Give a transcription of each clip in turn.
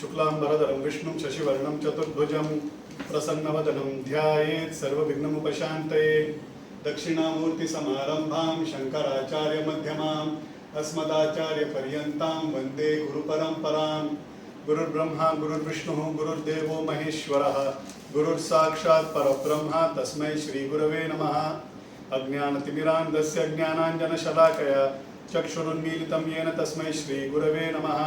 शुक्लांबरधरं विष्णुं शशिवर्णं चतुर्भुजं प्रसन्नवदनं ध्यायेत् सर्वविघ्नोपशान्तये। दक्षिणामूर्तिसमारम्भां शङ्कराचार्यमध्यमाम् अस्मदाचार्यपर्यन्तां वन्दे गुरुपरम्परां। गुरुर्ब्रह्मा गुरुर्विष्णुः गुरुर्देवो महेश्वरः गुरुर्साक्षात् परब्रह्म तस्मै श्रीगुरवे नमः। अज्ञानतिमिरान्धस्य ज्ञानाञ्जनशलाकया चक्षुरुन्मीलितं येन तस्मै श्रीगुरवे नमः।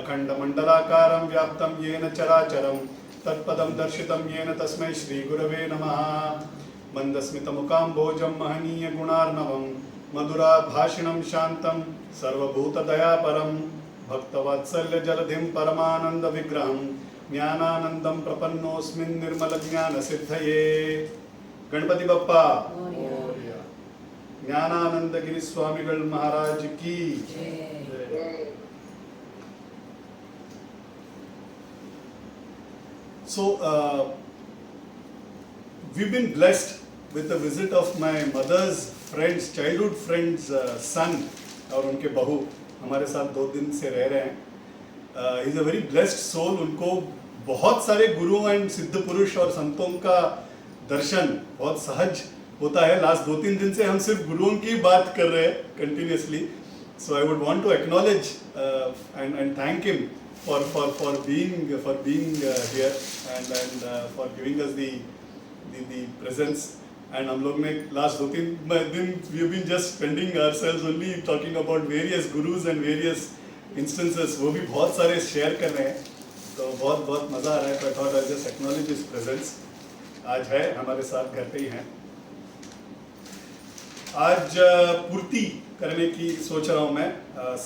अखण्डमण्डलाकारं व्याप्तं येन चराचरं तत्पदं दर्शितं येन तस्मै श्रीगुरवे नमः। मन्दस्मितमुकाम्भोजं महनीयगुणार्णवं मधुराभाषिणं शान्तं सर्वभूतदयापरं भक्तवात्सल्यजलधिं परमानन्दविग्रहं ज्ञानानन्दं प्रपन्नोऽस्मिन् निर्मलज्ञानसिद्धये। गणपति बप्पा मोरया। ज्ञानानंदगिरी स्वामीगल महाराज की जय। So we've been blessed with the visit of my mother's friends, childhood friends, son और उनके बहू हमारे साथ 2 दिन से रह रहे हैं। He's a very blessed soul। उनको बहुत सारे गुरुओं एंड सिद्ध पुरुष और संतों का दर्शन बहुत सहज होता है। लास्ट 2-3 दिन से हम सिर्फ गुरुओं की बात कर रहे हैं continuously. So I would want to acknowledge and thank him for being here and for giving us the presence। and हम लोग ने लास्ट 2-3 दिन we have been just spending ourselves only talking about various gurus and various instances। वो भी बहुत सारे share कर रहे हैं तो बहुत मज़ा आ रहा है। तो I thought I'll just acknowledge his presence। आज है हमारे साथ घर पे ही हैं। आज पूर्ति करने की सोच रहा हूँ मैं।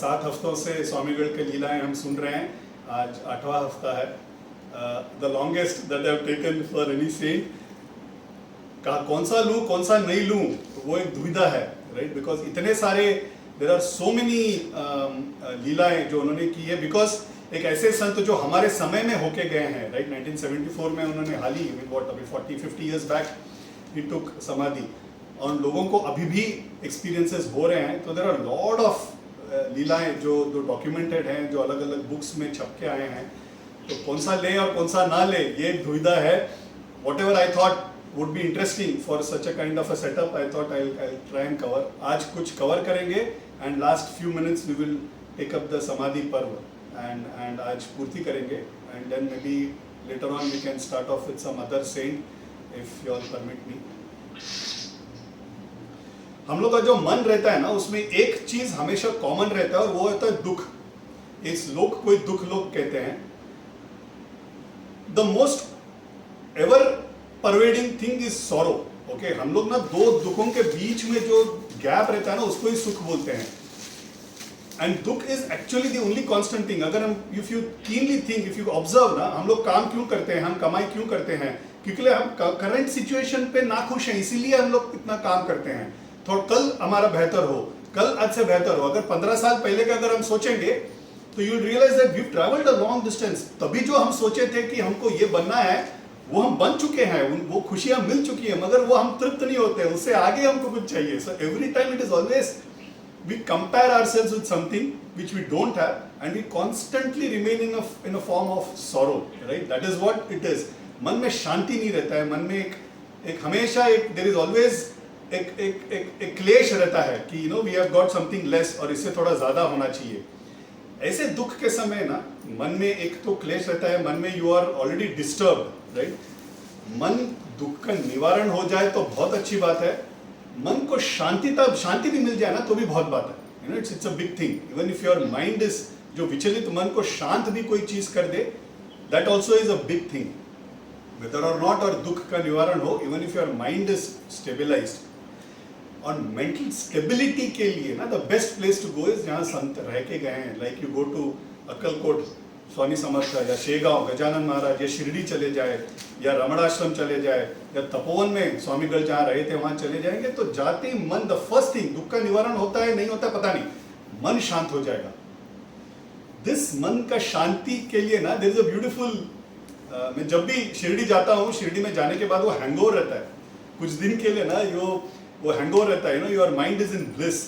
7 हफ्तों से स्वामीगढ़ के लीलाएं हम सुन रहे हैं। आज 8वां हफ्ता है। The longest that I have taken for any saint. कौन सा लूँ कौन सा नहीं लूँ वो एक दुविधा है, राइट। बिकॉज इतने सारे देर आर सो मेनी लीलाएं जो उन्होंने की है। बिकॉज एक ऐसे संत जो हमारे समय में होके गए हैं, राइट। 1974 में उन्होंने हाल ही अभी 40-50 ईयर्स बैक ही टुक समाधि और लोगों को अभी भी एक्सपीरियंसेस हो रहे हैं। तो देर आर लॉट ऑफ लीलाएं जो डॉक्यूमेंटेड हैं, जो अलग अलग बुक्स में छप के आए हैं। तो कौन सा ले और कौन सा ना ले ये एक दुविधा है। Whatever I thought would be interesting for such a kind of a setup, I thought I try and cover. आज कुछ कवर करेंगे and last few minutes we will take up the Samadhi Parva and आज पूर्ति करेंगे and then maybe later on we can start off with some other saint if you all permit me. हम लोग का जो मन रहता है ना उसमें एक चीज हमेशा कॉमन रहता है और वो होता है दुख। इस लोक कोई दुख लोक कहते हैं। The most ever pervading thing is sorrow. Okay, हम लोग ना 2 दुखों के बीच में जो गैप रहता है ना उसको ही सुख बोलते हैं। एंड दुख is actually the only constant thing. अगर हम if you keenly think, if you observe ना, हम लोग काम क्यों करते हैं, हम कमाई क्यों करते हैं, क्योंकि हम करंट सिचुएशन पे नाखुश हैं, इसीलिए हम लोग इतना काम करते हैं। थोड़ा कल हमारा बेहतर हो, कल आज से बेहतर हो। अगर 15 साल पहले का अगर हम सोचेंगे तो you realise that we travelled a long distance. तभी जो हम सोचे थे कि हमको ये बनना है वो हम बन चुके हैं, वो खुशियां मिल चुकी है, मगर वो हम तृप्त नहीं होते, उससे आगे हमको कुछ चाहिए। So every time it is always we compare ourselves with something which we don't have and we constantly remain in a form of sorrow, right. That is what it is. मन में शांति नहीं रहता है, मन में एक हमेशा एक देयर इज ऑलवेज एक क्लेश रहता है कि you know we have got something less और इससे थोड़ा ज्यादा होना चाहिए। ऐसे दुख के समय ना मन में एक तो क्लेश रहता है, मन में you are already disturb, right. मन दुख का निवारण हो जाए तो बहुत अच्छी बात है। मन को शांति भी मिल जाए ना तो भी बहुत बात है, you know. It's a big thing. Even if your mind is जो विचलित मन को शांत भी कोई चीज कर दे, that also is a big thing. Whether or not और दुख का निवारण हो, even if your mind is stabilised. और मेंटल स्टेबिलिटी के लिए ना the best place to go is जहाँ संत रह के गए हैं। Like you go to Akkalkot Swami समर्थ या शेगांव गजानन महाराज, या शिरडी चले जाए, या रमणाश्रम चले जाए, या तपोवन में स्वामीगढ़ जहाँ रहे थे वहाँ चले जाएंगे तो जाते ही मन द फर्स्ट थिंग, दुख का निवारण होता है नहीं होता पता नहीं, मन शांत हो जाएगा। दिस मन का शांति के लिए ना देयर इज अ ब्यूटीफुल, मैं जब भी शिरडी जाता हूँ, शिरडी में जाने के बाद वो हैंगओवर रहता है कुछ दिन के लिए ना, वो हैंगओवर रहता है, your mind is in bliss.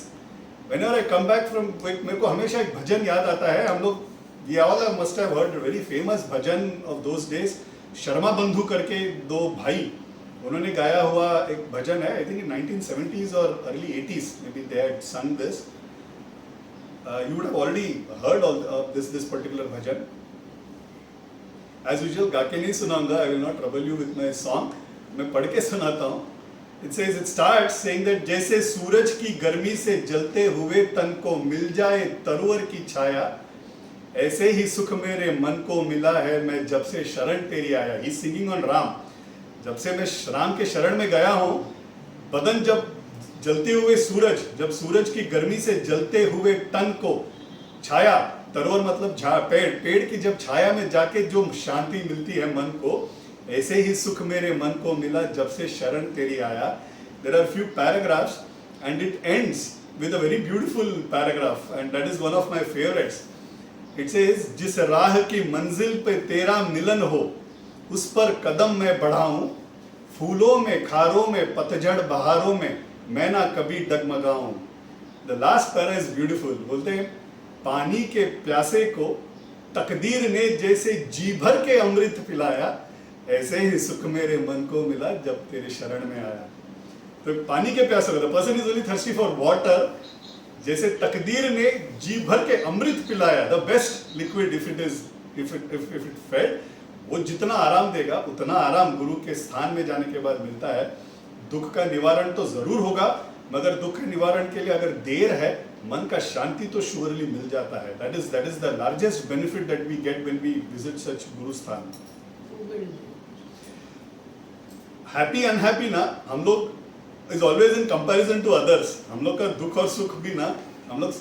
Whenever I come back from, मेरे को हमेशा एक भजन याद आता है। हम लोग ये all must have heard a very famous bhajan of those days. Sharma बंधु करके दो भाई, उन्होंने गाया हुआ एक भजन है, I think in 1970s or early 80s, maybe they had sung this. You would have already heard of this particular bhajan. As usual, गा के नहीं सुनाऊंगा, I will not trouble you with my song. मैं पढ़ के सुनाता हूँ. It says, it starts saying that जैसे सूरज की गर्मी से जलते हुए तन को मिल जाए तरुवर की छाया, ऐसे ही सुख मेरे मन को मिला है मैं जब से शरण तेरी आया. He is singing on Ram. जब से मैं राम के शरण में गया हूँ, बदन जब जलते हुए सूरज, जब सूरज की गर्मी से जलते हुए तन को छाया, तरोवर मतलब पेड़, पेड़ की जब छाया में जाके जो शांति मिलती है मन को, ऐसे ही सुख मेरे मन को मिला जब से शरण तेरी आया. There are few paragraphs and it ends with a very beautiful paragraph and that is one of my favorites. It says, जिस राह की मंजिल पे तेरा मिलन हो, उस पर कदम मैं बढ़ाऊं, फूलों में खारों में पतझड़ बहारों में मैं ना कभी डगमगाऊं. The last para is beautiful. बोलते हैं, पानी के प्यासे को तकदीर ने जैसे जी भर के अमृत पिलाया, ऐसे ही सुख मेरे मन को मिला जब तेरे शरण में आया. तो पानी के प्यासे को, the person is only thirsty for water, जैसे तकदीर ने जी भर के अमृत पिलाया, the best liquid if it fed, वो जितना आराम देगा उतना आराम गुरु के स्थान में जाने के बाद मिलता है. दुख का निवारण तो जरूर होगा, मगर दुख के निवारण के लिए अगर देर है, मन का शांति तो श्योरली मिल जाता है. That is the largest benefit that we get when we visit such guru sthan. Happy unhappy ना, हम लोग is always in comparison to others. हम लोग का दुख और सुख भी ना, हम लोग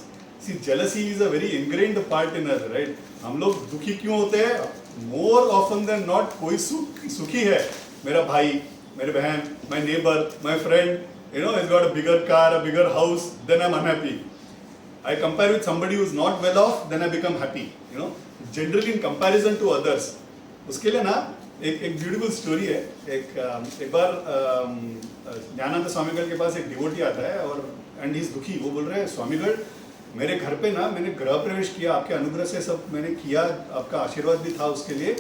see jealousy is a very ingrained part in us, right. हम लोग दुखी क्यों होते हैं? मोर ऑफन देन नॉट कोई सुखी है, मेरा भाई, मेरे बहन, my neighbor, my friend, has got a bigger car, a bigger house, then I'm unhappy. I compare with somebody who's not well off, then I become happy. Generally in comparison to others. उसके लिए ना एक beautiful story है. एक बार ज्ञानानंद स्वामीगढ़ के पास एक devotee आता है और एंड ही इज दुखी. वो बोल रहे हैं, स्वामीगढ़ मेरे घर पे ना मैंने गृह प्रवेश किया, आपके अनुग्रह से सब मैंने किया, आपका आशीर्वाद भी था उसके लिए.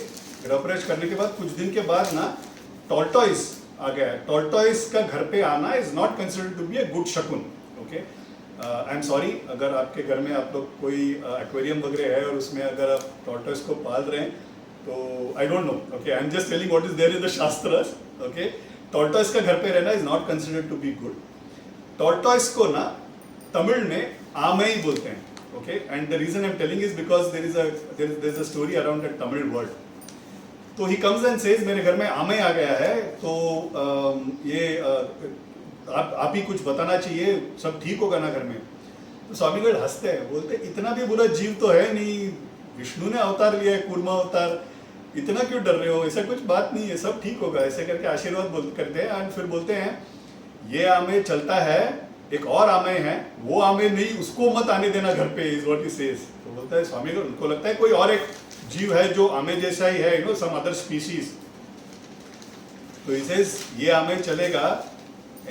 गृह प्रवेश करने के बाद कुछ दिन के बाद ना टॉर्टोइस आ गया. टॉर्टोइस का घर पे आना is not considered to be a good शकुन. ओके, आई एम सॉरी, अगर आपके घर में आप लोग कोई एक्वेरियम वगैरह है और उसमें अगर आप टॉर्टोइस को पाल रहे हैं तो I don't know. Okay, I am just telling what is there in the shastras. Okay, tortoise का घर पे रहना is not considered to be good. Tortoise को ना तमिल में आमई बोलते हैं. Okay, and the reason I am telling is because there is a story around the Tamil word. तो ही कम्स एंड सेज, मेरे घर में आमई आ गया है, तो आप ही कुछ बताना चाहिए, सब ठीक होगा ना घर में. तो स्वामीगढ़ हंसते हैं, बोलते इतना भी बुरा जीव तो है नहीं, विष्णु ने अवतार लिया है, कूर्मा अवतार, इतना क्यों डर रहे हो, ऐसा कुछ बात नहीं है, सब ठीक होगा, ऐसे करके आशीर्वाद करते हैं. एंड फिर बोलते हैं, ये आमे चलता है, एक और आमे है, वो आमे नहीं, उसको मत आने देना घर पे, इज व्हाट ही सेज. तो बोलता है स्वामीगढ़, उनको लगता है कोई और एक जीव है जो आमे जैसा ही है, सम अदर स्पीशीज. तो he says, ये आमे चलेगा,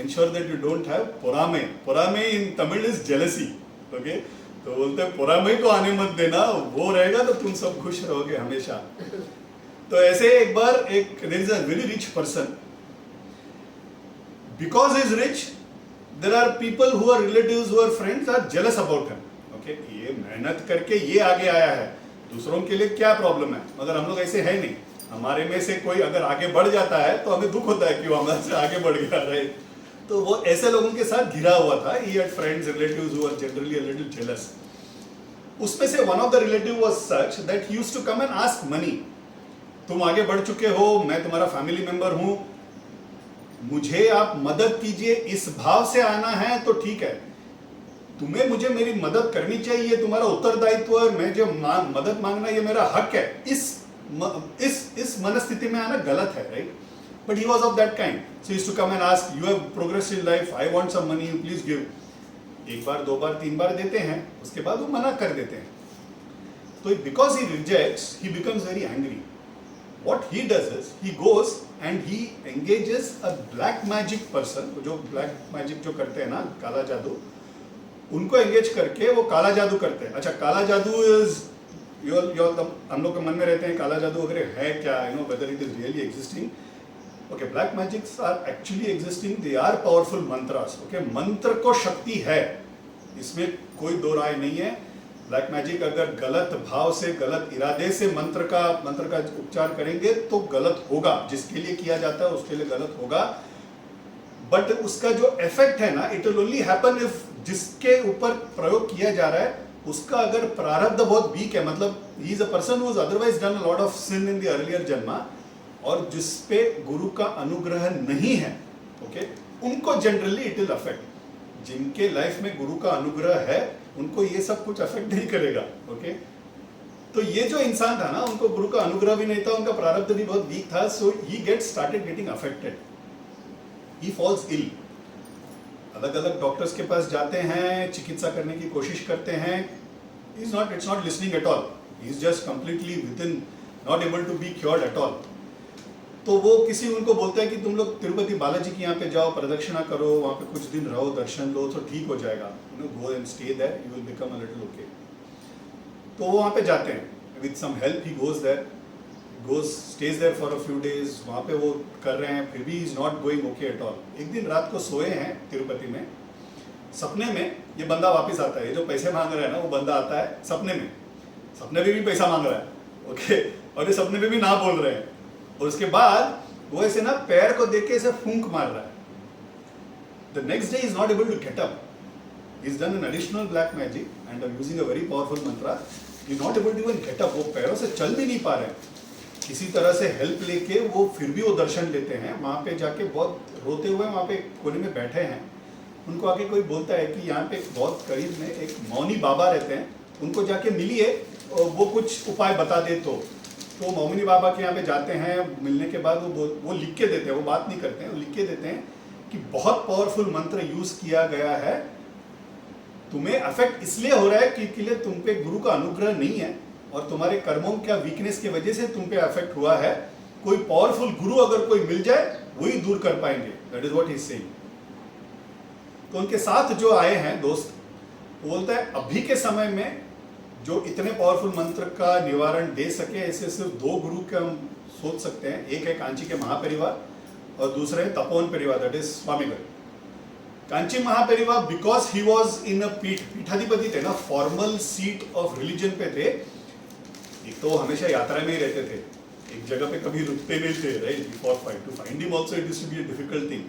ensure that you don't have पोरामे. पोरामे in Tamil is jealousy. Okay, तो बोलते हैं पोरामे को आने मत देना, वो रहेगा तो तुम सब खुश रहोगे हमेशा. तो ऐसे एक बार there is a very rich person. Because he is rich, there are people who are relatives, who are friends, are jealous about him. Okay, ये मेहनत करके ये आगे आया है, दूसरों के लिए क्या प्रॉब्लम है. मगर हम लोग ऐसे है नहीं. हमारे में से कोई अगर आगे बढ़ जाता है तो हमें दुख होता है कि वो हमारे से आगे बढ़ गया, राइट. तो वो ऐसे लोगों के साथ घिरा हुआ था. He had friends, relatives who were generally a little jealous. उसमें से one of the relative was such that he used to come and ask money. तुम आगे बढ़ चुके हो, मैं तुम्हारा फैमिली मेंबर हूं, मुझे आप मदद कीजिए, इस भाव से आना है तो ठीक है, तुम्हें मुझे मेरी मदद करनी चाहिए, तुम्हारा उत्तरदायित्व है, मैं जो मदद मांगना ये मेरा हक है. इस मनस्थिति में आना गलत है, right. But he was of that kind. So he used to come and ask, you have progress in life, I want some money, you please give. एक बार, दो बार, तीन बार देते हैं, उसके बाद वो मना कर देते हैं. तो because he rejects, he becomes very angry. What he does is, he goes and he engages a black magic person, जो black magic जो करते हैं ना, काला जादू, उनको एंगेज करके वो काला जादू करते हैं. अच्छा, काला जादू इज हम लोग के मन में रहते हैं काला जादू वगैरह है क्या, whether it is really existing. Okay, black magics are actually existing, they are powerful mantras. Okay, मंत्र को शक्ति है, इसमें कोई दो राय नहीं है। ब्लैक मैजिक अगर गलत भाव से, गलत इरादे से मंत्र का उपचार करेंगे तो गलत होगा, जिसके लिए किया जाता है उसके लिए गलत होगा। बट उसका जो इफेक्ट है ना, it will only happen if जिसके ऊपर प्रयोग किया जा रहा है उसका अगर प्रारब्ध बहुत वीक है, मतलब he is a person who has otherwise done a lot of sin in the earlier जन्मा, और जिस पे गुरु का अनुग्रह नहीं है, ओके, उनको जनरली इट विल अफेक्ट। जिनके लाइफ में गुरु का अनुग्रह है उनको ये सब कुछ अफेक्ट नहीं करेगा। ओके, तो ये जो इंसान था ना, उनको गुरु का अनुग्रह भी नहीं था, उनका प्रारब्ध भी बहुत वीक था, so he started getting affected, he falls ill. अलग अलग डॉक्टर्स के पास जाते हैं, चिकित्सा करने की कोशिश करते हैं, it's not listening at all, he is just completely within, not able to be cured at all. तो वो किसी उनको बोलता है कि तुम लोग तिरुपति बालाजी के यहाँ पे जाओ, प्रदक्षिणा करो, वहाँ पे कुछ दिन रहो, दर्शन लो तो ठीक हो जाएगा, go and stay there, you will become a little okay. तो वो वहाँ पे जाते हैं, with some help he goes there, stays there for a few days, वहाँ पे वो कर रहे हैं, फिर भी is not going okay at all। एक दिन रात को सोए हैं तिरुपति में, सपने में ये बंदा वापस आता है, ये जो पैसे मांग रहा है ना वो बंदा आता है सपने में भी पैसा मांग रहा है, ओके, और ये सपने में भी ना बोल रहे हैं, और उसके बाद वो ऐसे ना पैर को देख के ऐसे फूंक मार रहा है। The next day is not able to get up, is done an additional black magic and using a very powerful mantra, is not able to even get up, वो पैरों से चल भी नहीं पा रहे हैं। किसी तरह से हेल्प लेके वो फिर भी वो दर्शन लेते हैं, वहाँ पे जाके बहुत रोते हुए वहाँ पे कोने में बैठे हैं। उनको आके कोई बोलता है कि यहाँ पे बहुत करीब में एक मौनी बाबा रहते हैं, उनको जाके मिलिए और वो कुछ उपाय बता दे। तो मौनी बाबा के यहाँ पे जाते हैं, मिलने के बाद वो लिख के देते हैं, वो बात नहीं करते हैं, वो लिख के देते हैं कि बहुत पावरफुल मंत्र यूज किया गया है, तुम्हें अफेक्ट इसलिए हो रहा है क्योंकि तुम पे गुरु का अनुग्रह नहीं है और तुम्हारे कर्मों का वीकनेस की वजह से तुम पे अफेक्ट हुआ है। कोई पावरफुल गुरु अगर कोई मिल जाए वही दूर कर पाएंगे, that is what he is saying. तो उनके साथ जो आए हैं दोस्त, वो बोलता है अभी के समय में जो इतने पावरफुल मंत्र का निवारण दे सके ऐसे सिर्फ दो गुरु के हम सोच सकते हैं। एक है कांची के महापरिवार और दूसरे है Tapovan Parivar, that is Swamigarh. Kanchi Mahaparivar because he was in a पीठाधिपति थे ना, फॉर्मल सीट ऑफ रिलीजन पे थे। एक तो हमेशा यात्रा में ही रहते थे, एक जगह पे कभी रुकते नहीं थे, right, for to find him also it used to be a difficult thing,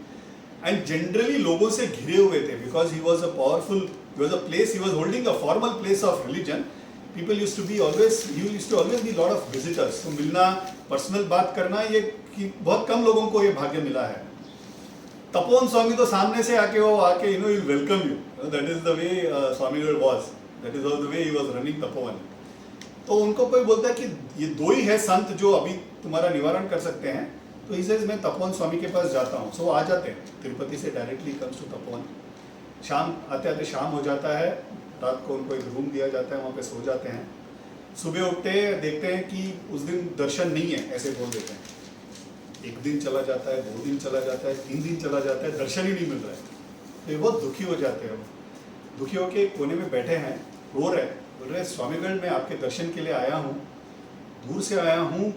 and generally लोगों से घिरे हुए थे because he was a powerful, he was a place, he was holding a formal place of religion. People used to be always, he used to always be lot of visitors. तो मिलना, personal बात करना, ये कि बहुत कम लोगों को ये भाग्य मिला है। तपोवन स्वामी तो सामने से आके he will welcome you, that is the way Swamigarh was, that is the way he was running Tapovan. तो उनको कोई बोलता है कि ये दो ही है संत जो अभी तुम्हारा निवारण कर सकते हैं, तो ही सेज मैं तपोवन स्वामी के पास जाता हूँ। सो वो आ जाते हैं तिरुपति से डायरेक्टली कम्स टू तपोवन। शाम आते आते शाम हो जाता है, रात को उनको एक रूम दिया जाता है, वहाँ पे सो जाते हैं। सुबह उठते देखते हैं कि उस दिन दर्शन नहीं है, ऐसे बोल देते हैं। एक दिन चला जाता है, 2 दिन चला जाता है, 3 दिन चला जाता है, दर्शन ही नहीं मिल रहा है। तो ये बहुत दुखी हो जाते हैं। दुखी होके कोने में बैठे हैं, रो रहे, बोल रहे स्वामीगढ़ मैं आपके दर्शन के लिए आया हूँ, दूर से आया हूँ,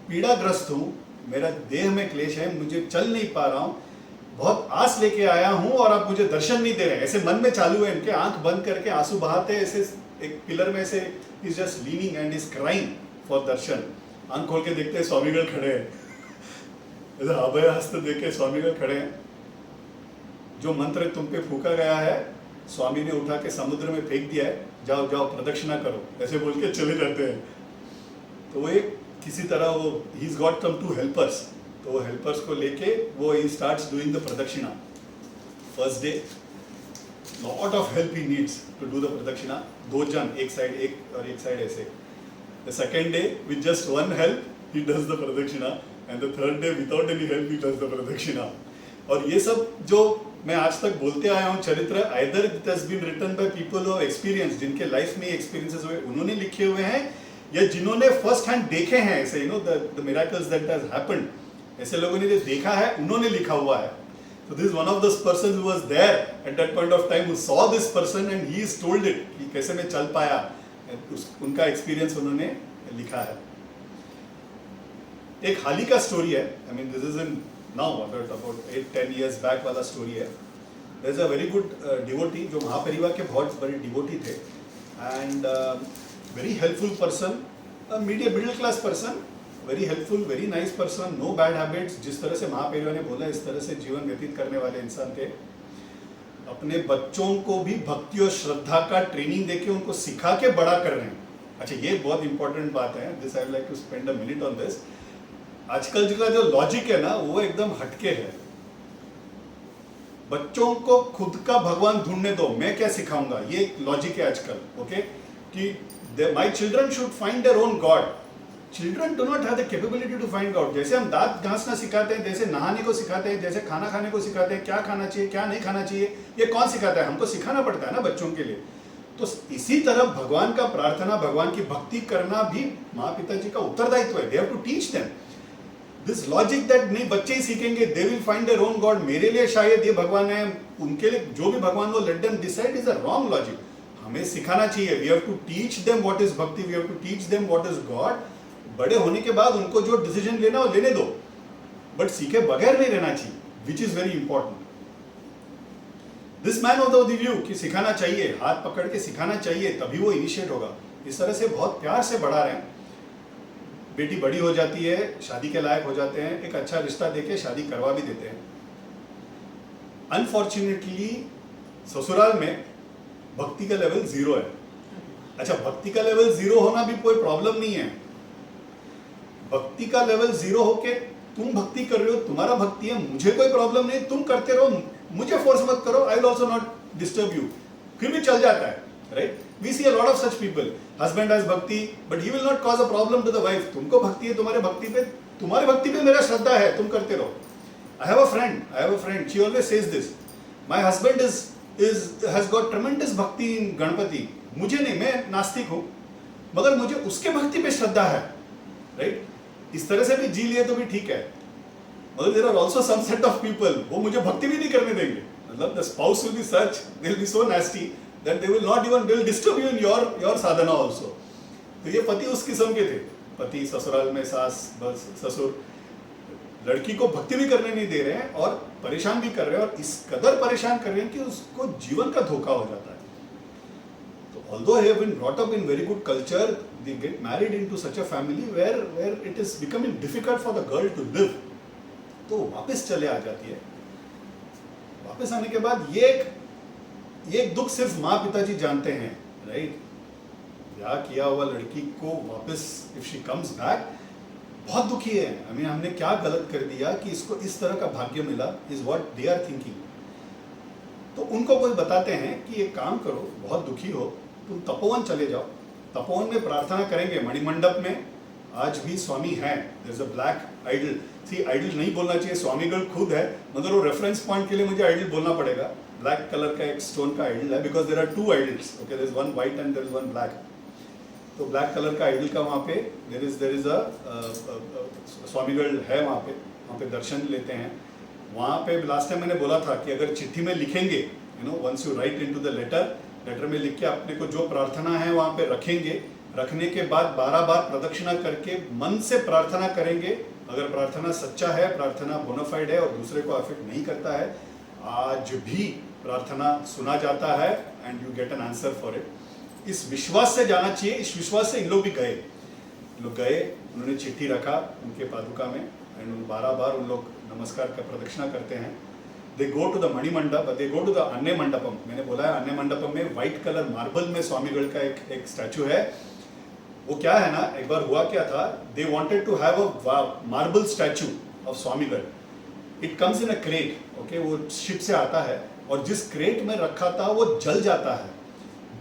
पीड़ाग्रस्त हूँ, मेरा देह में क्लेश है, मुझे चल नहीं पा रहा हूँ, बहुत आस लेके आया हूँ और आप मुझे दर्शन नहीं दे रहे। ऐसे मन में चालू है इनके, आंख बंद करके आंसू बहाते ऐसे एक पिलर में से, is just leaning and is crying for darshan. आंख खोल के देखते हैं स्वामीगढ़ खड़े हैं, ऐसा अभय हस्त देखे स्वामीगढ़ खड़े हैं। जो मंत्र तुम पे फूका गया है स्वामी ने उठा के समुद्र में फेंक दिया है, जाओ जाओ प्रदक्षिणा करो, ऐसे बोल के चले जाते हैं। तो वो एक किसी तरह वो he is got some 2 helpers, तो वो हेल्पर्स को लेके वो he starts doing the pradakshina. First day lot of help he needs to do the pradakshina, 2 जन एक साइड ऐसे। The second day with just 1 help he does the pradakshina, and the third day without any help he does the pradakshina. और ये सब जो मैं आज तक बोलते आया हूँ चरित्र, either it has been written by people of experience, जिनके लाइफ में एक्सपीरियंसेस हुए उन्होंने लिखे हुए हैं, या जिन्होंने फर्स्ट हैंड देखे हैं ऐसे the miracles that has happened, ऐसे लोगों ने जो देखा है उन्होंने लिखा हुआ है। So this is one of those persons who was there at that point of time, who saw this person and he is told it कि कैसे मैं चल पाया, उनका एक्सपीरियंस उन्होंने लिखा है। एक हाल ही का स्टोरी है, I mean this is in now about 8-10 years back वाला स्टोरी है। There is a very good devotee जो महापरिवार के बहुत बड़े डिवोटी थे and very helpful person, medium middle class person, very helpful, very nice person, no bad habits. जिस तरह से महापरिवार ने बोला इस तरह से जीवन व्यतीत करने वाले इंसान थे। अपने बच्चों को भी भक्ति और श्रद्धा का ट्रेनिंग देके उनको सिखा के बड़ा कर रहे हैं। अच्छा, ये बहुत इंपॉर्टेंट बात है, this I would like to spend a minute on this. आजकल का जो लॉजिक है ना वो एकदम हटके है। बच्चों को खुद का भगवान ढूंढने दो, मैं क्या सिखाऊंगा, ये लॉजिक है आजकल। ओके, कि my children should find their own God. Children do not have the capability to find God. जैसे हम दांत घासना सिखाते हैं, जैसे नहाने को सिखाते हैं, जैसे खाना खाने को सिखाते हैं, क्या खाना चाहिए क्या नहीं खाना चाहिए, ये कौन सिखाता है? हमको सिखाना पड़ता है ना बच्चों के लिए। तो इसी तरह भगवान का प्रार्थना, भगवान की भक्ति करना भी माँ पिताजी का उत्तरदायित्व है। They have to teach them this logic that नहीं बच्चे ही सीखेंगे, they will find their own God, मेरे लिए शायद ये भगवान है, उनके लिए जो भी भगवान वो let them decide, is a wrong logic. हमें सिखाना चाहिए, we have to teach them what is bhakti, we have to teach them what is God. बड़े होने के बाद उनको जो डिसीजन लेना हो लेने दो, बट सीखे बगैर नहीं रहना चाहिए, which is very important. This man of the view कि सिखाना चाहिए, हाथ पकड़ के सिखाना चाहिए, तभी वो इनिशिएट होगा। इस तरह से बहुत प्यार से बढ़ा रहे हैं। बेटी बड़ी हो जाती है, शादी के लायक हो जाते हैं, एक अच्छा रिश्ता देके शादी करवा भी देते हैं। अनफॉर्चुनेटली ससुराल में भक्ति का लेवल 0 है। अच्छा, भक्ति का लेवल 0 होना भी कोई प्रॉब्लम नहीं है। भक्ति का लेवल 0 होके तुम भक्ति कर रहे हो, तुम्हारा भक्ति है, मुझे कोई प्रॉब्लम नहीं, तुम करते रहो, मुझे फोर्स मत करो, I will also not disturb you, फिर भी चल जाता है, right? We see a lot of such people, husband has bhakti but he will not cause a problem to the wife. तुमको भक्ति है, तुम्हारी भक्ति पे मेरा श्रद्धा है, तुम करते रहो। I have a friend, she always says this, my husband has got tremendous bhakti in Ganpati, मुझे नहीं, मैं नास्तिक हूँ, मगर मुझे उसके भक्ति पे श्रद्धा है, राइट? इस तरह से भी जी लिए तो भी ठीक है, मगर there are also some set of people वो मुझे भक्ति भी नहीं करने देंगे। मतलब the spouse will be such, they will be so nasty that they will not even, they will disturb you in your sadhana also। तो ये पति उस किस्म के थे, पति ससुराल में सास बस ससुर लड़की को भक्ति भी करने नहीं दे रहे हैं और परेशान भी कर रहे हैं, और इस कदर परेशान कर रहे हैं कि उसको जीवन का धोखा हो जाता है। तो although they have been brought up in very good culture, they get married into such a family where it is becoming difficult for the girl to live, तो वापस चले आ जाती है। वापस आने के बाद ये दुख सिर्फ माँ पिताजी जानते हैं, राइट? ब्याह किया हुआ लड़की को वापस इफ शी कम्स बैक बहुत दुखी है। I mean, हमने क्या गलत कर दिया कि इसको इस तरह का भाग्य मिला, is what they are thinking. तो उनको कोई बताते हैं कि एक काम करो, बहुत दुखी हो, तुम तपोवन चले जाओ, तपोवन में प्रार्थना करेंगे। मणिमंडप में आज भी स्वामी हैं, there is a black idol. See, idol नहीं बोलना चाहिए, स्वामीगढ़ खुद है, मगर वो रेफरेंस पॉइंट के लिए मुझे आइडल बोलना पड़ेगा। ब्लैक कलर का एक स्टोन का आइडल है, because there are 2 idols, okay, there is one white and there is one black. तो ब्लैक कलर का आइडल का वहाँ पे देयर इज अ स्वामीगढ़ है, वहाँ पे दर्शन लेते हैं। वहाँ पे लास्ट टाइम मैंने बोला था कि अगर चिट्ठी में लिखेंगे, you know, once you write into the letter में लिख के अपने को जो प्रार्थना है वहाँ पे रखेंगे, रखने के बाद 12 बार प्रदक्षिणा करके मन से प्रार्थना करेंगे। अगर प्रार्थना सच्चा है, प्रार्थना बोनाफाइड है और दूसरे को अफेक्ट नहीं करता है, आज भी प्रार्थना सुना जाता है and you get an answer for it. इस विश्वास से जाना चाहिए, इस विश्वास से इन लोग भी गए। उन्होंने चिट्ठी रखा उनके पादुका में एंड 12 बार उन लोग नमस्कार का प्रदक्षिणा करते हैं। They go to the Manimandap, they go to the अन्य मंडपम। मैंने बोला है अन्य मंडपम में व्हाइट कलर मार्बल में स्वामीगढ़ का एक स्टैचू है। वो क्या है ना, एक बार हुआ क्या था, they wanted to have a marble statue of Swamigal. It comes in a crate, okay, वो शिप से आता है और जिस क्रेट में रखा था वो जल जाता है।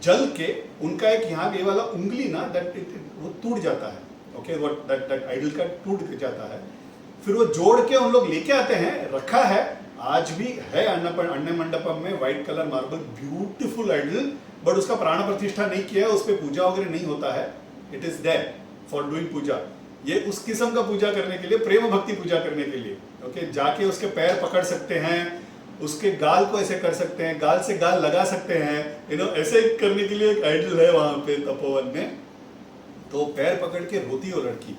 जल के उनका एक यहाँ ये वाला उंगली ना वो टूट जाता है, ओके, वो दैट आइडल का टूट जाता है। फिर वो जोड़ के उन लोग लेके आते हैं, रखा है, आज भी है अन्य मंडपम में white colour marble beautiful idol, but उसका प्राण प्रतिष्ठा नहीं किया है, उस पर पूजा वगैरह नहीं होता है। It is there for doing puja. ये उस किस्म का पूजा करने के लिए, प्रेम भक्ति पूजा करने के लिए, ओके, जाके उसके पैर पकड़ सकते हैं, उसके गाल को ऐसे कर सकते हैं, गाल से गाल लगा सकते हैं, ऐसे करने के लिए एक आइडल है वहां पे तपोवन में। तो पैर पकड़ के रोती हो लड़की,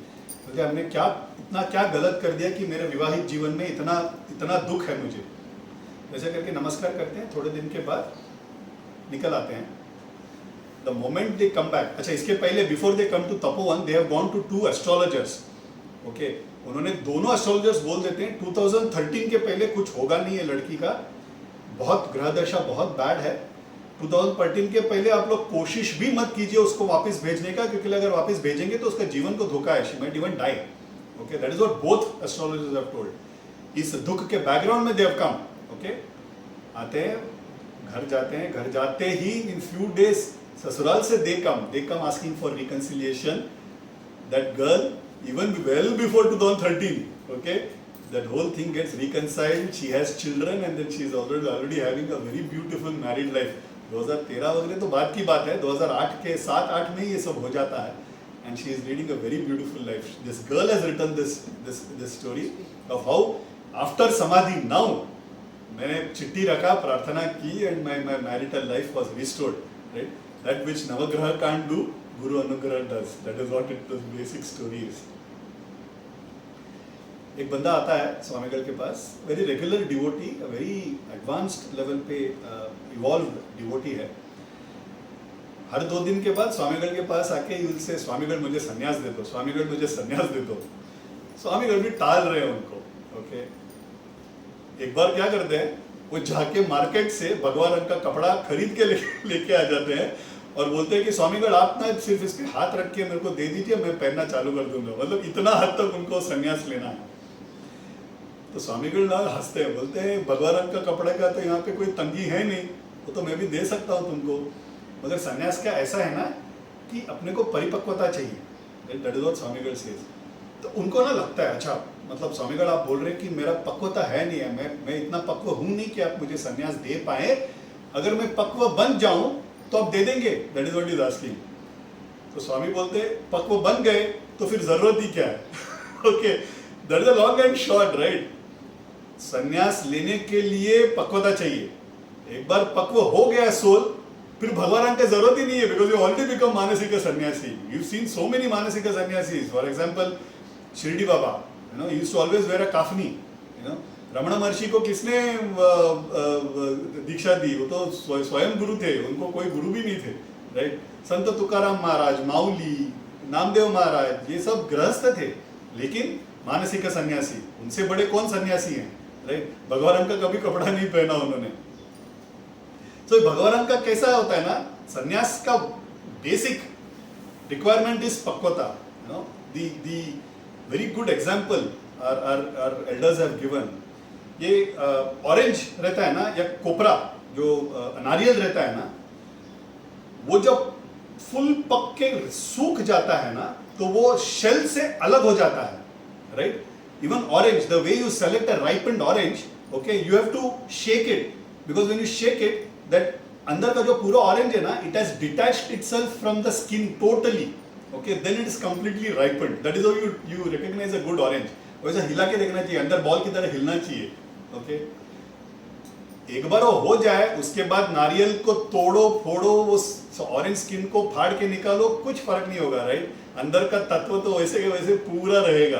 क्योंकि हमने क्या गलत कर दिया कि मेरे विवाहित जीवन में इतना दुख है मुझे। ऐसे करके नमस्कार करते हैं, थोड़े दिन के बाद निकल आते हैं। The moment they come back, अच्छा इसके पहले before they come to Tapovan they have gone to 2 astrologers. Okay, उन्होंने दोनों एस्ट्रोलॉजर्स बोल देते हैं 2013 के पहले कुछ होगा नहीं है लड़की का, बहुत ग्रह दशा बहुत बैड है। 2013 के पहले आप लोग कोशिश भी मत कीजिए उसको वापस भेजने का, क्योंकि अगर वापस भेजेंगे तो उसका जीवन को धोखा है, she might even die. Okay, that is what both astrologers have told. इस दुख के बैकग्राउंड में दे हैव कम। ओके, आते हैं, घर जाते हैं, घर जाते ही इन फ्यू डेज ससुराल से they come asking for reconciliation. That girl even well before 2013, okay, that whole thing gets reconciled, she has children and then she is already having a very beautiful married life. 2013 वगैरह तो बात की बात है, 2008 के 7-8 में ये सब हो जाता है, and she is leading a very beautiful life. This girl has written this story of how after samadhi now मैंने चिट्ठी रखा, प्रार्थना की, and my marital life was restored, right? That which navagraha can't do, Guru Anugrah does. That is what the basic story is. एक बंदा आता है स्वामीगढ़ के पास, very regular devotee, very advanced level पे इवॉल्व डिवोटी है। हर 2 दिन के बाद स्वामीगढ़ के पास आके से स्वामीगढ़ मुझे संन्यास दे दो, स्वामीगढ़ मुझे संन्यास दे दो। स्वामीगढ़ भी टाल रहे हैं उनको। ओके, एक बार क्या करते हैं, वो जाके मार्केट से भगवा रंग का कपड़ा खरीद के लेके आ जाते हैं और बोलते हैं कि स्वामीगढ़ आप ना सिर्फ इस पे हाथ रख के मेरे को दे दीजिए, मैं पहनना चालू कर दूंगा। मतलब इतना हद तक उनको संन्यास लेना है। तो स्वामीगढ़ ना हंसते हैं, बोलते हैं भगवा रंग का कपड़े का तो यहाँ पे कोई तंगी है नहीं, वो तो मैं भी दे सकता हूँ तुमको, मगर संन्यास का ऐसा है ना कि अपने को परिपक्वता चाहिए। That is what Swamigal says. तो उनको ना लगता है, अच्छा मतलब स्वामीगढ़ आप बोल रहे हैं कि मेरा पक्वता है नहीं है, मैं इतना पक्व हूँ नहीं कि आप मुझे संन्यास दे पाए, अगर मैं पक्व बन जाऊं तो आप दे देंगे। That is what is asking. तो स्वामी बोलते पक्व बन गए तो फिर जरूरत ही क्या है। Okay, that is a long and short, right. संन्यास लेने के लिए पक्वता चाहिए। एक बार पक्व हो गया सोल, फिर भगवान की जरूरत ही नहीं है, बिकॉज यू ऑलरेडी बिकम मानसिक सन्यासी। यू सीन सो मेनी मानसिक सन्यासी। For example Shirdi Baba, he used to always wear a kafni. Ramana Maharshi को किसने दीक्षा दी? वो तो स्वयं गुरु थे, उनको कोई गुरु भी नहीं थे, राइट। संत तुकाराम महाराज, माउली, नामदेव महाराज, ये सब गृहस्थ थे, लेकिन मानसिक सन्यासी। उनसे बड़े कौन सन्यासी हैं, राइट। भगवान का कभी कपड़ा नहीं पहना उन्होंने। तो भगवान का कैसा होता है ना, सन्यास का basic requirement is pakvata. The very good example our elders have given, ये ऑरेंज रहता है ना, या कोपरा जो नारियल रहता है ना, वो जब फुल पक के सूख जाता है ना, तो वो शेल से अलग हो जाता है, right. Even orange, the way you select a ripened orange, okay, you have to shake it, because when you shake it, that अंदर का जो पूरा ऑरेंज है ना, it has detached itself from the skin totally, okay, then it is completely ripened. That is how you recognise a good orange. वैसा हिला के देखना चाहिए, अंदर बॉल की तरह हिलना चाहिए, ओके। एक बार वो हो जाए, उसके बाद नारियल को तोड़ो फोड़ो, वो ऑरेंज स्किन को फाड़ के निकालो, कुछ फर्क नहीं होगा, राइट। अंदर का तत्व तो वैसे के वैसे पूरा रहेगा।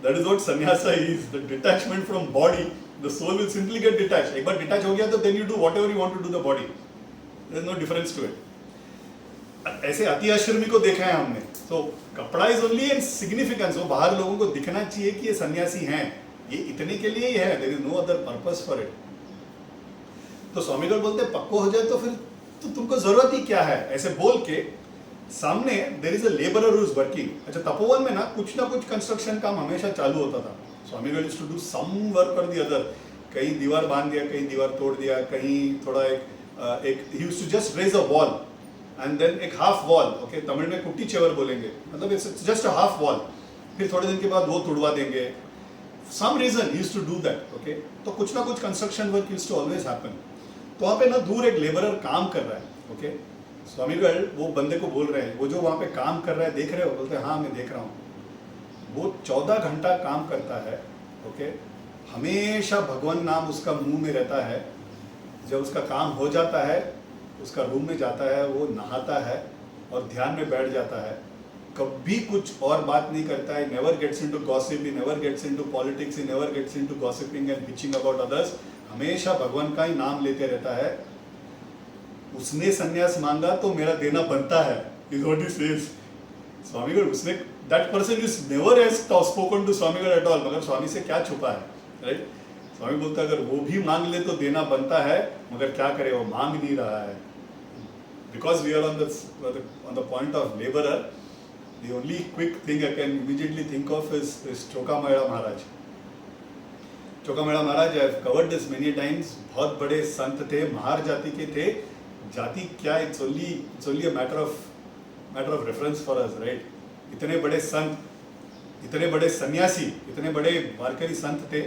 That is what sannyasa is, the detachment from body. The soul will simply get detached. एक बार डिटैच हो गया तो then you do whatever you want to do the body, there is no difference to it. ऐसे अति आश्रमी को देखा है हमने। तो कपड़ा इज ओनली एन सिग्निफिकेंस, वो बाहर लोगों को दिखना चाहिए कि ये सन्यासी हैं, ये इतने के लिए ही है, there is no other purpose for it. तो स्वामीगढ़ बोलते पक्को हो जाए तो फिर तो तुमको जरूरत ही क्या है, ऐसे बोल के सामने there is a labourer who is working. अच्छा, तपोवन में ना कुछ कंस्ट्रक्शन काम हमेशा चालू होता था। Swamigal used to do some work और द अदर। कहीं दीवार बांध दिया, कहीं दीवार तोड़ दिया, कहीं थोड़ा एक he used to just raise a wall and then एक हाफ वॉल, ओके, तमिल में कुट्टी चेवर बोलेंगे, मतलब it's just a half wall. फिर थोड़े दिन के बाद वो तुड़वा देंगे, some reason he used to do that, okay. तो कुछ construction work used to always happen. तो वहाँ पे ना दूर एक लेबरर काम कर रहा है, ओके। स्वामीगढ़ वो बंदे को बोल रहे हैं, वो जो वहाँ पे काम कर रहा है देख रहे हो? बोलते हैं हाँ मैं देख रहा हूँ। वो 14 घंटा काम करता है, ओके, हमेशा भगवान नाम उसका मुंह में रहता है। जब उसका काम हो जाता है, उसका रूम में जाता है, वो नहाता है और ध्यान में बैठ जाता है, कभी कुछ और बात नहीं करता है। Never gets into gossip, he never gets into politics, he never gets into gossiping and bitching about others. हमेशा भगवान का ही नाम लेते रहता है। उसने संन्यास मांगा तो मेरा देना बनता है, is what he says. Swamigal उसने, that person is never has spoken to Swamigal at all, मगर स्वामी से क्या छुपा है, राइट। स्वामी बोलता है अगर वो भी मांग ले तो देना बनता है, मगर क्या करे, वो मांग नहीं रहा है। Because we are on the point of labourer, the only quick thing I can immediately think of is Chokhamela Maharaj. Chokhamela Maharaj, I have covered this many times. बहुत बड़े संत थे, महार जाति के थे। जाति क्या, it's only a matter of reference for us, right. इतने बड़े संत, इतने बड़े सन्यासी, इतने बड़े वारकरी संत थे।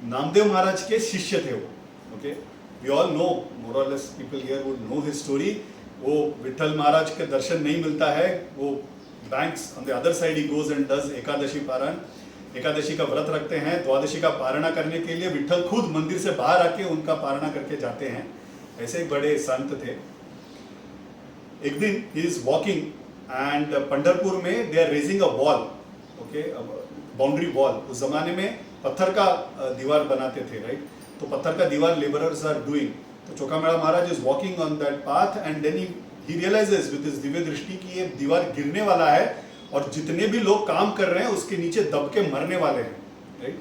नामदेव महाराज के शिष्य थे वो, ओके। वी ऑल नो, मोर और less people here would know his story. वो विठल महाराज के दर्शन नहीं मिलता है, वो banks on the other side he goes and does Ekadashi पारण। एकादशी का व्रत रखते हैं, द्वादशी का पारणा करने के लिए विठल खुद मंदिर से बाहर आके उनका पारणा करके जाते हैं। ऐसे ही बड़े संत थे। एक दिन he is walking and Pandharpur में they are raising a wall, okay, boundary wall. उस जमाने में पत्थर का दीवार बनाते थे, राइट। तो पत्थर का दीवार लेबरर्स आर डूइंग। तो Chokhamela Maharaj is walking on that path and then he realises with his divya drishti कि ये दीवार गिरने वाला है और जितने भी लोग काम कर रहे हैं उसके नीचे दब के मरने वाले हैं, राइट।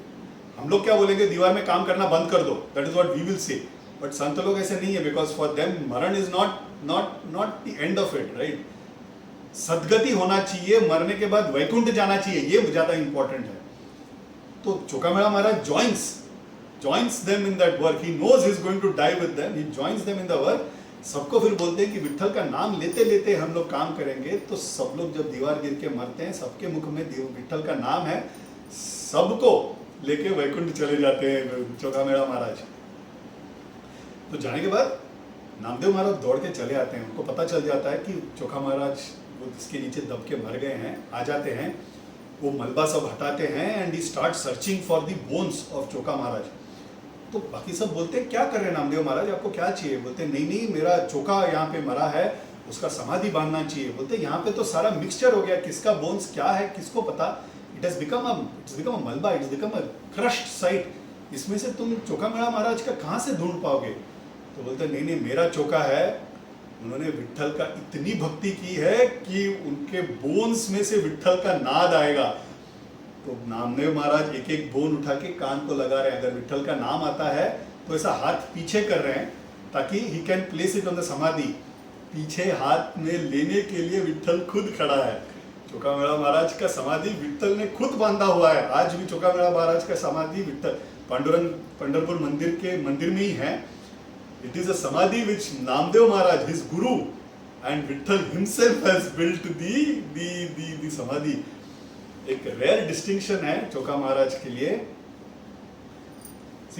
हम लोग क्या बोलेंगे, दीवार में काम करना बंद कर दो, that is what we will say. But संत लोग ऐसे नहीं है, because for them maran is not the end of it, right. सदगति होना चाहिए, मरने के बाद वैकुंठ जाना चाहिए, ये ज्यादा इंपॉर्टेंट है। तो चोखामेड़ा महाराज joins them in that work. He knows he is going to die with them. He joins them in the work. सबको फिर बोलते हैं कि विठल का नाम लेते लेते हम लोग काम करेंगे। तो सब लोग जब दीवार गिर के मरते हैं, सबके मुख में विठल का नाम है, सबको लेके वैकुंठ चले जाते हैं चोखामेड़ा महाराज। तो जाने के बाद नामदेव महाराज दौड़ के चले आते हैं। उनको पता चल जाता है कि चोखा महाराज वो इसके नीचे दब के मर गए हैं। आ जाते हैं, वो मलबा सब हटाते हैं and he start searching for the bones of Chokha Maharaj. तो बाकी सब बोलते हैं क्या कर रहे हैं नामदेव महाराज, आपको क्या चाहिए? बोलते हैं नहीं, मेरा चोखा यहाँ पे मरा है, उसका समाधि बांधना चाहिए। बोलते यहाँ पे तो सारा मिक्सचर हो गया, किसका बोन्स क्या है किसको पता। इट हैज बिकम अ मलबा, it's become a crushed site. इसमें से तुम चोखामेड़ा महाराज का कहाँ से ढूंढ पाओगे? तो बोलते नहीं, मेरा चोखा है। उन्होंने विठल का इतनी भक्ति की है कि उनके बोन्स में से विठल का नाद आएगा। तो नामदेव महाराज एक एक बोन उठा के कान को लगा रहे हैं। अगर विठल का नाम आता है तो ऐसा हाथ पीछे कर रहे हैं ताकि he can place it on the समाधि। पीछे हाथ में लेने के लिए विठल खुद खड़ा है। चोखामेड़ा महाराज का समाधि विठल ने खुद बांधा हुआ है। आज भी चोखामेड़ा महाराज का समाधि विठल पंढरपुर मंदिर में ही है। It is a samadhi which Namdev Maharaj, his guru, and Vitthal himself has built the samadhi. एक rare distinction है चोखा महाराज के लिए।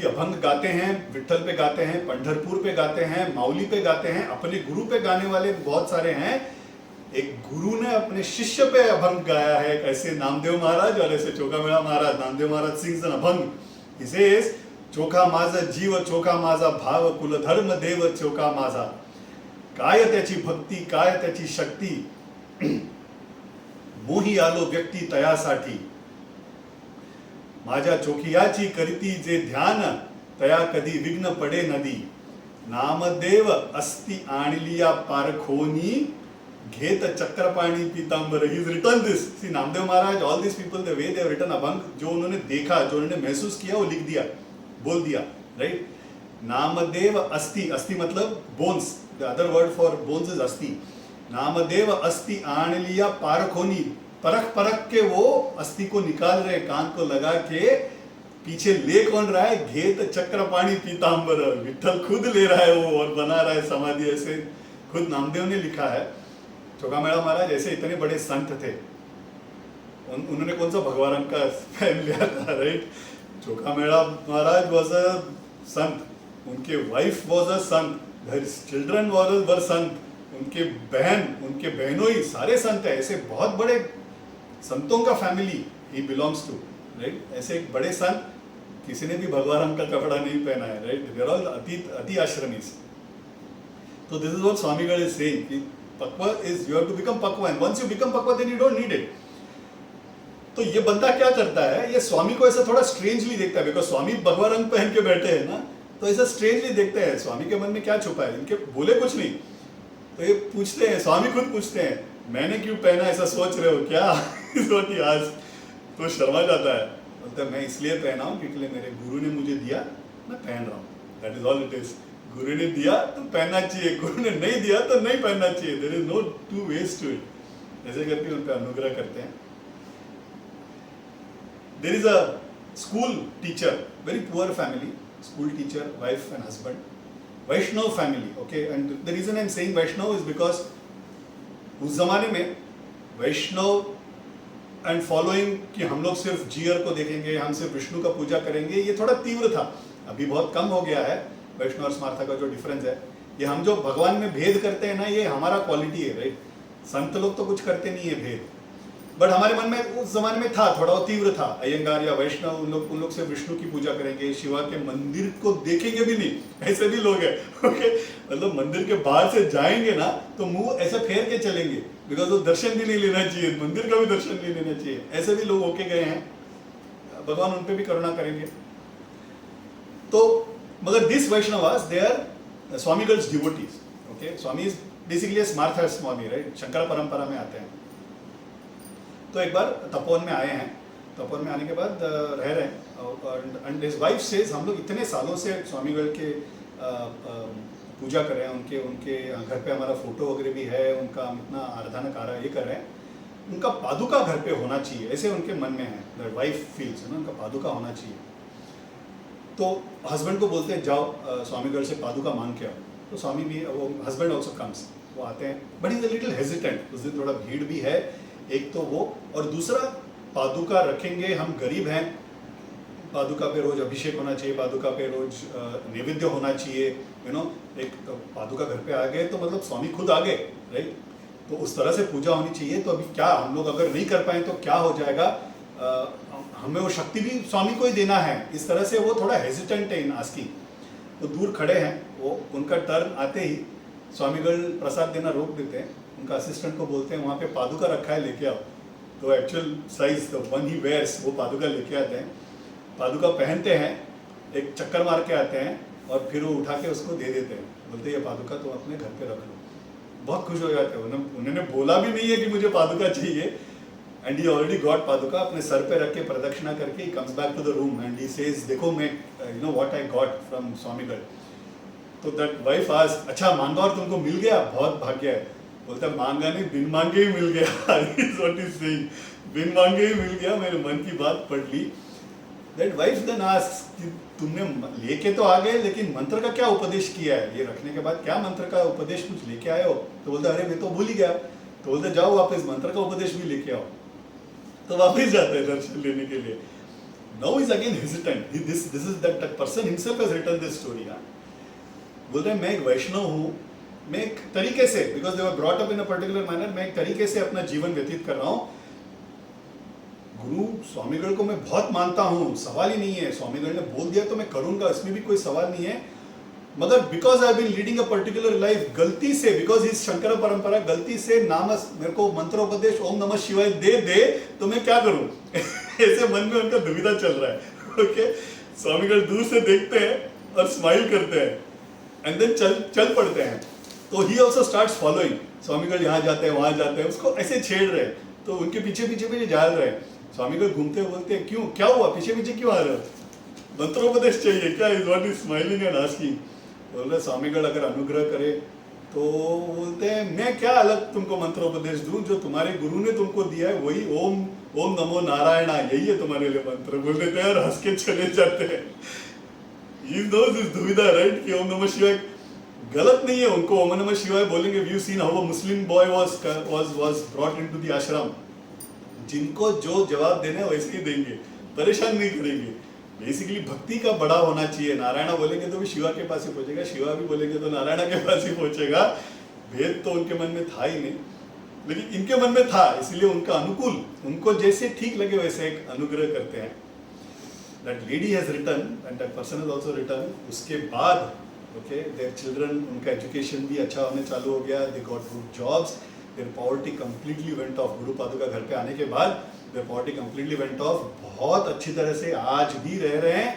अभंग गाते हैं, विठ्ठल पे गाते हैं, पंढरपुर पे गाते हैं, माउली पे गाते हैं, अपने गुरु पे गाने वाले बहुत सारे हैं। एक गुरु ने अपने शिष्य पे अभंग गाया है, ऐसे नामदेव महाराज और ऐसे Chokhamela Maharaj. Namdev Maharaj sings an abhang, he says, Chokha माझा जीव, चोखा माझा भाव, कुलधर्म देव चोखा माझा। काय त्याची भक्ती, काय त्याची शक्ती, मोही आलो व्यक्ती तयासाठी। माझ्या चोखियाची करीती जे ध्यान, तया कधी विघ्न पडे नदी। नामदेव अस्ति आणलिया पारखोनी, घेत चक्रपाणी पीतांबर। He is written this. See Namdev Maharaj, all this people, the way they have written abhang, जो उन्होंने देखा, जो उन्होंने महसूस किया, वो लिख दिया, बोल दिया, राइट। नामदेव अस्ति, अस्ति मतलब bones, the other word for bones is अस्ति। नामदेव अस्ति आणलिया पारखोनी, परख के वो अस्थि को निकाल रहे, कान को लगा के। पीछे ले कौन रहा है? घेत चक्रपाणी पीतांबर, विठ्ठल खुद ले रहा है वो और बना रहा है समाधि। ऐसे खुद नामदेव ने लिखा है। चोखामेड़ा महाराज ऐसे इतने बड़े संत थे, उन्होंने कौन सा भगवान का फैम लिया था, राइट। चोखामेड़ा महाराज वॉज अ संत, उनके wife was a Sant, their children were संत, उनके बहनों ही सारे संत है। ऐसे बहुत बड़े संतों का family he belongs to, right. ऐसे एक बड़े संत, किसी ने भी भगवा रंग का कपड़ा नहीं पहना है, राइट? दे आर ऑल अति आश्रमीज. तो this is what Swamigal is saying कि pakva is you have to become pakva, and once you become pakva then you don't need it. तो ये बंदा क्या करता है, ये स्वामी को ऐसा थोड़ा स्ट्रेंजली देखता है, बिकॉज स्वामी भगवा रंग पहन के बैठे हैं ना, तो ऐसा स्ट्रेंजली देखते हैं. स्वामी के मन में क्या छुपा है, इनके बोले कुछ नहीं, तो ये पूछते हैं, स्वामी खुद पूछते हैं, मैंने क्यों पहना, ऐसा सोच रहे हो क्या? आज तो शर्मा जाता है, बोलता है मैं इसलिए पहना हूँ क्योंकि मेरे गुरु ने मुझे दिया, मैं पहन रहा हूँ. That is all it is. गुरु ने दिया तो पहनना चाहिए, गुरु ने नहीं दिया तो नहीं पहनना चाहिए. There is no two ways to it. ऐसे करके उन पर अनुग्रह करते हैं. There is a school teacher, very poor family, school teacher, wife and husband, Vaishnav family, okay, and the reason I am saying Vaishnav is because उस जमाने में वैष्णव एंड फॉलोइंग कि हम लोग सिर्फ जीयर को देखेंगे, हम सिर्फ विष्णु का पूजा करेंगे, ये थोड़ा तीव्र था. अभी बहुत कम हो गया है. वैष्णव और स्मार्था का जो डिफरेंस है, ये हम जो भगवान में भेद करते हैं ना, ये हमारा क्वालिटी है, राइट? संत लोग तो कुछ करते नहीं है भेद, बट हमारे मन में उस जमाने में था, थोड़ा वो तीव्र था. अयंगार या वैष्णव उन लोग से विष्णु की पूजा करेंगे, शिवा के मंदिर को देखेंगे भी नहीं, ऐसे भी लोग हैं. ओके, मतलब मंदिर के बाहर से जाएंगे ना तो मुंह ऐसे फेर के चलेंगे, बिकॉज वो दर्शन भी नहीं लेना चाहिए, मंदिर का भी दर्शन नहीं लेना चाहिए. ऐसे भी लोग होके गए हैं. भगवान उन पे भी करुणा करेंगे. तो मगर this Vaishnavas they are Swamigal devotees. Okay, Swami is basically Smartha Swami, right? Shankara परंपरा में आते हैं. तो एक बार तपोवन में आए हैं. तपोवन में आने के बाद रह रहे हैं, एंड हिज वाइफ सेज हम लोग इतने सालों से स्वामीगढ़ के पूजा कर रहे हैं, उनके घर पे हमारा फोटो वगैरह भी है, उनका हम इतना आराधना कर रहे हैं, ये कर रहे हैं, उनका पादुका घर पे होना चाहिए, ऐसे उनके मन में है. दैट वाइफ फील्स है ना, उनका पादुका होना चाहिए. तो हस्बैंड को बोलते हैं जाओ स्वामीगढ़ से पादुका मांग के आओ. तो स्वामी भी, वो हस्बैंड ऑल्सो कम्स, वो आते हैं, but is a little hesitant. उस दिन थोड़ा भीड़ भी है, एक तो वो, और दूसरा पादुका रखेंगे, हम गरीब हैं, पादुका पे रोज अभिषेक होना चाहिए, पादुका पे रोज नैवेद्य होना चाहिए, यू नो. एक तो पादुका घर पे आ गए तो मतलब स्वामी खुद आ गए, राइट? तो उस तरह से पूजा होनी चाहिए. तो अभी क्या हम लोग अगर नहीं कर पाए तो क्या हो जाएगा, हमें वो शक्ति भी स्वामी को ही देना है. इस तरह से वो थोड़ा हेजिटेंट है इन आस्किंग. वो दूर खड़े हैं, वो उनका टर्न आते ही स्वामीगढ़ प्रसाद देना रोक देते हैं. उनका असिस्टेंट को बोलते हैं वहाँ पे पादुका रखा है, लेके आओ. तो actual size the one he wears, वो पादुका लेके आते हैं. पादुका पहनते हैं, एक चक्कर मार के आते हैं, और फिर वो उठा के उसको दे देते हैं. बोलते हैं ये पादुका तुम अपने घर पे रख लो. बहुत खुश हो जाते हैं. उन्होंने बोला भी नहीं है कि मुझे पादुका चाहिए, एंड ही ऑलरेडी गॉट पादुका. अपने सर पे रख के प्रदक्षिणा करके he comes back to the room and he says देखो मैं you know what I got from Swamigal. तो दैट वाइफ आस्क्ड अच्छा मांगा और तुमको मिल गया, बहुत भाग्य है. बोलता मांगा नहीं, बिन मांगे ही मिल गया. व्हाट इज सेइंग, बिन मांगे ही मिल गया, मेरे मन की बात पढ़ ली. दैट वाइफ देन आस्क्ड कि तुमने लेके तो आ गए, लेकिन मंत्र का क्या उपदेश किया है, ये रखने के बाद क्या मंत्र का उपदेश कुछ लेके आए हो? तो बोलता अरे मैं तो भूल ही गया. तो बोलते जाओ वापस मंत्र का उपदेश भी लेके आओ. तो वापस जाते हैं दर्शन लेने के लिए. Now is again hesitant. This is that person himself has written this story. बोलते हैं मैं एक वैष्णव हूँ, मैं एक तरीके से, because they were brought up in a particular manner, मैं एक तरीके से अपना जीवन व्यतीत कर रहा हूँ. गुरु स्वामीगढ़ को मैं बहुत मानता हूँ, सवाल ही नहीं है. स्वामीगढ़ ने बोल दिया तो मैं करूँगा, इसमें भी कोई सवाल नहीं है. मगर because I been leading a particular life, गलती से, बिकॉज इस शंकर परंपरा, गलती से नाम मेरे को मंत्रोपदेश ओम नमः शिवाय दे तो मैं क्या करूँ? ऐसे मन में उनका दुविधा चल रहा है. ओके, स्वामीगढ़ दूर से देखते हैं और स्माइल करते हैं, एंड देन चल पड़ते हैं. तो ही ऑल्सो स्टार्ट्स फॉलोइंग. स्वामीगढ़ यहाँ जाते हैं, वहाँ जाते हैं, उसको ऐसे छेड़ रहे हैं. तो उनके पीछे पीछे जा रहे हैं. स्वामीगढ़ घूमते हुए बोलते हैं क्यों, क्या हुआ, पीछे पीछे क्यों आ रहे हो, मंत्रोपदेश चाहिए क्या? Is what is smiling and asking. बोल रहे स्वामीगढ़ अगर अनुग्रह करे तो बोलते हैं मैं क्या अलग तुमको मंत्रोपदेश दूं, जो तुम्हारे गुरु ने तुमको दिया है वही ओम ओम नमो नारायण, यही है तुम्हारे लिए मंत्र. बोल देते हैं और हंस के चले जाते हैं. He knows this दुविधा, राइट, कि ओम नमः शिवाय गलत नहीं है. उनको ओम नमः शिवाय बोलेंगे. We have seen how a Muslim boy was brought into the ashram. जिनको जो जवाब देना है वैसे ही देंगे, परेशान नहीं करेंगे. बेसिकली भक्ति का बड़ा होना चाहिए. नारायणा बोलेंगे तो भी शिवा के पास ही पहुंचेगा, शिवा भी बोलेंगे तो नारायणा के पास ही पहुंचेगा. भेद तो उनके मन में था ही नहीं, लेकिन इनके मन में था, इसलिए उनका अनुकूल, उनको जैसे ठीक लगे वैसे एक अनुग्रह करते हैं. that lady has written and that person has also written, उसके बाद okay their children, उनका education भी अच्छा होने चालू हो गया, they got good jobs, their poverty completely went off. गुरु पादुका घर पे आने के बाद their poverty completely went off. बहुत अच्छी तरह से आज भी रह रहे हैं,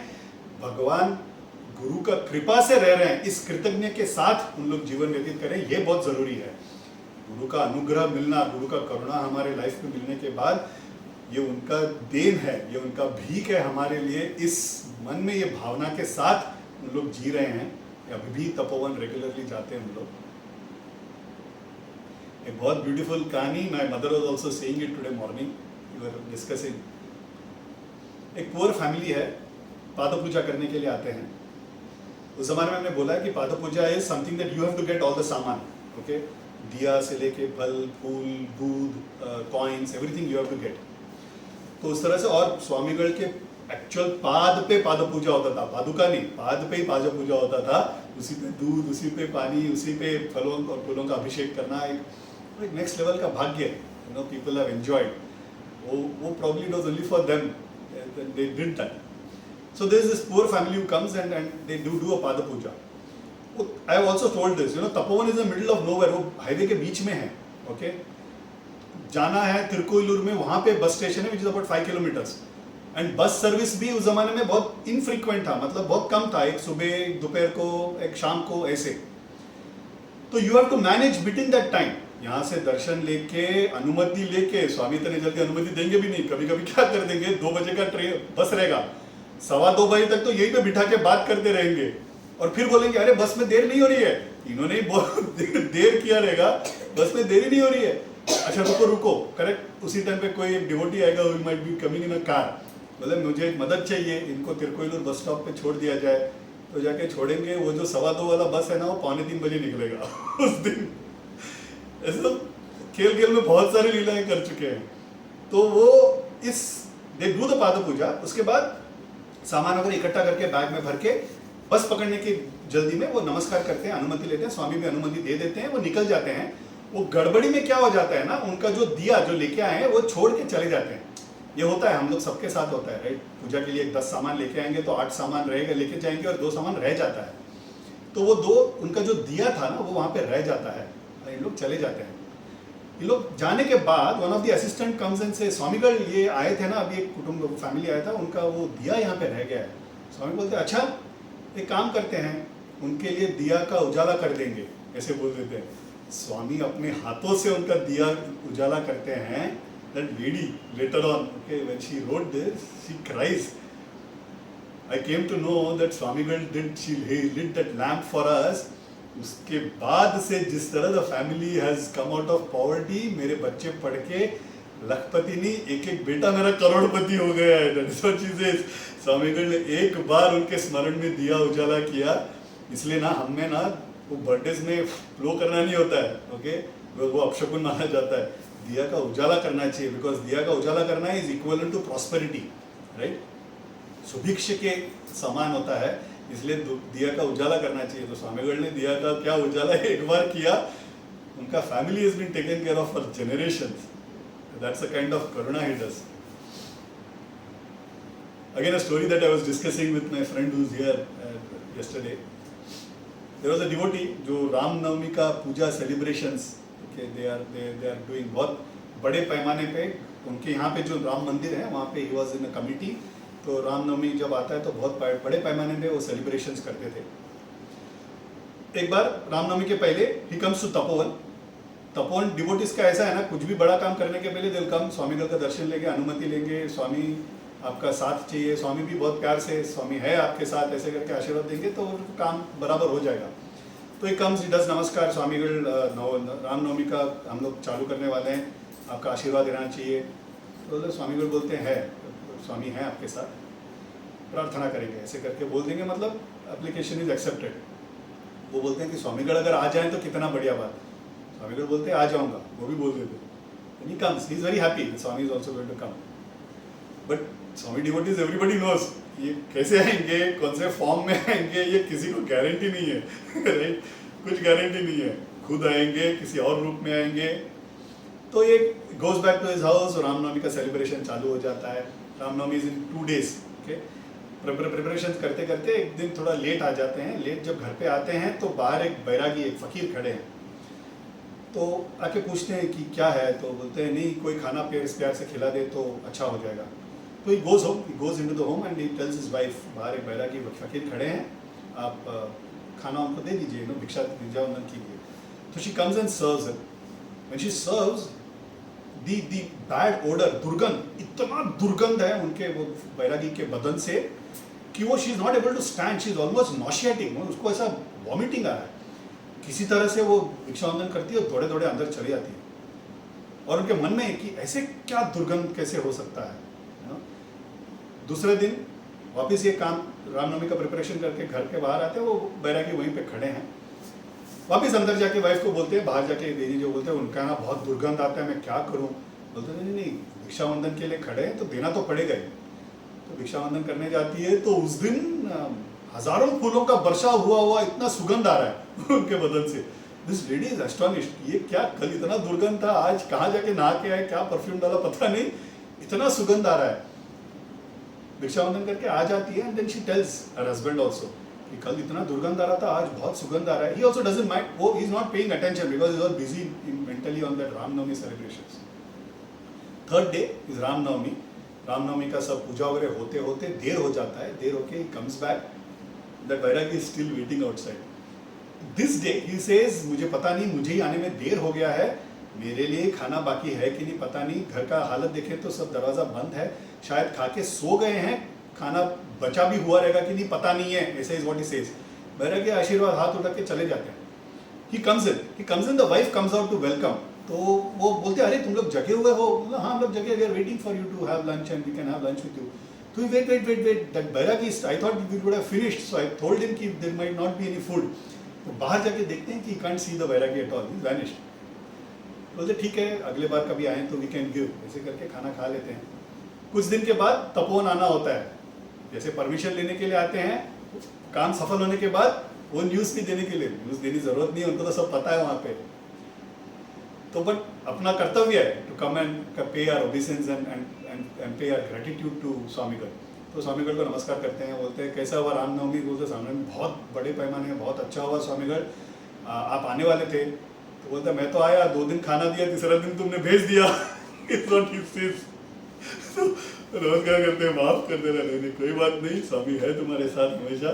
भगवान गुरु का कृपा से रह रहे हैं. इस कृतज्ञ के साथ उन लोग जीवन व्यतीत करें, ये बहुत जरूरी है. गुरु का अनुग्रह मिलना, गुरु का करुणा हमारे लाइफ में मिलने के बाद ये उनका देन है, ये उनका भीख है हमारे लिए. इस मन में ये भावना के साथ उन लोग जी रहे हैं. अभी भी तपोवन रेगुलरली जाते हैं उन लोग. एक बहुत ब्यूटीफुल कहानी, my mother was also saying it today morning, we were discussing. एक पुअर फैमिली है, पाद पूजा करने के लिए आते हैं. उस जमाने में हमने बोला है कि pada puja is something that you have to get all the saman. Okay, दिया से लेके फल फूल दूध coins everything you have to get. तो उस तरह से, और स्वामीगढ़ के एक्चुअल पाद पे पाद पूजा होता था, पादुका नहीं, पाद पे ही पाद पूजा होता था. उसी पे दूध, उसी पे पानी, उसी पे फलों और फूलों का अभिषेक करना एक नेक्स्ट लेवल का भाग्य है. You know, people have enjoyed. वो probably it was only for them, they did that. So there is this poor family who comes and they do a pada puja. I have also told this, you know, Tapovan is in the middle of nowhere. वो highway के बीच में है. Okay, जाना है तिरुकोइलूर में, वहां पे बस स्टेशन है which is about 5 kilometres. And bus service भी उस जमाने में बहुत इनफ्रीक्वेंट था, मतलब बहुत कम था. एक सुबह, एक दोपहर को, एक शाम को, ऐसे. तो you have to manage between that time. यहाँ से दर्शन लेके, अनुमति लेके, स्वामी इतनी जल्दी अनुमति देंगे भी नहीं. कभी कभी क्या कर देंगे, 2 बजे का ट्रेन बस रहेगा, 2:15 बजे तक तो यही पे बिठा के बात करते रहेंगे. और फिर बोलेंगे अरे बस में देर नहीं हो रही है. इन्होंने देर किया रहेगा, बस में देरी नहीं हो रही है. अच्छा रुको रुको, करेक्ट उसी टाइम पे कोई डिवोटी आएगा, we might be coming in a car. मतलब मुझे एक मदद चाहिए, इनको तिरुकोइलूर बस स्टॉप पे छोड़ दिया जाए. तो जाके छोड़ेंगे. वो जो 2:15 वाला बस है ना, वो 2:45 बजे निकलेगा उस दिन. ऐसे तो खेल खेल में बहुत सारी लीलाएं कर चुके हैं. तो वो इस दे डू द पाद पूजा. उसके बाद सामान वगैरह इकट्ठा करके बैग में भर के बस पकड़ने की जल्दी में वो नमस्कार करते हैं, अनुमति लेते हैं. स्वामी भी अनुमति दे देते हैं, वो निकल जाते हैं. वो गड़बड़ी में क्या हो जाता है ना, उनका जो दिया जो लेके आए हैं वो छोड़ के चले जाते हैं. ये होता है, हम लोग सबके साथ होता है, राइट. पूजा के लिए 10 सामान लेके आएंगे तो 8 सामान रहेगा, लेके जाएंगे और 2 सामान रह जाता है. तो वो 2, उनका जो दिया था ना, वो वहां पे रह जाता है. ये लोग चले जाते हैं. ये लोग जाने के बाद one of the assistant comes and से, स्वामीगढ़ ये आए थे ना, अभी एक कुटुंब फैमिली आया था, उनका वो दिया यहाँ पे रह गया है. स्वामी बोलते अच्छा एक काम करते हैं, उनके लिए दिया का उजाला कर देंगे, ऐसे बोल देते हैं. स्वामी अपने हाथों से उनका दिया उजाला करते हैं. That lady later on, okay, when she wrote this, she cries. I came to know that Swamigal he lit that lamp for us. उसके बाद से जिस तरह the family has come out of poverty, मेरे बच्चे पढ़ के लखपति नहीं, एक बेटा मेरा करोड़पति हो गया है. That is what she says. स्वामीगढ़ ने एक बार उनके स्मरण में दिया उजाला किया. इसलिए ना हमें ना वो बर्थडेज में फ्लो करना नहीं होता है. ओके, वो अपशकुन माना जाता है. दिया का उजाला करना चाहिए, बिकॉज दिया का उजाला करना is equal to prosperity, right. सुभिक्ष के समान होता है, इसलिए दिया का उजाला करना चाहिए. तो स्वामीगढ़ ने दिया का क्या उजाला एक बार किया, उनका family has been taken care of for generations. That's a kind of karuna he does. Again a story that I was discussing with my friend who is here yesterday. There was a devotee जो रामनवमी का पूजा celebrations they are doing बहुत बड़े पैमाने पे. उनके यहाँ पे जो राम मंदिर है वहाँ पे ही वॉज इन अ कमिटी. तो रामनवमी जब आता है तो बहुत बड़े पैमाने पे वो सेलिब्रेशंस करते थे. एक बार रामनवमी के पहले he comes to Tapovan. Tapovan devotees का ऐसा है ना, कुछ भी बड़ा काम करने के पहले दिल कम, स्वामीगढ़ का दर्शन लेंगे, अनुमति लेंगे, स्वामी आपका साथ चाहिए, स्वामी भी बहुत प्यार से स्वामी है आपके साथ, ऐसे करके आशीर्वाद देंगे तो काम बराबर हो जाएगा. तो एक कम्स डज नमस्कार, स्वामीगढ़ रामनवमी का हम लोग चालू करने वाले हैं, आपका आशीर्वाद देना चाहिए. तो स्वामीगढ़ बोलते हैं स्वामी है आपके साथ, प्रार्थना करेंगे, ऐसे करके बोल देंगे, मतलब एप्लीकेशन इज एक्सेप्टेड. वो बोलते हैं कि स्वामीगढ़ अगर आ जाए तो कितना बढ़िया बात. स्वामीगढ़ बोलते हैं आ जाऊँगा, वो भी बोल देते. He comes, he is very happy, Swami is also going to come. But Swami devotees everybody knows ये कैसे आएंगे, कौन से फॉर्म में आएंगे, ये किसी को गारंटी नहीं है. राइट, कुछ गारंटी नहीं है. खुद आएंगे, किसी और रूप में आएंगे. तो ये goes back to his house. Ramnavami का सेलिब्रेशन चालू हो जाता है. Ramnavami is in 2 days. Okay, preparation करते करते एक दिन थोड़ा लेट आ जाते हैं। लेट जब घर पे आते हैं तो बाहर एक बैरागी, एक फकीर खड़े हैं। तो आके पूछते हैं कि क्या है, तो बोलते हैं नहीं कोई खाना प्यार से खिला दे तो अच्छा हो जाएगा। तो he goes into the home and he tells his wife, बाहर एक बैरागी फकीर खड़े हैं, आप खाना उनको दे दीजिए, भिक्षा वंदन कीजिए। तो she comes and serves it. When she serves, the bad odour, दुर्गंध, इतना दुर्गंध है उनके वो बैरागी के बदन से कि वो she is not able to stand, she is almost nauseating, उसको ऐसा वॉमिटिंग आ रहा है। किसी तरह से वो भिक्षावंदन करती है और दौड़े दौड़े अंदर चली जाती है। और उनके मन में कि ऐसे क्या दुर्गंध कैसे हो सकता है। दूसरे दिन वापस ये काम, रामनवमी का प्रिपरेशन करके घर के बाहर आते हैं, वो बैरागी वहीं पे खड़े हैं। वापस अंदर जाके वाइफ को बोलते हैं, बाहर जाके देजी जो बोलते हैं उनका ना बहुत दुर्गंध आता है, मैं क्या करूं। बोलते नहीं नहीं, भिक्षावंदन के लिए खड़े हैं तो देना तो पड़ेगा ही। तो भिक्षावंदन करने जाती है तो उस दिन हजारों फूलों का वर्षा हुआ इतना सुगंध आ रहा है उनके बदन से। दिस लेडी इज एस्टोनिश्ड, ये क्या कल इतना दुर्गंध था, आज कहाँ जाके नहा के आए, क्या परफ्यूम डाला पता नहीं, इतना सुगंध आ रहा है। भिक्षावंदन करके आ जाती है and then she tells her husband also कि कल इतना दुर्गंध आ रहा था, आज बहुत सुगंध आ रहा है। ही आल्सो डजंट माइंड, वो he is not paying attention because he was busy mentally on that Ramnavami celebrations. Third day is Ramnavami. Ramnavami का सब पूजा वगैरह होते होते देर हो जाता है। देर होके ही comes back, that Bairagi is still waiting outside. This day he says, मुझे पता नहीं, मुझे ही आने में देर हो गया है, मेरे लिए खाना बाकी है कि नहीं पता नहीं, घर का हालत देखें तो सब दरवाजा बंद है, शायद खा के सो गए हैं, खाना बचा भी हुआ रहेगा कि नहीं पता नहीं है, ऐसे इज व्हाट ही सेज। बैरागी आशीर्वाद हाथ उठा के चले जाते हैं। He comes in, the wife comes out to welcome. तो वो बोलते अरे तुम लोग जगे हुए हो। हाँ हम लोग जगे, we are waiting for you to have lunch and we can have lunch with you. तो wait, that bairagi, I thought we would have finished, so I told him कि there might not be any food. तो बाहर जाके देखते हैं कि he can't see the bairagi at all, he is vanished. बोलते ठीक है अगले बार कभी आए तो वी कैन गिव, ऐसे करके खाना खा लेते हैं। कुछ दिन के बाद तपोवन आना होता है, जैसे परमिशन लेने के लिए आते हैं, काम सफल होने के बाद वो न्यूज़ भी देने के लिए, न्यूज़ देने जरूरत नहीं है, उनको तो सब पता है वहाँ पे। तो बट अपना कर्तव्य है टू कम एंड पे आवर ओबीसेंस एंड पे आवर ग्रेटिट्यूड टू स्वामीगढ़। तो स्वामीगढ़ को नमस्कार करते हैं, बोलते हैं कैसा हुआ रामनवमी। बोलते सामने में बहुत बड़े पैमाने में बहुत अच्छा हुआ स्वामीगढ़, आप आने वाले थे। तो बोलते मैं तो आया, 2 दिन खाना दिया, तीसरा दिन तुमने भेज दिया। नमस्कार करते हैं, माफ कर देना, नहीं कोई बात नहीं, स्वामी है तुम्हारे साथ हमेशा,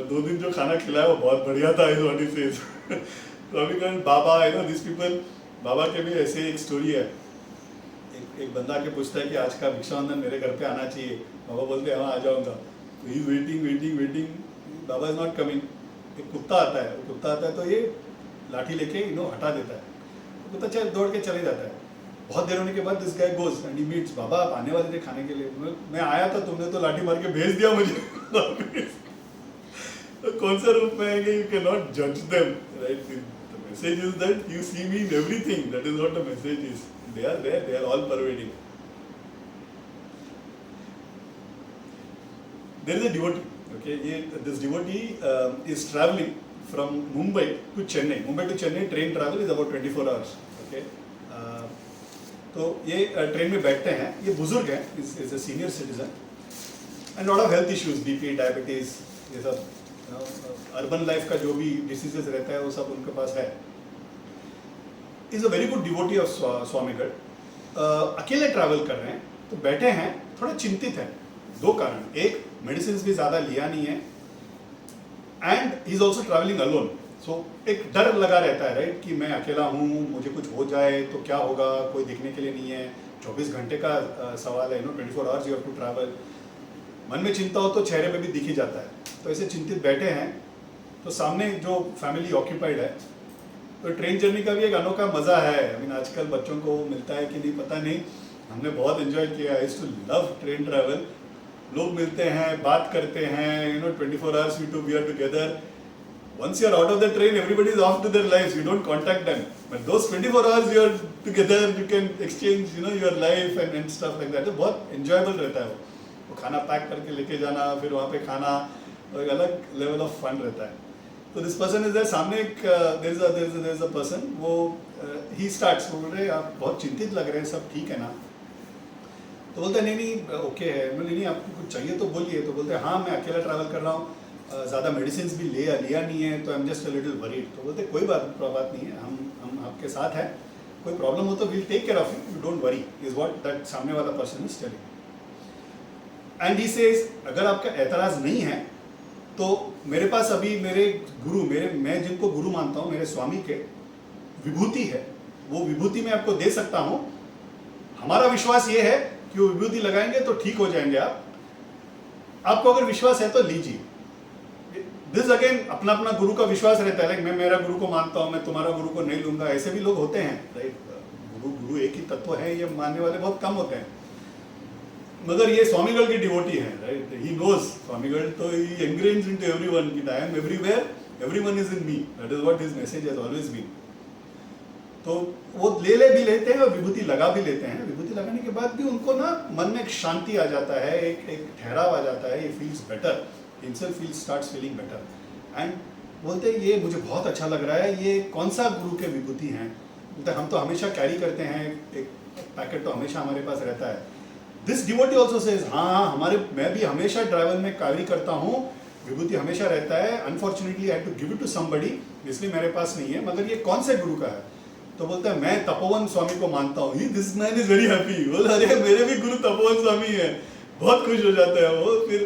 2 दिन जो खाना खिलाया वो बहुत बढ़िया था, इज व्हाट ही सेज। स्वामी कहते बाबा, यू नो दिस पीपल, बाबा के भी ऐसे एक स्टोरी है। एक बंदा के पूछता है कि आज का भिक्षावंदन मेरे घर पे आना चाहिए। बाबा बोलते हैं हाँ आ जाऊंगा। He is waiting, Baba is not coming. एक कुत्ता आता है, वो कुत्ता आता है तो ये लाठी लेके हटा देता है, तो कुत्ता चल दौड़ के चले जाता है। बहुत देर होने के बाद this guy goes and he meets, बाबा आप आने वाले थे खाने के लिए, मैं आया था, तुमने तो लाठी मार के भेज दिया मुझे। तो कौन सा रूप में है, यू कैन नॉट जज them, right. Message is that you see me in everything. That is what the message is. They are there. They are all pervading. There is a devotee. Okay, this devotee is traveling from Mumbai to Chennai. Mumbai to Chennai train travel is about 24 hours. Okay. तो ये train में बैठते हैं, ये बुजुर्ग हैं, is a senior citizen and lot of health issues, BP, diabetes, ये सब अर्बन लाइफ का जो भी डिसीजेस रहता है वो सब उनके पास है। Is a very good devotee of Swamigal. अकेले ट्रैवल कर रहे हैं तो बैठे हैं, थोड़ा चिंतित हैं। 2 कारण, एक मेडिसिन भी ज़्यादा लिया नहीं है and he is also travelling alone. So एक डर लगा रहता है, राइट, कि मैं अकेला हूँ, मुझे कुछ हो जाए तो क्या होगा, कोई दिखने के लिए नहीं है, 24 घंटे का सवाल है, 24 hours you have to travel. मन में चिंता हो तो चेहरे पे भी दिख ही जाता है। तो ऐसे चिंतित बैठे हैं तो सामने जो फैमिली ऑक्यूपाइड है। तो ट्रेन जर्नी का भी एक अनोखा मज़ा है। आई मीन आजकल बच्चों को मिलता है कि नहीं पता नहीं, हमने बहुत एंजॉय किया। I used to love train travel. लोग मिलते हैं, बात करते हैं, 24 hours we are together. Once you are out of the train, everybody is off to their lives. You don't contact them. But those 24 hours you are together, you can exchange, your life and stuff like that. तो बहुत enjoyable रहता है वो खाना pack करके लेके जाना, फिर वहाँ पे खाना, और एक अलग लेवल ऑफ फन रहता है। तो दिस पर्सन इज देयर, सामने एक देयर इज अ पर्सन, वो ही स्टार्ट्स, वो बोल रहे आप बहुत चिंतित लग रहे हैं, सब ठीक है ना। तो बोलता है नहीं नहीं ओके है। मैं नहीं आपको कुछ चाहिए तो बोलिए। तो बोलते हैं हाँ मैं अकेला ट्रैवल कर रहा हूँ, ज़्यादा मेडिसिन भी लिया नहीं है, तो आई am just a little worried. तो बोलते कोई बात नहीं है, हम आपके साथ हैं, कोई प्रॉब्लम हो तो will take care of you don't worry, is what that सामने वाला person is telling. And he says अगर आपका एतराज़ नहीं है तो मेरे पास अभी मेरे गुरु, मैं जिनको गुरु मानता हूँ, मेरे स्वामी के विभूति है, वो विभूति मैं आपको दे सकता हूँ। हमारा विश्वास ये है कि वो विभूति लगाएंगे तो ठीक हो जाएंगे आप, आपको अगर विश्वास है तो लीजिए। दिस अगेन अपना अपना गुरु का विश्वास रहता है, लाइक मैं मेरा गुरु को मानता हूँ, मैं तुम्हारा गुरु को नहीं लूंगा, ऐसे भी लोग होते हैं, राइट। गुरु एक ही तत्व है, ये मानने वाले बहुत कम होते हैं। मगर ये स्वामीगढ़ की डिवोटी है, राइट। ही नोज स्वामीगढ़, तो ही एनग्रेन्स इनटू एवरीवन कि I am everywhere, everyone is in me, that is what his message has always been. तो वो ले भी लेते हैं और विभूति लगा भी लेते हैं। विभूति लगाने के बाद भी उनको ना मन में एक शांति आ जाता है, एक ठहराव आ जाता है, ये feels better, himself feels starts feeling better. And बोलते हैं ये मुझे बहुत अच्छा लग रहा है, ये कौन सा गुरु के विभूति हैं। बोलते हम तो हमेशा कैरी करते हैं, एक पैकेट तो हमेशा हमारे पास रहता है। दिस डिवोटी ऑल्सो सेज हाँ मैं भी हमेशा ट्रैवल में कैरी करता हूँ, विभूति हमेशा रहता है। Unfortunately I had to give it to somebody, इसलिए मेरे पास नहीं है। मगर ये कौन से गुरु का है? तो बोलता है मैं तपोवन स्वामी को मानता हूँ। This man is very happy. बोला अरे मेरे भी गुरु तपोवन स्वामी है। बहुत खुश हो जाता है वो। फिर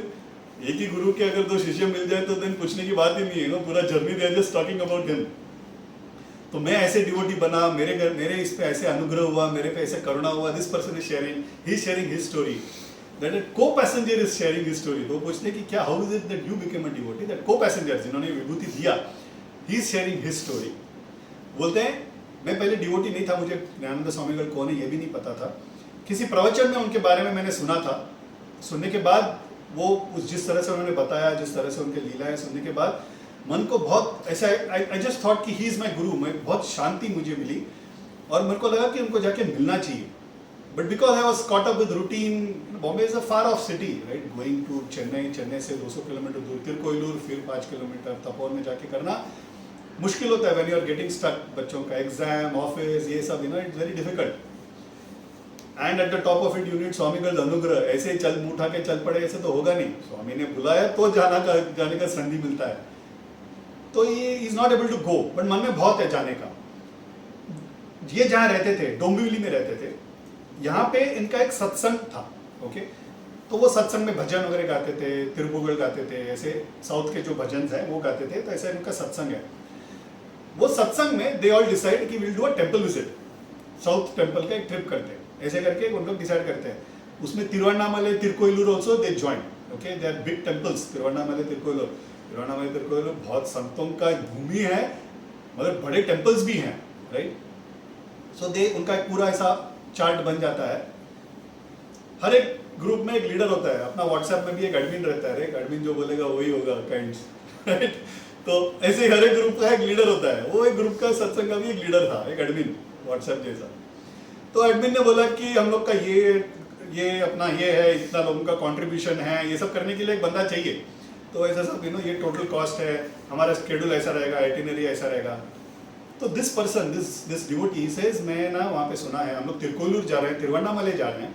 एक ही गुरु के अगर दो शिष्य मिल जाए तो दिन पूछने की बात ही नहीं है ना, पूरा journey they just talking about him. तो मैं ऐसे डिवोटी बना, मेरे इस पे ऐसे अनुग्रह हुआ, मेरे पे ऐसे करुणा हुआ। This person is sharing his story, that a co-passenger is sharing his story. तो पूछते कि क्या how is it that you became a devotee, that co-passenger जिन्होंने विभूति दिया, he is sharing his story. बोलते हैं मैं पहले डिवोटी नहीं था, मुझे ज्ञानानंद स्वामीगढ़ कौन है ये भी नहीं पता था। किसी प्रवचन में उनके बारे में मैंने सुना था। सुनने के बाद वो जिस तरह से उन्होंने बताया, जिस तरह से उनके लीला है, सुनने के बाद मन को बहुत ऐसा आई जस्ट थॉट कि ही इज माई गुरु। मैं बहुत शांति मुझे मिली और मेरे को लगा कि उनको जाके मिलना चाहिए। But because I was caught up with routine, Bombay is a far off city, right, going to Chennai से 200 किलोमीटर दूर तिरुकोइलूर, फिर 5 किलोमीटर तपोवन में जाके करना मुश्किल होता है। When you are getting stuck, बच्चों का एग्जाम, ऑफिस, ये सब it's very difficult. And at the top of it you need Swamigal anugraha. ऐसे ही चल उठा के चल पड़े ऐसे तो होगा नहीं। स्वामी ने बुलाया तो जाने का संधि मिलता है। तो ये is not able to go, but मन में बहुत है जाने का। ये जहाँ रहते थे, डोंबिवली में रहते थे, यहाँ पे इनका एक सत्संग था। ओके, तो वो सत्संग में भजन वगैरह गाते थे, तिरुपुगल गाते थे, ऐसे साउथ के जो भजन हैं वो गाते थे। तो ऐसा इनका सत्संग है। वो सत्संग में दे ऑल डिसाइड कि will do a temple visit, south temple का एक ट्रिप करते हैं। ऐसे करके उन लोग डिसाइड करते हैं। उसमें Tiruvannamalai, Tirukoilur also they join. Okay, they are big temples, Tiruvannamalai, Tirukoilur. Tiruvannamalai, Tirukoilur बहुत संतों का भूमि है, मगर बड़े टेम्पल्स भी हैं, राइट। सो दे उनका एक पूरा ऐसा चार्ट बन जाता है। हर एक ग्रुप में एक लीडर होता है। अपना व्हाट्सएप में भी एक एडमिन रहता है, एडमिन जो बोलेगा वही होगा, काइंड्स, राइट। तो ऐसे ही हर एक ग्रुप का एक लीडर होता है। वो एक ग्रुप का सत्संग का भी एक लीडर था, एक एडमिन, व्हाट्सएप जैसा। तो एडमिन ने बोला कि हम लोग का ये अपना ये है, इतना लोगों का कंट्रीब्यूशन है, ये सब करने के लिए एक बंदा चाहिए। तो ऐसा सब ये टोटल कॉस्ट है, हमारा शेड्यूल ऐसा रहेगा, आइटिनरी ऐसा रहेगा। तो this person, this devotee says मैं ना वहाँ पे सुना है, हम लोग तिरुकोइलूर जा रहे हैं, तिरुवन्नामलई जा रहे हैं,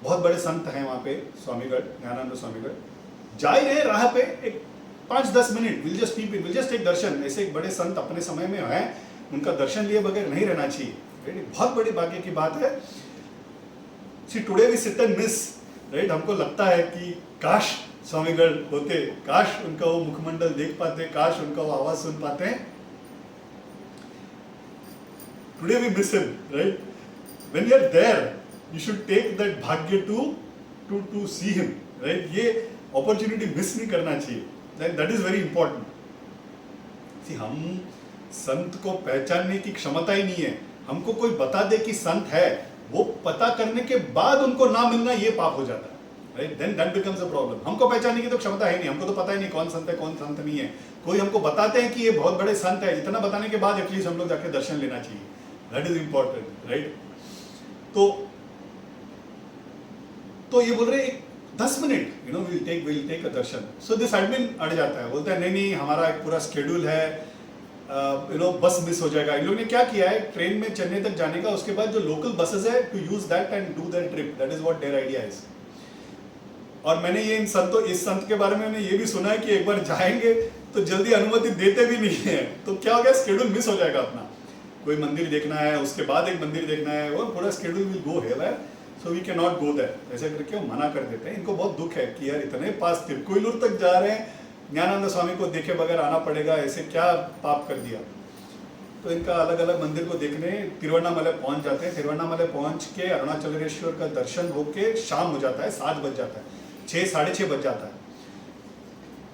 बहुत बड़े संत हैं वहाँ पे, स्वामीगढ़, ज्ञानानंद स्वामीगढ़। जा ही रहे राह पे एक 5-10 मिनट विल जस्ट टेक दर्शन। ऐसे एक बड़े संत अपने समय में हैं, उनका दर्शन लिए बगैर नहीं रहना चाहिए। बहुत बड़ी भाग्य की बात है। See today we sit and miss, right. हमको लगता है कि काश स्वामीगढ़ होते, काश उनका वो मुखमंडल देख पाते, काश उनका वो आवाज सुन पाते। Today we miss him, right. When you are there you should take that bhagya to see him, right. ये अपॉर्चुनिटी मिस नहीं करना चाहिए, that is very important. See हम संत को पहचानने की क्षमता ही नहीं है। हमको कोई बता दे कि संत है, वो पता करने के बाद उनको ना मिलना ये पाप हो जाता है, right. Then that becomes a problem. हमको पहचानने की तो क्षमता है नहीं, हमको तो पता ही नहीं कौन संत है कौन संत नहीं है। कोई हमको बताते हैं कि ये बहुत बड़े संत है, इतना बताने के बाद एटलीस्ट हम लोग जाके दर्शन लेना चाहिए, दैट इज इंपॉर्टेंट, राइट। तो ये बोल रहे 10 minute will take a darshan. So this admin अड़ जाता है, बोलता है नहीं हमारा एक पूरा शेड्यूल है, बस मिस हो जाएगा। इन लोगों ने क्या किया है, ट्रेन में चेन्नई तक जाने का, उसके बाद जो लोकल बसेस है to use that and do that trip, that is what their idea is. और मैंने ये इस संत के बारे में मैंने ये भी सुना है कि एक बार जाएंगे तो जल्दी अनुमति देते भी नहीं है, तो क्या हो गया, स्केड्यूल मिस हो जाएगा अपना। कोई मंदिर देखना है, उसके बाद एक मंदिर देखना है, और पूरा schedule will go here, so we can not go there, ऐसे करके वो मना कर देते हैं। इनको बहुत दुख है कि यार इतने पास तिरुकोइलूर तक जा रहे हैं, ज्ञानानंद स्वामी को देखे बगैर आना पड़ेगा, ऐसे क्या पाप कर दिया। तो इनका अलग अलग मंदिर को देखने तिरुवन्नामलाई पहुंच जाते हैं। तिरुवन्नामलाई पहुंच के अरुणाचलेश्वर का दर्शन होके शाम हो जाता है, 7 बज जाता है, 6 साढ़े 6 बज जाता है।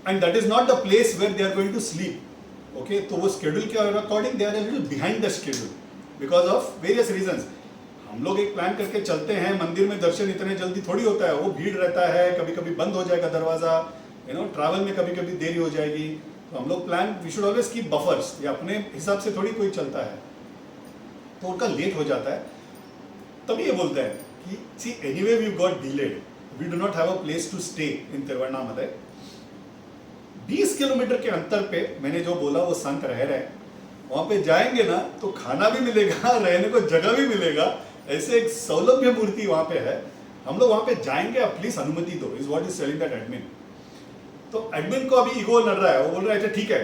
And that is not the place where they are going to sleep. Okay, तो वो शेड्यूल के according they are little behind the schedule because of various reasons. हम लोग एक प्लान करके चलते हैं, मंदिर में दर्शन इतने जल्दी थोड़ी होता है, वो भीड़ रहता है, कभी कभी बंद हो जाएगा दरवाजा, ट्रैवल में कभी कभी देरी हो जाएगी। तो हम लोग plan, we should always keep buffers, ये अपने हिसाब से थोड़ी कोई चलता है, तो उनका लेट हो जाता है। तभी ये बोलते हैं कि see anyway we got delayed, we do not have a place to stay in Tiruvannamalai. 20 kilometre के अंतर पे मैंने जो बोला वो संत रह रहे हैं, वहां पे जाएंगे ना तो खाना भी मिलेगा, रहने को जगह भी मिलेगा, ऐसे एक सौलभ्य मूर्ति वहां पे है। हम लोग वहां पे जाएंगे, आप प्लीज अनुमति दो, is what is telling that admin. तो एडमिन को अभी ईगो लड़ रहा है, वो बोल रहा है ठीक है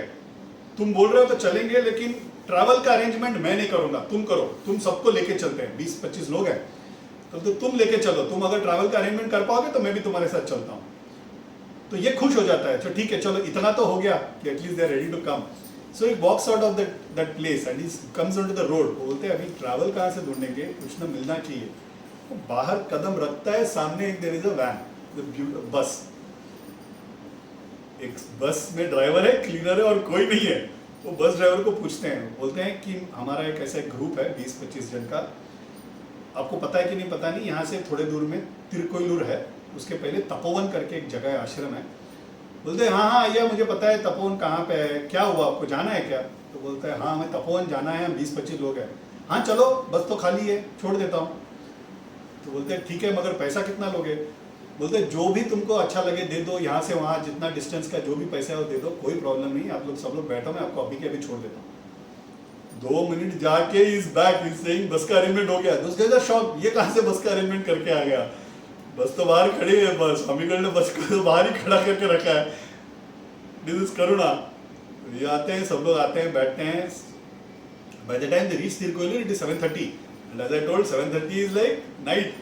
तुम बोल रहे हो तो चलेंगे, लेकिन ट्रैवल का अरेंजमेंट मैं नहीं करूंगा, तुम करो, तुम सबको लेके चलते हैं, 20-25 लोग हैं, तो तुम लेके चलो, तुम अगर ट्रैवल का अरेंजमेंट कर पाओगे तो मैं भी तुम्हारे साथ चलता हूँ। तो ये खुश हो जाता है, तो ठीक है चलो, इतना तो हो गया कि at least they are ready to come. So he walks out of that place and he comes on to the road. बोलते हैं अभी ट्रैवल कहाँ से ढूंढेंगे, कुछ ना मिलना चाहिए। वो बाहर कदम रखता है, सामने एक देयर इज अ वैन, बस, एक बस में ड्राइवर है, क्लीनर है और कोई नहीं है। वो बस ड्राइवर को पूछते हैं, बोलते हैं कि हमारा एक ऐसा ग्रुप है 20-25 जन का, आपको पता है कि नहीं पता नहीं, यहाँ से थोड़े दूर में तिरुकोइलूर है, उसके पहले तपोवन करके एक जगह है, आश्रम है। बोलते हैं हाँ हाँ ये मुझे पता है, तपोवन कहाँ पे है, क्या हुआ आपको जाना है क्या? तो बोलते हैं हाँ हमें तपोवन जाना है, हम 20-25 लोग हैं। हाँ चलो, बस तो खाली है, छोड़ देता हूँ। तो बोलते हैं ठीक है, मगर पैसा कितना लोगे? बोलते हैं जो भी तुमको अच्छा लगे दे दो, यहाँ से वहाँ जितना डिस्टेंस का जो भी पैसा है वो दे दो, कोई प्रॉब्लम नहीं, आप लोग सब लोग बैठो, मैं आपको अभी के अभी छोड़ देता हूँ। 2 मिनट जाके इज बैक, इज सेइंग बस का अरेंजमेंट हो गया। दूसरे शॉक, ये कहाँ से बस का अरेंजमेंट करके आ गया? बस तो बाहर खड़ी है, बस स्वामीगढ़ ने बस को तो बाहर ही खड़ा करके रखा है। This is karuna. ये आते हैं, सब लोग आते हैं, बैठते हैं। By the time they reach Tirukoilur it is 7:30 and as I told 7:30 is like night.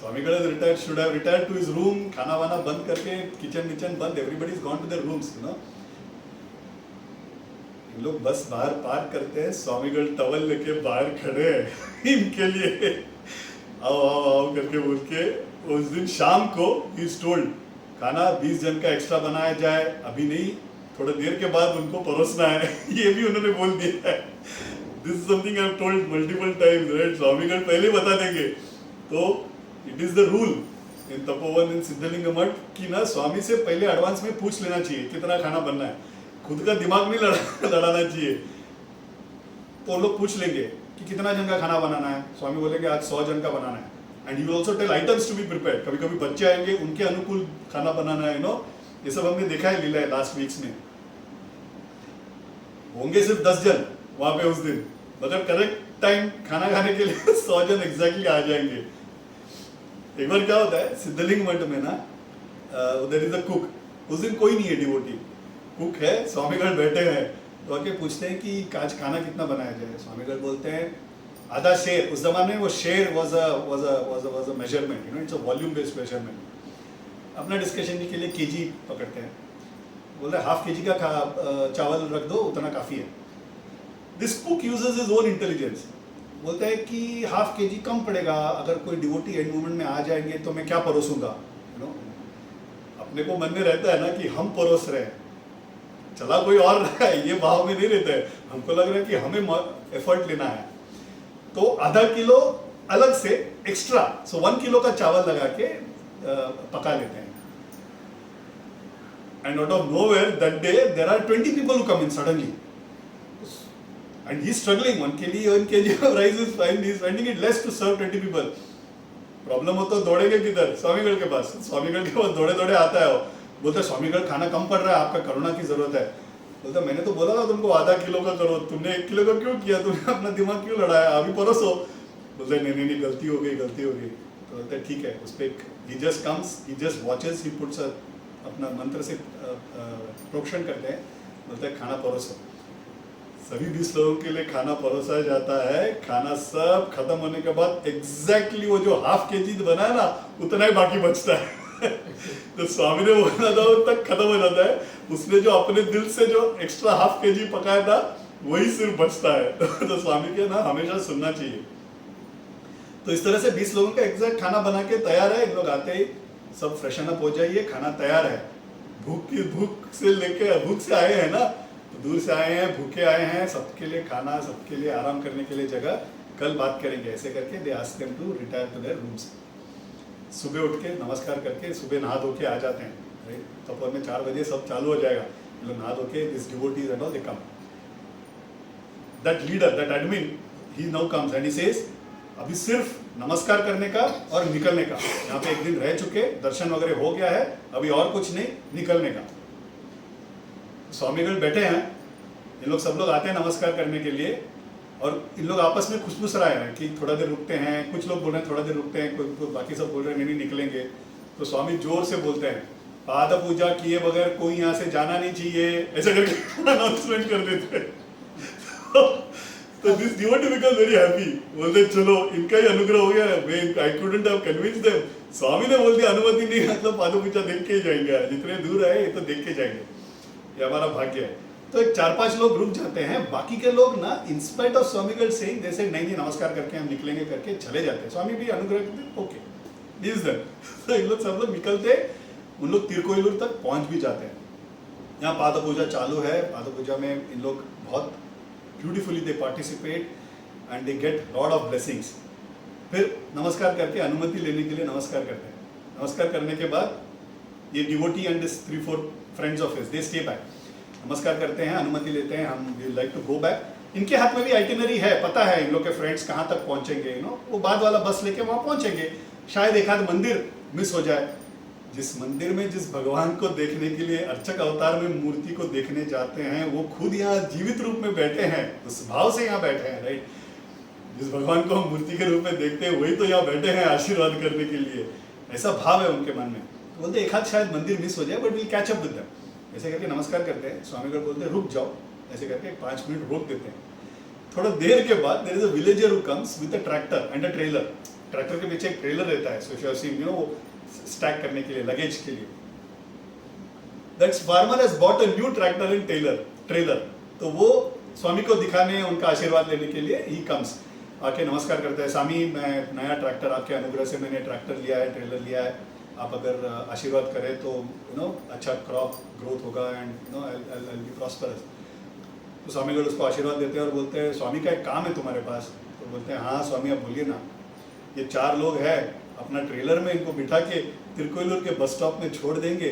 Swamigal has retired, should have retired to his room, खाना वाना बंद करके, किचन बंद, everybody is gone to their rooms, इन लोग बस बाहर पार्क करते हैं, स्वामीगढ़ टवल लेके बाहर खड़े हैं इनके लिए, आओ आओ आओ करके बोल के। उस दिन शाम को ही इज टोल्ड खाना 20 जन का एक्स्ट्रा बनाया जाए, अभी नहीं, थोड़ा देर के बाद उनको परोसना है ये भी उन्होंने बोल दिया है। This is something I have told multiple times, right? Swamigal पहले बता देंगे। तो it is the rule in Tapovan in Siddhalinga Math कि ना स्वामी से पहले एडवांस में पूछ लेना चाहिए कितना खाना बनना है, खुद का दिमाग नहीं लड़ाना चाहिए। तो लोग पूछ लेंगे कि कितना जन का खाना बनाना है, स्वामी बोलेंगे आज 100 जन का बनाना है, and you also tell items to be prepared. कभी कभी बच्चे आएंगे, उनके अनुकूल खाना बनाना है, ये सब हमने देखा है, लीला है लास्ट वीक्स में। होंगे सिर्फ 10 जन वहां पे उस दिन, मगर करेक्ट टाइम खाना खाने के लिए 100 जन एग्जैक्टली आ जाएंगे। एक बार क्या होता है सिद्धलिंग मठ में ना, उधर इज अ कुक, उस दिन कोई नहीं है डिवोटी, कुक है, स्वामीगढ़ बैठे हैं, तो आके पूछते हैं कि आज खाना कितना बनाया जाए। स्वामीगढ़ बोलते हैं आधा शेर। उस जमाने में वो शेर was a measurement, it's a volume based measurement. अपना डिस्कशन के लिए केजी पकड़ते हैं, बोल रहे हाफ केजी का चावल रख दो, उतना काफी है। This cook uses his own intelligence, बोलता है कि हाफ केजी कम पड़ेगा, अगर कोई डिवोटी एंड मोमेंट में आ जाएंगे तो मैं क्या परोसूंगा। अपने को मन में रहता है ना कि हम परोस रहे हैं, चला कोई और रहा है, ये भाव में नहीं रहता है, हमको लग रहा है कि हमें एफर्ट लेना है। तो आधा किलो अलग से एक्स्ट्रा, सो 1 किलो का चावल लगा के पका लेते हैं। And out of nowhere that day there are 20 people who come in suddenly, and he's struggling, 1 kg of rice is fine, he's finding it less to serve 20 people. Problem हो तो दौड़ेंगे किधर? स्वामीगढ़ के पास। स्वामीगढ़ के पास दौड़े दौड़े आता है वो, बोलता है स्वामीगढ़ खाना कम पड़ रहा है, आपका करुणा की जरूरत है। बोलता मैंने तो बोला था तुमको आधा किलो का करो, तुमने 1 किलो का क्यों किया, तुमने अपना दिमाग क्यों लड़ाया, अभी परोसो। बोलते नहीं नहीं नहीं, गलती हो गई गलती हो गई। तो बोलते ठीक है, उस पर he just comes, he just watches, he puts अपना मंत्र से प्रोक्षण करते हैं, बोलते हैं खाना परोसो। सभी 20 लोगों के लिए खाना परोसा जाता है। खाना सब खत्म होने के बाद एग्जैक्टली वो जो ½ kg बना है ना, उतना ही बाकी बचता है। तो स्वामी ने बोला था वो तक खत्म हो जाता है, उसने जो अपने दिल से जो एक्स्ट्रा ½ kg पकाया था वही सिर्फ बचता है। तो स्वामी के ना हमेशा सुनना चाहिए। तो इस तरह से 20 लोगों का एग्जैक्ट खाना बना के तैयार है। इन लोग आते ही सब फ्रेशन अप हो जाइए, खाना तैयार है। भूख से आए हैं ना, तो दूर से आए हैं, भूखे आए हैं, सबके लिए खाना, सबके लिए आराम करने के लिए जगह, कल बात करेंगे ऐसे करके they ask them to retire to their rooms. सुबह उठ के नमस्कार करके सुबह नहा धो के आ जाते हैं, राइट। दोपहर में 4 बजे सब चालू हो जाएगा, लोग नहा धो के this devotees and all they come. That leader, that admin, he now comes and he says अभी सिर्फ नमस्कार करने का और निकलने का, यहाँ पे 1 दिन रह चुके, दर्शन वगैरह हो गया है, अभी और कुछ नहीं, निकलने का। स्वामीगण बैठे हैं, इन लोग सब लोग आते हैं नमस्कार करने के लिए, और इन लोग आपस में खुशबूस रहे हैं कि थोड़ा देर रुकते हैं। कुछ लोग बोल रहे हैं थोड़ा देर रुकते हैं, कोई बाकी सब बोल रहे हैं नहीं निकलेंगे। तो स्वामी जोर से बोलते हैं पाद पूजा किए बगैर कोई यहाँ से जाना नहीं चाहिए, ऐसा करके अनाउंसमेंट कर देते हैं। तो this devotee become very happy, बोलते चलो इनका ही अनुग्रह हो गया, I couldn't have convinced them. Swami ने बोल दिया अनुमति नहीं, मतलब पाद पूजा देख के ही जाएंगे, जितने दूर आए ये तो देख के जाएंगे, ये हमारा भाग्य है। तो 4-5 लोग रुक जाते हैं, बाकी के लोग ना इंस्पाइट ऑफ स्वामीगढ़ सेइंग जैसे नहीं नमस्कार करके हम निकलेंगे करके चले जाते हैं। स्वामी भी अनुग्रह करते ओके दिस देन। तो इन लोग सब लोग निकलते, उन लोग तिरुकोइलूर तक पहुंच भी जाते हैं। यहाँ पाद पूजा चालू है, पाद पूजा में इन लोग बहुत beautifully they participate and they get lot of blessings. फिर नमस्कार करके अनुमति लेने के लिए नमस्कार करते हैं। नमस्कार करने के बाद ये devotee and 3-4 friends of his they stay back, नमस्कार करते हैं, अनुमति लेते हैं, हम we like to go back. इनके हाथ में भी आइटिनरी है, पता है इन लोग के फ्रेंड्स कहाँ तक पहुंचेंगे, यू नो वो बाद वाला बस लेके वहां पहुंचेंगे। शायद एक आध मंदिर मिस हो जाए। जिस मंदिर में जिस भगवान को देखने के लिए अर्चक अवतार में मूर्ति को देखने जाते हैं, वो खुद यहाँ जीवित रूप में बैठे हैं, उस भाव से यहाँ बैठे हैं, राइट। जिस भगवान को हम मूर्ति के रूप में देखते हैं वही तो यहाँ बैठे हैं आशीर्वाद करने के लिए, ऐसा भाव है उनके मन में। तो बोलते एक हाथ शायद मंदिर मिस हो जाए but will catch up with them. ऐसे करके नमस्कार करते हैं, स्वामीगढ़ बोलते हैं रुक जाओ, ऐसे करके 5 मिनट रोक देते हैं। थोड़ा देर के बाद there is a villager who comes with a tractor and a trailer. Tractor के पीछे एक ट्रेलर रहता है, सो यू नो स्टैक करने के लिए, लगेज के लिए। That farmer has bought a new tractor and trailer. तो वो स्वामी को दिखाने, उनका आशीर्वाद लेने के लिए ही कम्स, आके नमस्कार करता है। स्वामी मैं नया ट्रैक्टर आपके अनुग्रह से मैंने ट्रैक्टर लिया है, ट्रेलर लिया है, आप अगर आशीर्वाद करें तो यू नो अच्छा क्रॉप ग्रोथ होगा and you know I will be prosperous. तो स्वामीगढ़ उसको आशीर्वाद देते हैं और बोलते हैं स्वामी का एक काम है तुम्हारे पास। तो बोलते हैं हाँ स्वामी आप बोलिए ना। ये 4 लोग हैं, अपना ट्रेलर में इनको बिठा के तिरुकोइलूर के बस स्टॉप में छोड़ देंगे।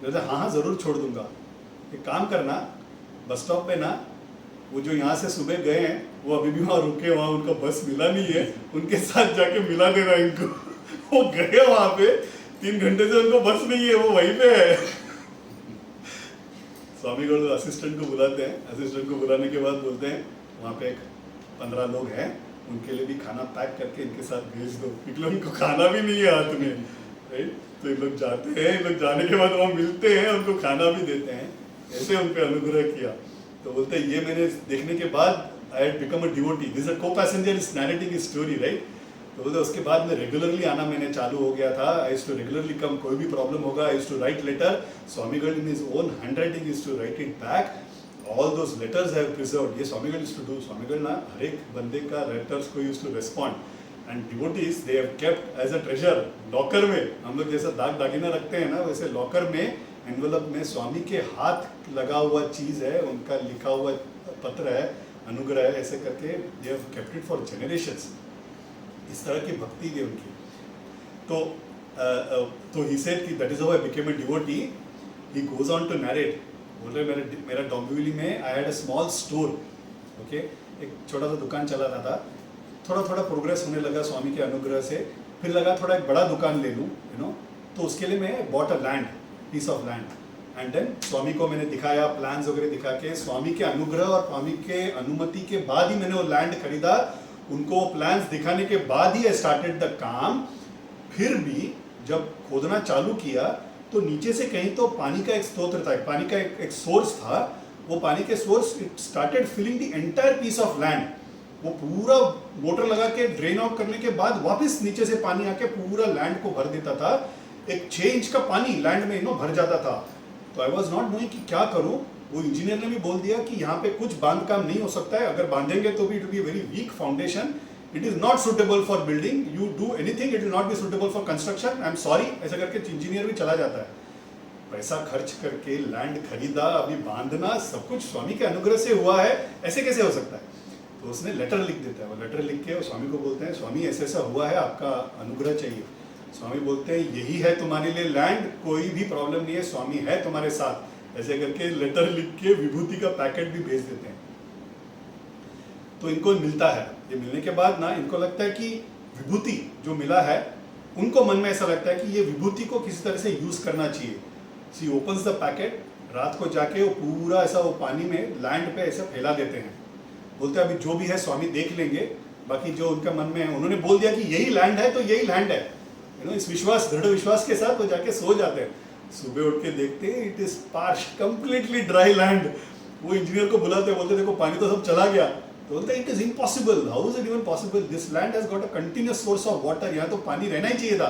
बोलते हाँ हाँ ज़रूर छोड़ दूंगा। एक काम करना, बस स्टॉप पे ना वो जो यहाँ से सुबह गए हैं वो अभी भी वहाँ रुके, वहाँ उनका बस मिला नहीं है, उनके साथ जाके मिला देना इनको। वो गए वहाँ पे, 3 घंटे से उनको बस नहीं है, वो वहीं पे है। स्वामीगढ़ असिस्टेंट को बुलाते हैं, असिस्टेंट को बुलाने के बाद बोलते हैं वहाँ पे एक 15 लोग हैं, उनके लिए भी खाना पैक करके इनके साथ भेज दो, क्योंकि उनको खाना भी नहीं है हाथ में, राइट। तो इन लोग जाते हैं, इन लोग जाने के बाद वहाँ मिलते हैं, उनको खाना भी देते हैं। ऐसे उन पर अनुग्रह किया। तो बोलते हैं ये मैंने देखने के बाद I had become a devotee, this a co-passenger is narrating his story, right. तो बोलते उसके बाद में रेगुलरली आना मैंने चालू हो गया था। I used to regularly come, कोई भी प्रॉब्लम होगा I used to write letter, Swamigal in his own handwriting used to write it back, all those letters have preserved. ये Swamigal used to do. Swamigal ना हर एक बंदे का लेटर्स को used to respond and devotees they have kept as a treasure locker में। हम लोग जैसा दाग दागिना रखते हैं ना, वैसे लॉकर में एनवेलप में स्वामी के हाथ लगा हुआ चीज है, उनका लिखा हुआ पत्र है, अनुग्रह है, ऐसे करके they have kept it for generations. इस तरह की भक्ति थी उनकी। तो ही सेड कि that is how I became a devotee. He goes on to narrate, बोल रहे मेरा डोंबिवली में I had a small store, okay, एक छोटा सा दुकान चला रहा था। थोड़ा थोड़ा प्रोग्रेस होने लगा स्वामी के अनुग्रह से, फिर लगा थोड़ा एक बड़ा दुकान ले लूँ, यू नो। तो उसके लिए मैं bought a land, piece of land, and then Swami को मैंने दिखाया, प्लान्स वगैरह दिखा के, स्वामी के अनुग्रह और स्वामी के अनुमति के बाद ही मैंने वो लैंड खरीदा। उनको प्लान्स दिखाने के बाद ही आई स्टार्टेड द काम। फिर भी जब खोदना चालू किया तो नीचे से कहीं तो पानी का एक स्रोत था, पानी का एक सोर्स था। वो पानी के source it started filling the entire piece of land. वो पूरा मोटर लगा के ड्रेन आउट करने के बाद वापस नीचे से पानी आके पूरा लैंड को भर देता था। एक 6 इंच का पानी लैंड में भर जाता था। तो आई वॉज नॉट नोइंग कि क्या करूं। वो इंजीनियर ने भी बोल दिया कि यहाँ पे कुछ बांध काम नहीं हो सकता है, अगर बांधेंगे तो भी it will be very weak foundation, it is not suitable for building, you do anything it will not be suitable for construction, I am sorry. ऐसा करके इंजीनियर भी चला जाता है। पैसा खर्च करके लैंड खरीदा, अभी बांधना सब कुछ स्वामी के अनुग्रह से हुआ है, ऐसे कैसे हो सकता है। तो उसने लेटर लिख देता है। वो लेटर लिख के स्वामी को बोलते हैं, स्वामी ऐसा ऐसा हुआ है, आपका अनुग्रह चाहिए। स्वामी बोलते हैं यही है तुम्हारे लिए लैंड, कोई भी प्रॉब्लम नहीं है, स्वामी है तुम्हारे साथ। ऐसे करके लेटर लिख के विभूति का पैकेट भी भेज देते हैं। तो इनको मिलता है। ये मिलने के बाद ना इनको लगता है कि विभूति जो मिला है, उनको मन में ऐसा लगता है कि ये विभूति को किसी तरह से यूज करना चाहिए। सी ओपन्स द पैकेट, रात को जाके वो पूरा ऐसा वो पानी में लैंड पे ऐसा फैला देते हैं। बोलते हैं अभी जो भी है स्वामी देख लेंगे, बाकी जो उनका मन में है, उन्होंने बोल दिया कि यही लैंड है तो यही लैंड है। इस विश्वास, दृढ़ विश्वास के साथ वो जाके सो जाते हैं। सुबह उठ के देखते हैं it is parched, completely dry land. वो इंजीनियर को बुलाते हैं, बोलते देखो पानी तो सब चला गया। तो बोलते हैं it is impossible, how is it even possible, this land has got a continuous source of water, यहाँ तो पानी रहना ही चाहिए था।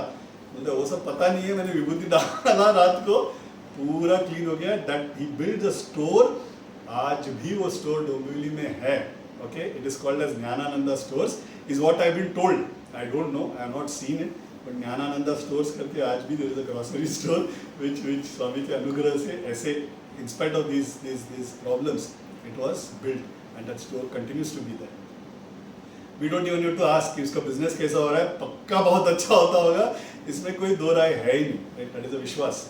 बोलते वो सब पता नहीं है, मैंने विभूति डाला रात को, पूरा क्लीन हो गया। That he build a store, आज भी वो स्टोर डोंबिवली में है। Okay, it is called as Gyanananda stores, is what I have been told, I don't know, I have not seen it, but Gyanananda stores करके आज भी there is a grocery store which Swami के अनुग्रह से ऐसे in spite of these problems it was built and that store continues to be there. We don't even need to ask कि उसका business कैसा हो रहा है, पक्का बहुत अच्छा होता होगा, इसमें कोई दो राय है ही नहीं, right? That is a विश्वास।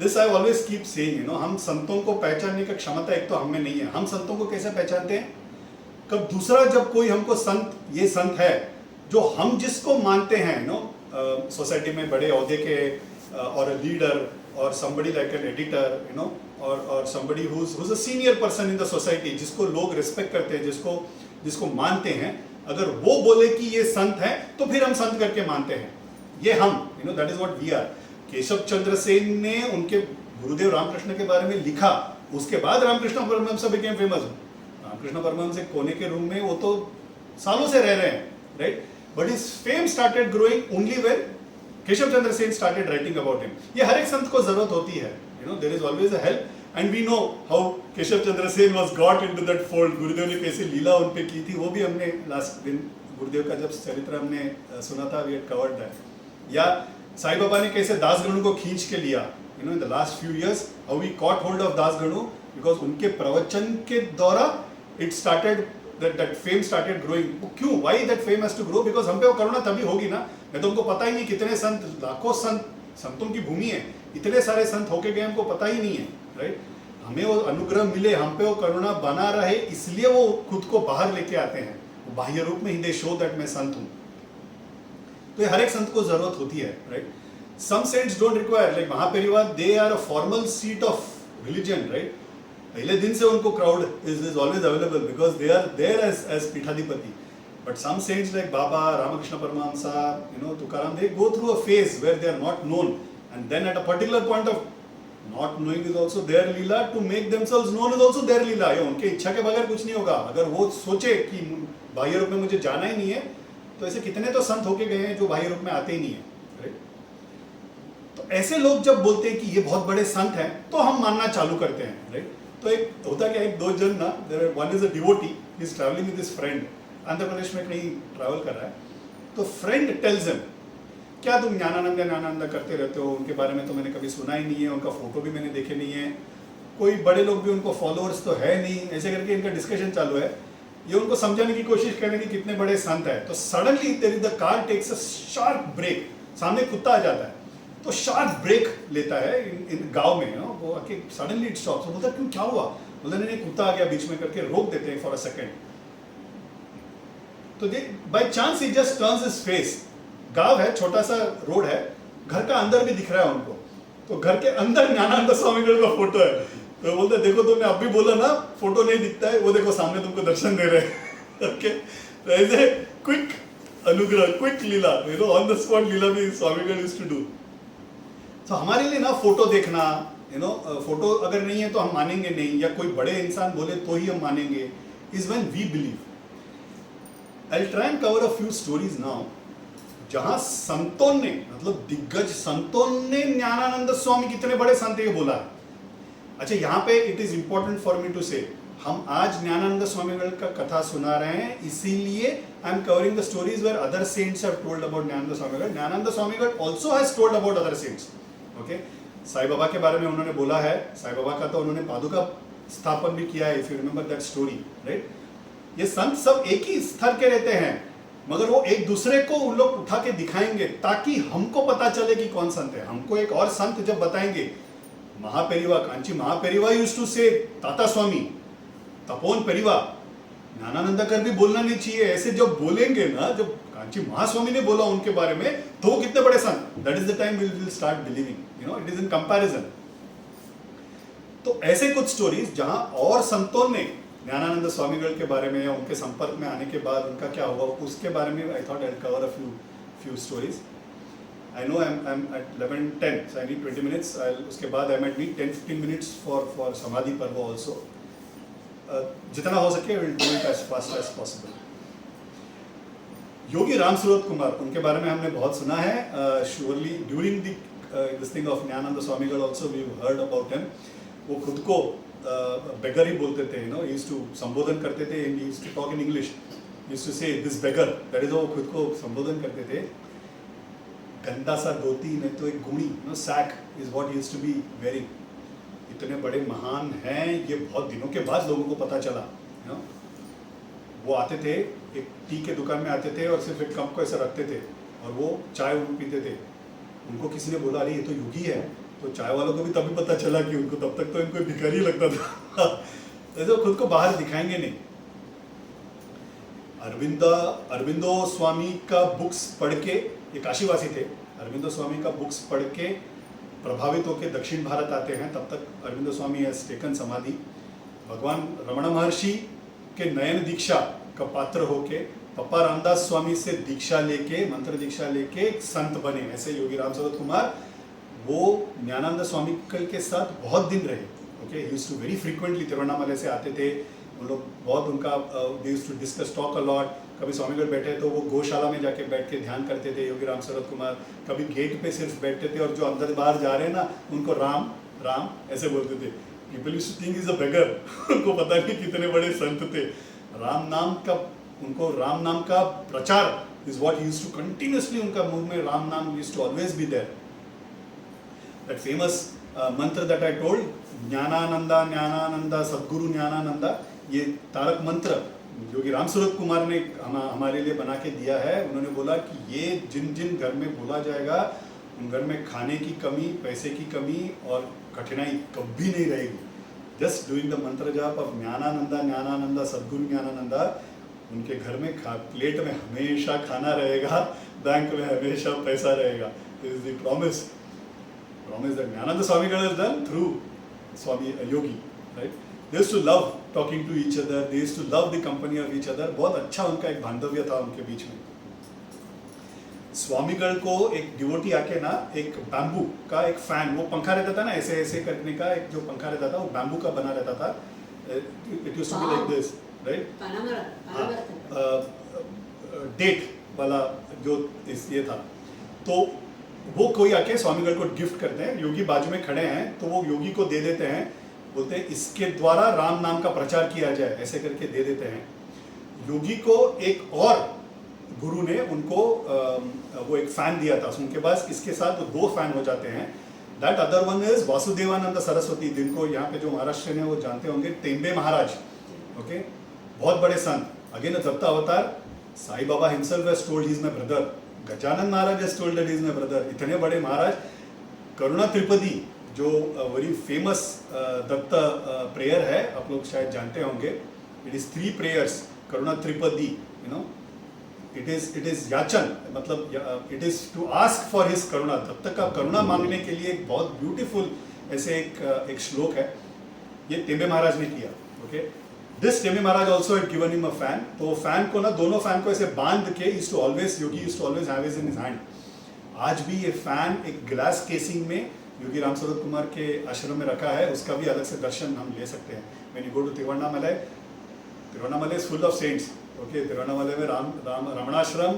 This I always keep saying, हम संतों को पहचानने की क्षमता एक तो हम में नहीं है। हम संतों को कैसे पहचानते हैं? कब दूसरा जब कोई हमको संत, ये संत है जो हम जिसको मानते हैं, सोसाइटी में बड़े ओहदे के और लीडर और somebody like an editor, और somebody who's a senior person in the society, जिसको लोग रिस्पेक्ट करते हैं, जिसको मानते हैं, अगर वो बोले कि ये संत है तो फिर हम संत करके मानते हैं। ये हम, that is what we are। Keshav Chandra Sen ने उनके गुरुदेव रामकृष्ण के बारे में लिखा, उसके बाद रामकृष्ण परमहंस बिकेम फेमस। रामकृष्ण परमहंस एक कोने के रूम में वो तो सालों से रह रहे हैं, right, but his fame started growing only when Keshav Chandra Sen started writing about him. ये हर एक संत को जरूरत होती है, there is always a help, and we know how Keshav Chandra Sen was got into that fold. Gurudev ने कैसे लीला उन पे की थी, वो भी हमने लास्ट दिन गुरुदेव का जब चरित्र हमने सुना था, वी हैड कवर्ड दैट। या साईं बाबा ने कैसे दासगणु को खींच के लिया, in the last few years how we caught hold of Dasganu, because उनके प्रवचन के द्वारा it started that fame started growing। क्यों, why that fame has to grow? because हम पे वो करुणा तभी होगी ना। मैं तो हमको पता ही नहीं कितने संत, लाखों संतों की भूमि है, इतने सारे संत होके गए, हमको पता ही नहीं है, राइट। हमें वो अनुग्रह मिले, हम पे वो करुणा बना रहे, इसलिए वो खुद को बाहर लेके आते हैं, वो बाह्य रूप में ही दे शो दैट मैं संत हूँ। तो ये हर एक संत को जरूरत होती है, right. Some saints don't require, like Mahaperiyava, they are a formal seat of religion, right. पहले दिन से उनको crowd is always available because they are there as peethadhipati, but some saints like Baba, Ramakrishna Paramahamsa, Tukaram, they go through a phase where they are not known, and then at a particular point of not knowing is also their leela, to make themselves known is also their leela। ये उनके इच्छा के बगैर कुछ नहीं होगा। अगर वो सोचे कि बाह्य रूप में मुझे जाना ही नहीं है, तो ऐसे कितने तो संत होके गए हैं जो बाह्य रूप में आते ही नहीं है, राइट। तो ऐसे लोग जब बोलते हैं कि ये बहुत बड़े संत हैं, तो हम मानना चालू करते हैं, राइट। तो एक होता क्या, एक दो जन ना, one is a devotee, he is travelling with his friend, Andhra Pradesh में कहीं ट्रैवल कर रहा है। तो फ्रेंड टेल्स हिम, क्या तुम ज्ञानानंद करते रहते हो, उनके बारे में तो मैंने कभी सुना ही नहीं है, उनका फोटो भी मैंने देखे नहीं है, कोई बड़े लोग भी उनको फॉलोअर्स तो है नहीं, ऐसे करके इनका डिस्कशन चालू है। ये उनको समझाने की कोशिश कर रहे हैं कि कितने बड़े संत है। तो suddenly the car takes a sharp brake, सामने कुत्ता आ जाता है, तो शार्प ब्रेक लेता है इन गांव में, वो आके सडनली इट स्टॉप्स। बोलता क्यों, क्या हुआ? बोलता नहीं, कुत्ता आ गया बीच में, करके रोक देते हैं फॉर अ सेकंड। तो they by chance he just turns his face, गांव है, छोटा सा रोड है, घर का अंदर भी दिख रहा है उनको, तो घर के अंदर ज्ञानानंद स्वामीगढ़ का फोटो है। तो बोलते देखो तुमने अब भी बोला ना फोटो नहीं दिखता है, वो देखो सामने तुमको दर्शन दे रहे हैं। ओके, ऐसे quick anugraha, quick leela, on the spot leela भी स्वामीगढ़ यूज्ड टू डू। तो हमारे लिए ना फोटो देखना, फोटो अगर नहीं है तो हम मानेंगे नहीं, या कोई बड़े इंसान बोले तो ही हम मानेंगे, is when we believe. I will try and cover a few stories now जहां संतों ने, मतलब दिग्गज संतों ने ज्ञानानंद स्वामी कितने बड़े संत है ये बोला है। अच्छा, यहाँ पे it is important for me to say, हम आज ज्ञानानंद स्वामीगढ़ का कथा सुना रहे हैं, इसीलिए I am covering the stories where other saints have told about Gnanananda Swamigal. Gnanananda Swamigal also has told about other saints. Okay, Sai Baba के बारे में उन्होंने बोला है, साईं बाबा का तो उन्होंने पादुका स्थापन भी किया है, if you remember that story, right. ये संत सब एक ही स्तर के रहते हैं, मगर वो एक दूसरे को उन लोग उठा के दिखाएंगे ताकि हमको पता चले कि कौन संत है। हमको एक और संत जब बताएंगे, महापेरिवा, कांची महापेरिवा यूज्ड टू से ताता स्वामी, तपोन पेरिवा, ज्ञानानंद कर भी बोलना नहीं चाहिए, ऐसे जब बोलेंगे ना, जब कांची महास्वामी ने बोला उनके बारे में, तो वो कितने बड़े संत, that is the time we will start believing, it is in comparison. तो ऐसे कुछ स्टोरीज जहां और संतों ने ज्ञानानंद स्वामीगढ़ के बारे में या उनके संपर्क में आने के बाद उनका क्या हुआ, उसके बारे में आई thought I will cover a few stories. I know I'm at 11:10, so I need 20 minutes. उसके बाद I might need 10-15 minutes for समाधि पर्व also. जितना हो सके we'll do it as fast as possible. योगी राम सूरत कुमार, उनके बारे में हमने बहुत सुना है। Surely during this thing of Gyananand स्वामीगढ़ also we've heard about him. वो खुद को beggar ही बोलते थे, he used to संबोधन करते थे, he used to talk in English. He used to say this beggar, that is वो खुद को संबोधन करते थे। गंदा सा धोती नहीं तो एक गुणी, sack is what he used to be wearing. इतने बड़े महान हैं, ये बहुत दिनों के बाद लोगों को पता चला। वो आते थे, एक टी के दुकान में आते थे और सिर्फ एक कप को ऐसा रखते थे और वो चाय पीते थे। उनको किसी ने बोला अरे ये तो योगी है, तो चाय वालों को भी तभी पता चला कि उनको तब तक तो इनको भिखारी लगता था। ऐसे खुद को बाहर दिखाएंगे नहीं। अरविंदो स्वामी का बुक्स पढ़ के, ये काशीवासी थे, अरविंदो स्वामी का बुक्स पढ़ के प्रभावित होकर दक्षिण भारत आते हैं। तब तक अरविंदो स्वामी हैज टेकन समाधि। भगवान रमण महर्षि के नयन दीक्षा का पात्र होके पप्पा रामदास स्वामी से दीक्षा लेके, मंत्र दीक्षा लेके एक संत बने। ऐसे योगी राम सूरत कुमार वो ज्ञानानंद स्वामी के साथ बहुत दिन रहे। Okay, he used to very frequently Tiruvannamalai से आते थे। उन लोग बहुत उनका they used to discuss, talk a lot. कभी स्वामीगढ़ बैठे तो वो गौशाला में जाके बैठ के ध्यान करते थे योगी राम सूरत कुमार। कभी गेट पे सिर्फ बैठते थे और जो अंदर बाहर जा रहे हैं ना उनको राम राम ऐसे बोलते थे। People used to think is a beggar. उनको पता नहीं कितने बड़े संत थे। राम नाम का, उनको राम नाम का प्रचार is what he used to continuously, उनका मुंह में राम नाम used to always be there. That famous मंत्र that I told, Gyanananda Gyanananda Sadguru Gyanananda, ये तारक मंत्र योगी राम सूरत कुमार ने हमारे लिए बना के दिया है। उन्होंने बोला कि ये जिन जिन घर में बोला जाएगा उन घर में खाने की कमी, पैसे की कमी और कठिनाई कभी नहीं रहेगी। जस्ट डूइंग द मंत्र जाप ऑफ ज्ञानानंदा ज्ञानानंदा सद्गुरु ज्ञानानंदा, उनके घर में प्लेट में हमेशा खाना रहेगा, बैंक में हमेशा पैसा रहेगा। This is the promise that Gnanananda Swamigal has done through Swami Yogi, right. They used to love talking to each other. They used to love the company of each other. बहुत अच्छा उनका एक बांधव्य था उनके बीच में। स्वामीगढ़ को एक डिवोटी आके ना, एक बैम्बू का एक फैन, वो पंखा रहता था ना ऐसे ऐसे करने का, एक जो पंखा रहता था वो बैम्बू का बना रहता था। It used to be like this, right? Date वाला जो ये था, तो वो कोई आके स्वामीगढ़ को गिफ्ट करते हैं। योगी बाजू में खड़े हैं तो वो योगी को दे देते हैं, बोलते हैं इसके द्वारा राम नाम का प्रचार किया जाए, ऐसे करके दे देते हैं। योगी को एक और गुरु ने उनको वो एक फैन दिया था उनके पास, इसके साथ वो 2 फैन हो जाते हैं। That other one is Vasudevanand Saraswati, जिनको यहाँ पे जो महाराष्ट्र में वो जानते होंगे, टेम्बे महाराज। ओके, बहुत बड़े संत, again Datta avatar. Sai Baba himself has told he is my brother, Gajanan Maharaj has told that he is my brother. इतने बड़े महाराज। करुणा त्रिपदी जो वेरी फेमस दत्त प्रेयर है, आप लोग शायद जानते होंगे। It is 3 prayers, Karuna Tripadi, it is yachana, मतलब it is to ask for his karuna. तब तक का करुणा मांगने के लिए एक बहुत ब्यूटीफुल ऐसे एक श्लोक है, ये टेम्बे महाराज ने किया। Okay, this Tembe Maharaj also had given him a fan. तो वो फैन को ना, दोनों फैन को ऐसे बांध के used to always, yogi used to always have it in his hand. आज भी ये फैन एक ग्लास केसिंग में योगी राम सूरत कुमार के आश्रम में रखा है, उसका भी अलग से दर्शन हम ले सकते हैं। When you go to Tiruvannamalai, Tiruvannamalai is full of saints. Okay, Tiruvannamalai में रमणाश्रम,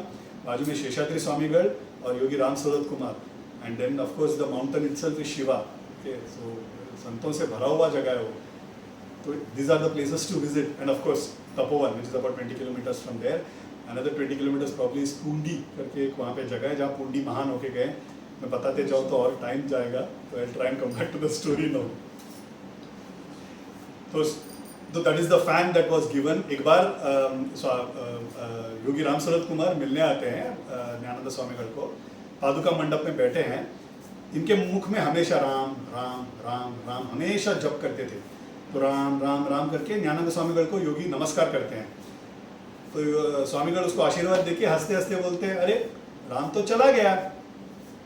बाजू में शेषाद्री स्वामीगढ़ और Yogi Ram Surat Kumar, and then of course the mountain itself is Shiva. Okay, so संतों से भरा हुआ जगह है वो। तो these are the places to visit, and of course Tapovan, which is about 20 kilometers from there. Another 20 kilometers probably is Pundi करके एक वहाँ पे जगह है जहाँ पुंडी महान होके गए। मैं बताते जाऊँ तो और टाइम जाएगा, तो I'll try and come back to the story now. तो that is the fan that was given. एक बार योगी राम सूरत कुमार मिलने आते हैं ज्ञानानंद स्वामीगढ़ को, पादुका मंडप में बैठे हैं। इनके मुख में हमेशा राम राम राम राम हमेशा जप करते थे। तो राम राम राम करके ज्ञानानंद स्वामीगढ़ को योगी नमस्कार करते हैं। तो स्वामीगढ़ उसको आशीर्वाद देके हंसते हंसते बोलते हैं, अरे राम तो चला गया,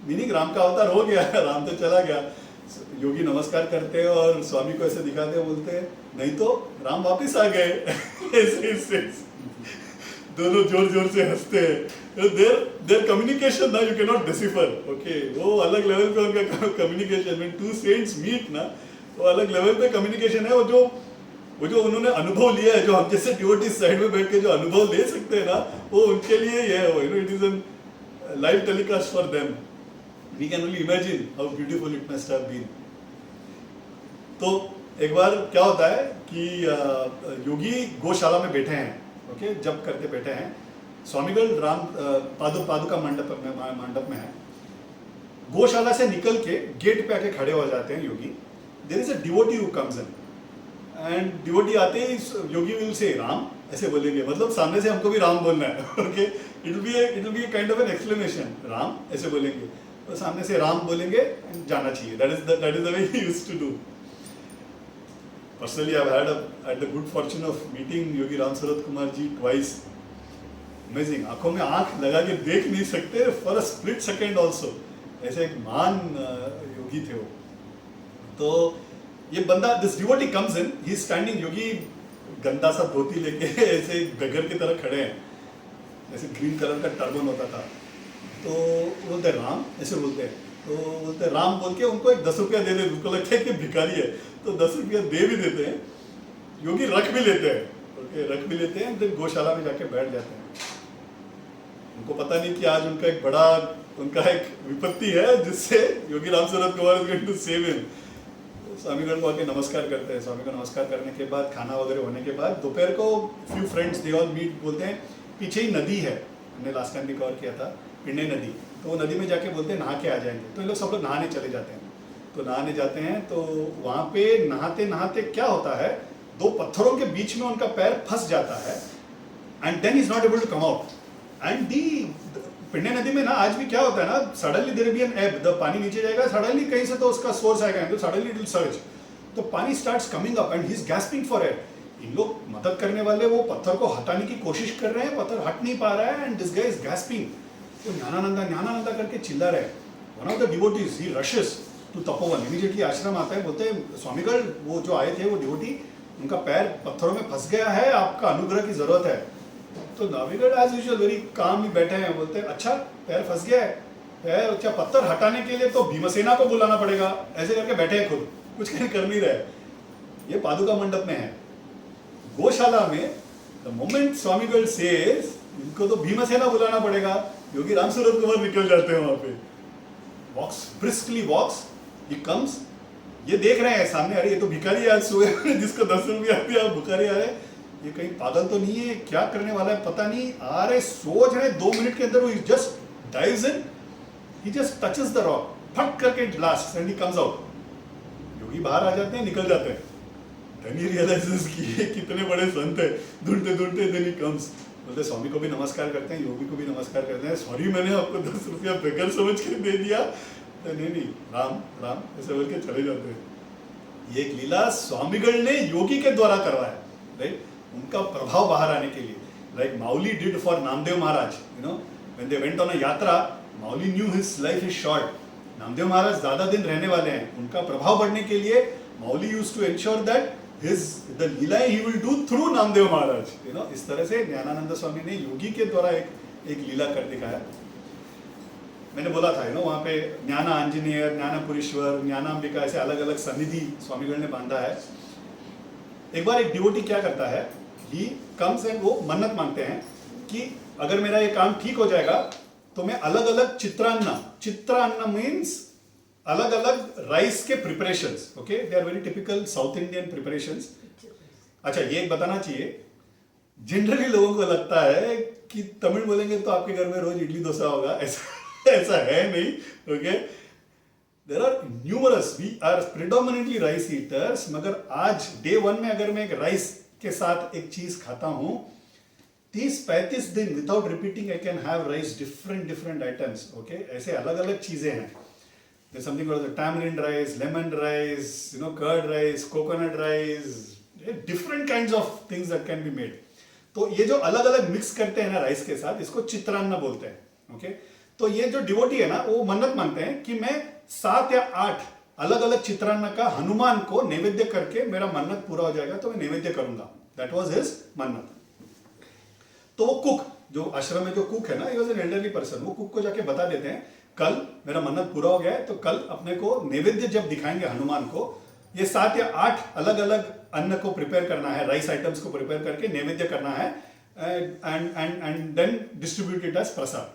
मीनिंग राम का अवतार हो गया, राम तो चला गया। योगी नमस्कार करते हैं और स्वामी को ऐसे दिखाते हैं, बोलते हैं नहीं तो राम वापिस आ गए। ऐसे दोनों जोर जोर से हंसते हैं। देयर कम्युनिकेशन ना you can not decipher. Okay, वो अलग लेवल पे उनका communication, when two saints meet ना, वो अलग लेवल पे कम्युनिकेशन है। वो जो उन्होंने अनुभव लिया है, जो हम जैसे डिवोटी साइड में बैठ के जो अनुभव ले सकते हैं ना, वो उनके लिए ये है। You know, it is an live telecast for them. We can only imagine how beautiful it must have been. तो एक बार क्या होता है कि योगी गौशाला में बैठे हैं। ओके, जब करते बैठे हैं, स्वामीगढ़ राम पादुका मंडप में है। गौशाला से निकल के गेट पे आके खड़े हो जाते हैं Yogi. There is a devotee who comes in, and devotee आते ही योगी विल से राम, ऐसे बोलेंगे, मतलब सामने से हमको भी राम बोलना है। Okay, it will be kind of an exclamation, Ram ऐसे बोलेंगे, तो सामने से राम बोलेंगे एंड जाना चाहिए। That is the way he used to do. Personally I have had the good fortune of meeting Yogi Ram Surat Kumar ji twice. Amazing, आंखों में आंख लगा के देख नहीं सकते for a split second also. ऐसे एक महान योगी थे वो। तो ये बंदा, this devotee comes in, he is standing, Yogi गंदा सा धोती लेके ऐसे बेगर की तरह खड़े हैं, ऐसे ग्रीन कलर का टर्बन होता था। तो बोलते राम, ऐसे बोलते हैं, तो बोलते राम बोल के उनको एक 10 रुपया दे दे, उनको लगता है कि भिखारी है, तो 10 रुपया दे भी देते हैं। योगी रख भी लेते हैं। ओके, रख भी लेते हैं, फिर गौशाला में जाके बैठ जाते हैं। उनको पता नहीं कि आज उनका एक बड़ा, उनका एक विपत्ति है जिससे Yogi Ram Surat Kumar is going to save him. Swamigal को आके नमस्कार करते हैं। स्वामी को नमस्कार करने के बाद, खाना वगैरह होने के बाद, दोपहर को few friends they all meet, बोलते हैं पीछे ही नदी है, हमने लास्ट टाइम भी कवर किया था, पिंडे नदी। तो वो नदी में जाके बोलते हैं नहा के आ जाएंगे। तो ये लोग सब लोग नहाने चले जाते हैं। तो नहाने जाते हैं, तो वहाँ पे नहाते नहाते क्या होता है, 2 पत्थरों के बीच में उनका पैर फंस जाता है, and then is not able to come out. And the पिंडे नदी में ना आज भी क्या होता है ना, सडनली देयर बी एन एब, द पानी नीचे जाएगा, सडनली कहीं से तो उसका सोर्स आएगा, तो सडनली इट विल सर्ज, तो पानी starts coming up and he is gasping for air. इन लोग मदद करने वाले वो पत्थर को हटाने की कोशिश कर रहे हैं, पत्थर हट नहीं पा रहा है, and this guy is gasping. तो ज्ञानानंदा करके चिल्ला रहे। One of the devotees, he rushes to Tapovan, immediately आश्रम आता है, बोलते हैं स्वामीगढ़ वो जो आए थे वो डिवोटी, उनका पैर पत्थरों में फंस गया है, आपका अनुग्रह की जरूरत है। तो नाविगढ़ एज यूजुअल वेरी कामली बैठे हैं, बोलते हैं अच्छा पैर फंस गया है, पैर अच्छा पत्थर हटाने के लिए तो भीमसेना को बुलाना पड़ेगा, ऐसे करके बैठे हैं, खुद कुछ कर नहीं रहे। ये पादुका मंडप में है। गौशाला में द मोमेंट स्वामीगढ़ सेज इनको तो भीमसेना बुलाना पड़ेगा, योगी राम सूरत कुमार निकल जाते हैं वहां पे। वॉक्स ब्रिस्कली वॉक्स, ही कम्स, ये देख रहे हैं सामने, अरे ये तो भिखारी आज सोए जिसको 10 रुपया दिया, भिखारी आ रहे, ये कहीं पागल तो नहीं है, क्या करने वाला है पता नहीं, आ रहे सोच रहे, 2 मिनट के अंदर वो just dives in, he just touches the rock, फट करके blast and he comes out. Yogi बाहर आ जाते हैं, निकल जाते हैं। देन ही रियलाइजेस कि ये कितने बड़े संत है, ढूंढते ढूंढते देन ही कम्स। बोलते स्वामी को भी नमस्कार करते हैं, योगी को भी नमस्कार करते हैं, सॉरी मैंने आपको 10 रुपया बेगर समझ के दे दिया, तो नहीं राम राम ऐसे बोल के चले जाते हैं। ये एक लीला स्वामीगढ़ ने योगी के द्वारा करवाया, राइट, उनका प्रभाव बाहर आने के लिए। like Mauli did for Namdev Maharaj. When they went on a yatra, Mauli knew his life is short. Namdev Maharaj ज़्यादा दिन रहने वाले हैं. उनका प्रभाव बढ़ने के लिए Mauli used to ensure that the लीलाएं he will do through Namdev Maharaj. इस तरह से ज्ञानानंद स्वामी ने योगी के द्वारा एक लीला कर दिखाया. मैंने बोला था वहाँ पे ज्ञाना आंजनेयर, ज्ञानापुरीश्वर, ज्ञानांबिका ऐसे अलग अलग सनिधि स्वामीगण ने बांधा है. एक बार एक डिवोटी क्या करता है, ही कम्स एंड वो मन्नत मांगते हैं कि अगर मेरा ये काम ठीक हो जाएगा तो मैं अलग अलग चित्रान्न मीन्स अलग अलग राइस के preparations. Okay, they are very typical South Indian preparations. अच्छा, ये एक बताना चाहिए, जनरली लोगों को लगता है कि तमिल बोलेंगे तो आपके घर में रोज इडली डोसा होगा. ऐसा है नहीं. Okay, there are numerous, we are predominantly rice eaters. मगर आज डे 1 में अगर मैं एक राइस के साथ एक चीज खाता हूं, 30-35 दिन without repeating I can have rice different items. Okay, ऐसे अलग अलग चीजें हैं. There's something called the tamarind rice, lemon rice, curd rice, coconut rice, different kinds of things that can be made. तो ये जो अलग अलग मिक्स करते हैं ना राइस के साथ, इसको चित्रान्न बोलते हैं. ओके, तो ये जो डिवोटी है ना, वो मन्नत मांगते हैं कि मैं 7 या 8 अलग अलग चित्रान्न का हनुमान को नैवेद्य करके मेरा मन्नत पूरा हो जाएगा तो मैं नैवेद्य करूंगा. दैट वाज हिज मन्नत. तो वो कुक, जो आश्रम में जो कुक है ना, he was an elderly person. वो कुक को जाके बता देते हैं कल मेरा मन्नत पूरा हो गया है, तो कल अपने को नैवेद्य जब दिखाएंगे हनुमान को, ये 7 या 8 अलग अलग अन्न को प्रिपेयर करना है, राइस आइटम्स को प्रिपेयर करके नैवेद्य करना है, and then distribute it as prasad.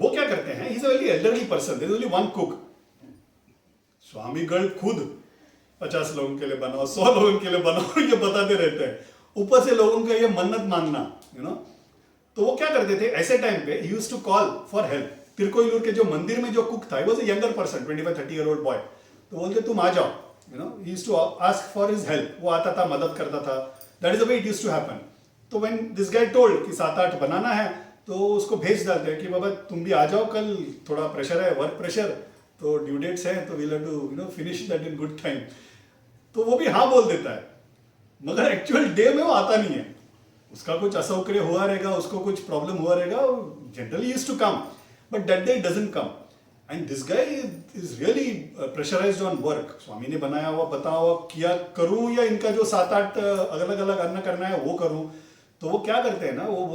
वो क्या करते हैं, he is a very elderly person, there is only one cook. Swamigal खुद 50 लोगों के लिए बनाओ, 100 लोगों के लिए बनाओ, ये बताते रहते हैं. ऊपर से लोगों का ये मन्नत मांगना. तो वो क्या करते थे ऐसे टाइम पे, he used to call for help. Tirukoilur के जो मंदिर में जो कुक था, he was a younger person, 25-30 year old boy. तो बोलते तुम आ जाओ. He used to ask for his help. वो आता था, मदद करता था. That is the way it used to happen. तो व्हेन दिस गाय टोल्ड कि 7-8 बनाना है, तो उसको भेज डालते हैं कि बाबा तुम भी आ जाओ, कल थोड़ा प्रेशर है, वर्क प्रेशर, तो ड्यू डेट्स हैं, तो we'll have to finish that in good time. तो वो भी हाँ बोल देता है, मगर एक्चुअल डे में वो आता नहीं है. उसका कुछ असौकर्य हुआ रहेगा, उसको कुछ प्रॉब्लम हुआ रहेगा. Generally used to come, but that day doesn't come. And this guy is really pressurised on work. Swami ने बनाया हुआ, बताया हुआ, किया करूं या इनका जो 7-8 अलग अलग अन्न करना है वो करूं. तो वो क्या करते हैं ना, वो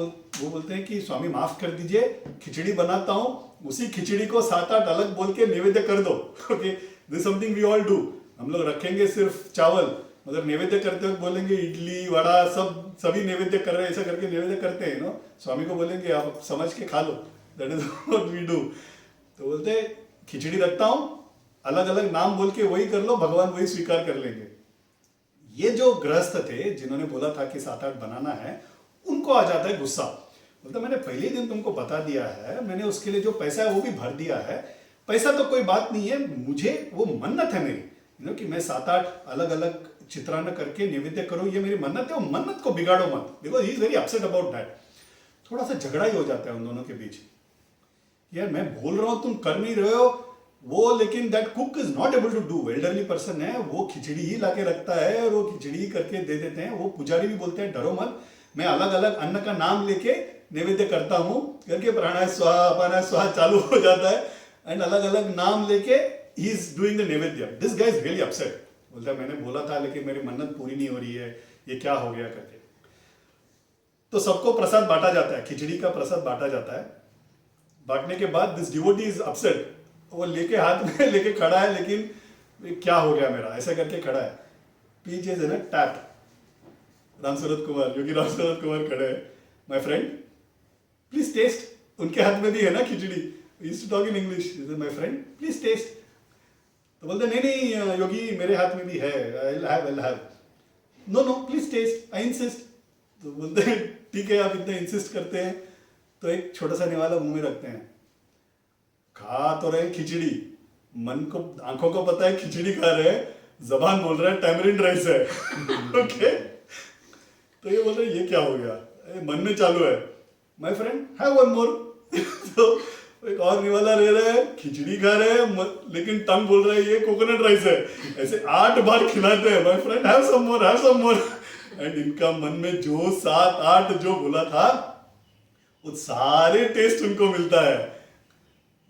बोलते हैं कि स्वामी माफ कर दीजिए, खिचड़ी बनाता हूं, उसी खिचड़ी को 7-8 अलग बोल के नैवेद्य कर दो. Okay, this something we all do. हम लोग रखेंगे सिर्फ चावल, मगर नैवेद्य करते वक्त बोलेंगे इडली वड़ा सभी नैवेद्य कर रहे हैं, ऐसा करके नैवेद्य करते हैं. स्वामी को बोलेंगे आप समझ के खा लो. That is what we do. तो बोलते खिचड़ी रखता हूं, अलग अलग नाम बोल के वही कर लो, भगवान वही स्वीकार कर लेंगे. ये जो गृहस्थ थे जिन्होंने बोला था कि 7-8 बनाना है, उनको आ जाता है गुस्सा. बोलता मैंने पहले दिन तुमको बता दिया है, मैंने उसके लिए जो पैसा है वो भी भर दिया है. पैसा तो कोई बात नहीं है, मुझे वो मन्नत है मेरी, कि मैं 7-8 अलग अलग चित्रान्न करके नैवेद्य करो, ये मेरी मन्नत है. वो मन्नत को बिगाड़ो मत, because he is very upset about that. थोड़ा सा झगड़ा ही हो जाता है उन दोनों के बीच. यार मैं बोल रहा हूं, तुम कर नहीं रहे हो वो, लेकिन that cook is not able to do. Elderly person है, वो खिचड़ी ही लाके रखता है और वो खिचड़ी ही करके दे देते हैं. वो पुजारी भी बोलते हैं डरो मत, मैं अलग अलग अन्न का नाम लेके नैवेद्य करता हूं, करके प्राणाय स्वाहा अपानाय स्वाहा चालू हो जाता है, एंड अलग अलग नाम लेके ही इज डूइंग द नैवेद्य. This guy is really upset. बोलता है मैंने बोला था लेकिन मेरी मन्नत पूरी नहीं हो रही है, ये क्या हो गया करके. तो सबको प्रसाद बांटा जाता है, खिचड़ी का प्रसाद बांटा जाता है. बांटने के बाद दिस डिवोटी इज अपसेट. वो लेके हाथ में लेके खड़ा है, लेकिन क्या हो गया मेरा, ऐसा करके खड़ा है. पीछे से ना टैप रामसूरत कुमार, योगी रामसूरत कुमार खड़े हैं. My friend please taste. उनके हाथ में भी है ना खिचड़ी. Used to talk in English. My friend please taste. तो बोलते नहीं योगी मेरे हाथ में भी है, I'll have. No please taste, I insist. तो बोलते हैं ठीक है, आप इतना इंसिस्ट करते हैं तो एक छोटा सा निवाला मुंह में रखते हैं. खा तो रहे खिचड़ी, मन को आंखों को पता है खिचड़ी खा रहे हैं, जबान बोल रहा है टैमरिंड राइस है. ओके, तो ये बोल रहे ये क्या हो गया, मन में चालू है my friend have one more. तो एक और निवाला रह रहा है, खिचड़ी खा रहे हैं, लेकिन टंग बोल रहा है ये कोकोनट राइस है. ऐसे 8 बार खिलाते हैं, my friend have some more, have some more. And इनका मन में जो 7-8 जो बोला था वो सारे टेस्ट उनको मिलता है।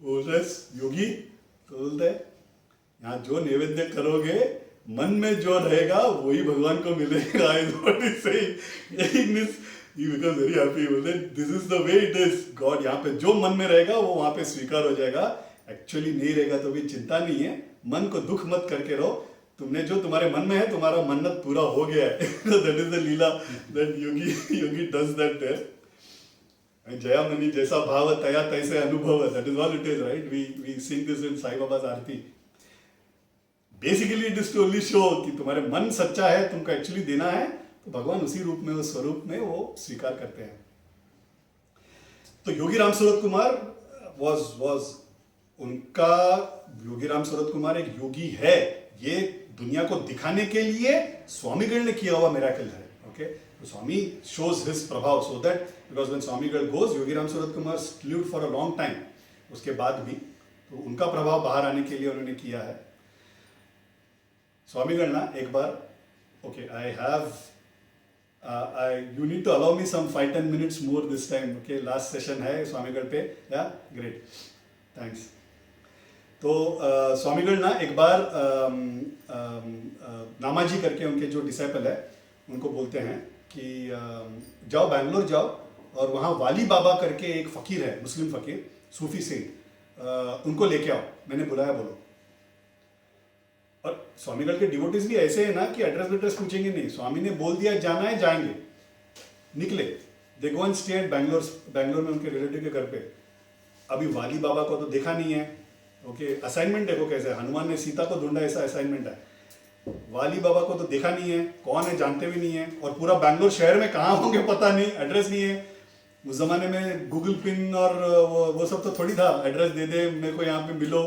बोल रहे योगी तो बोलते हैं यहाँ जो नैवेद्य करोगे मन में जो रहेगा वही भगवान को मिलेगा। Is what is saying. He becomes very happy. बोलते this is the way it is. God यहाँ पे जो मन में रहेगा वो वहां पे स्वीकार हो जाएगा। एक्चुअली नहीं रहेगा तो भी चिंता नहीं है, मन को दुख मत करके रहो। तुमने जो तुम्हारे मन में है तुम्हारा मन्नत पूरा हो गया है। That is the leela that Yogi does that there. जया मनी जैसा भाव तया तैसे अनुभव, that is all it is, right. We sing this in Sai Baba's aarti. Basically it is to only show कि तुम्हारे मन सच्चा है, तुमको एक्चुअली देना है तो भगवान उसी रूप में, उस स्वरूप में वो स्वीकार करते हैं। तो योगी राम सूरत कुमार was उनका, योगी राम सूरत कुमार एक योगी है, ये दुनिया को दिखाने के लिए स्वामीगढ़ ने किया हुआ मिरेकल है। ओके, स्वामी shows his प्रभाव, so that because when स्वामीगढ़ goes, Yogi Ram Surat Kumar lived for a long time, उसके बाद भी तो उनका प्रभाव बाहर आने के लिए उन्होंने किया है। स्वामीगढ़ ना एक बार, okay I have you need to allow me some 5-10 minutes more this time, okay, last session है स्वामीगढ़ पे, या ग्रेट, थैंक्स। तो स्वामीगढ़ ना एक बार नामाजी करके उनके जो डिसाइपल है उनको बोलते हैं कि जाओ बैंगलोर जाओ और वहाँ वाली बाबा करके एक फकीर है, मुस्लिम फकीर, सूफी सेठ, उनको लेके आओ, मैंने बुलाया, बोलो। और स्वामीगढ़ के डिवोटीज भी ऐसे है ना कि एड्रेस वेड्रेस पूछेंगे नहीं, स्वामी ने बोल दिया जाना है जाएंगे, निकले। They go and stay at Bangalore में उनके रिलेटिव के घर पे। अभी वाली बाबा को तो देखा नहीं है, ओके, असाइनमेंट देखो कैसे, हनुमान ने सीता को ढूंढा ऐसा असाइनमेंट है। वाली बाबा को तो देखा नहीं है, कौन है जानते भी नहीं है, और पूरा बैंगलोर शहर में कहाँ होंगे पता नहीं, एड्रेस नहीं है। उस जमाने में गूगल पिन और वो सब तो थोड़ी था, एड्रेस दे दे मेरे को यहाँ पे मिलो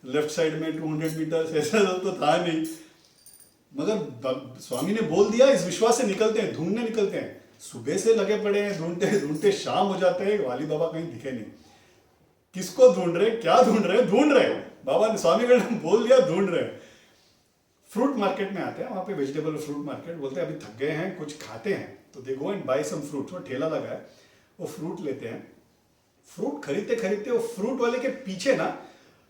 लेफ्ट साइड में 200 मीटर, ऐसा तो था नहीं। मगर स्वामी ने बोल दिया, इस विश्वास से निकलते हैं, ढूंढने निकलते हैं, सुबह से लगे पड़े हैं, ढूंढते ढूंढते शाम हो जाते हैं, वाली बाबा कहीं दिखे नहीं। किसको ढूंढ रहे, क्या ढूंढ रहे, बाबा ने, स्वामीगढ़ ने बोल दिया ढूंढ रहे। फ्रूट मार्केट में आते हैं, वहां पे वेजिटेबल फ्रूट मार्केट, बोलते हैं अभी थक गए हैं कुछ खाते हैं, तो they go and buy some fruit. वो ठेला लगा है, वो फ्रूट लेते हैं। फ्रूट खरीदते खरीदते वो फ्रूट वाले के पीछे ना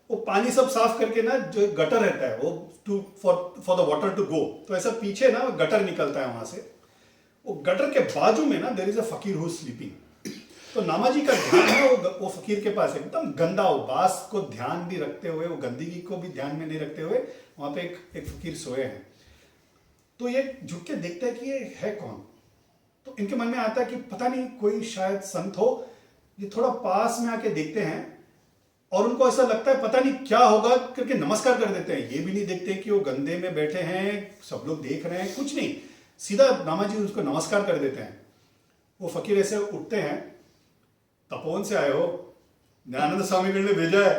वो पानी सब साफ करके ना जो गटर रहता है वो for the water to go, तो ऐसा पीछे ना गटर निकलता है वहां से। वो गटर के बाजू में ना देयर इज अ फकीर हु इज स्लीपिंग। तो नामाजी का ध्यान है वो फकीर के पास एकदम गंदा, वो बास को ध्यान भी रखते हुए, वो गंदगी को भी ध्यान में नहीं रखते हुए वहां पे एक फकीर सोए हैं। तो ये झुक के देखता है कि ये है कौन। तो इनके मन में आता है कि पता नहीं कोई शायद संत हो। ये थोड़ा पास में आके देखते हैं और उनको ऐसा लगता है पता नहीं क्या होगा करके नमस्कार कर देते हैं। ये भी नहीं देखते कि वो गंदे में बैठे हैं, सब लोग देख रहे हैं, कुछ नहीं, सीधा नामाजी उसको नमस्कार कर देते हैं। वो फकीर ऐसे उठते हैं, तपोवन से आए हो, ज्ञानानंद स्वामीगढ़ ने भेजा है।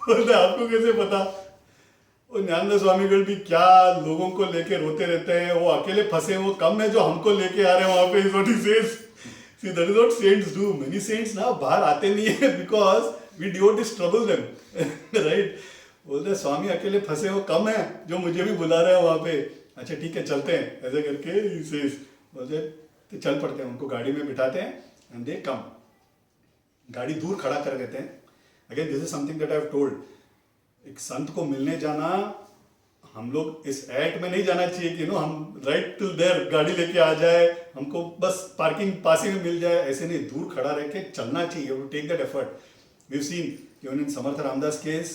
बोलते आपको कैसे पता? वो ज्ञानानंद स्वामीगढ़ भी क्या लोगों को लेके रोते रहते हैं, वो अकेले फंसे, वो कम है जो हमको लेके आ रहे हैं वहां पे। See, that is what saints do. Many saints ना बाहर आते नहीं है because we devotees trouble them, right? बोलते स्वामी अकेले फंसे हो कम है जो मुझे भी बुला रहे हैं वहाँ पे। अच्छा ठीक है चलते हैं, ऐसे करके बोलते तो चल पड़ते हैं, उनको गाड़ी में बिठाते हैं and they come. गाड़ी दूर खड़ा कर देते हैं। Again, this is something that I have told. एक संत को मिलने जाना, हम लोग इस एट में नहीं जाना चाहिए कि नो हम राइट टिल देयर गाड़ी लेके आ जाए, हमको बस पार्किंग पास ही में मिल जाए, ऐसे नहीं, दूर खड़ा रह के चलना चाहिए, to take that effort. We have seen even in Samarth Ramdas case,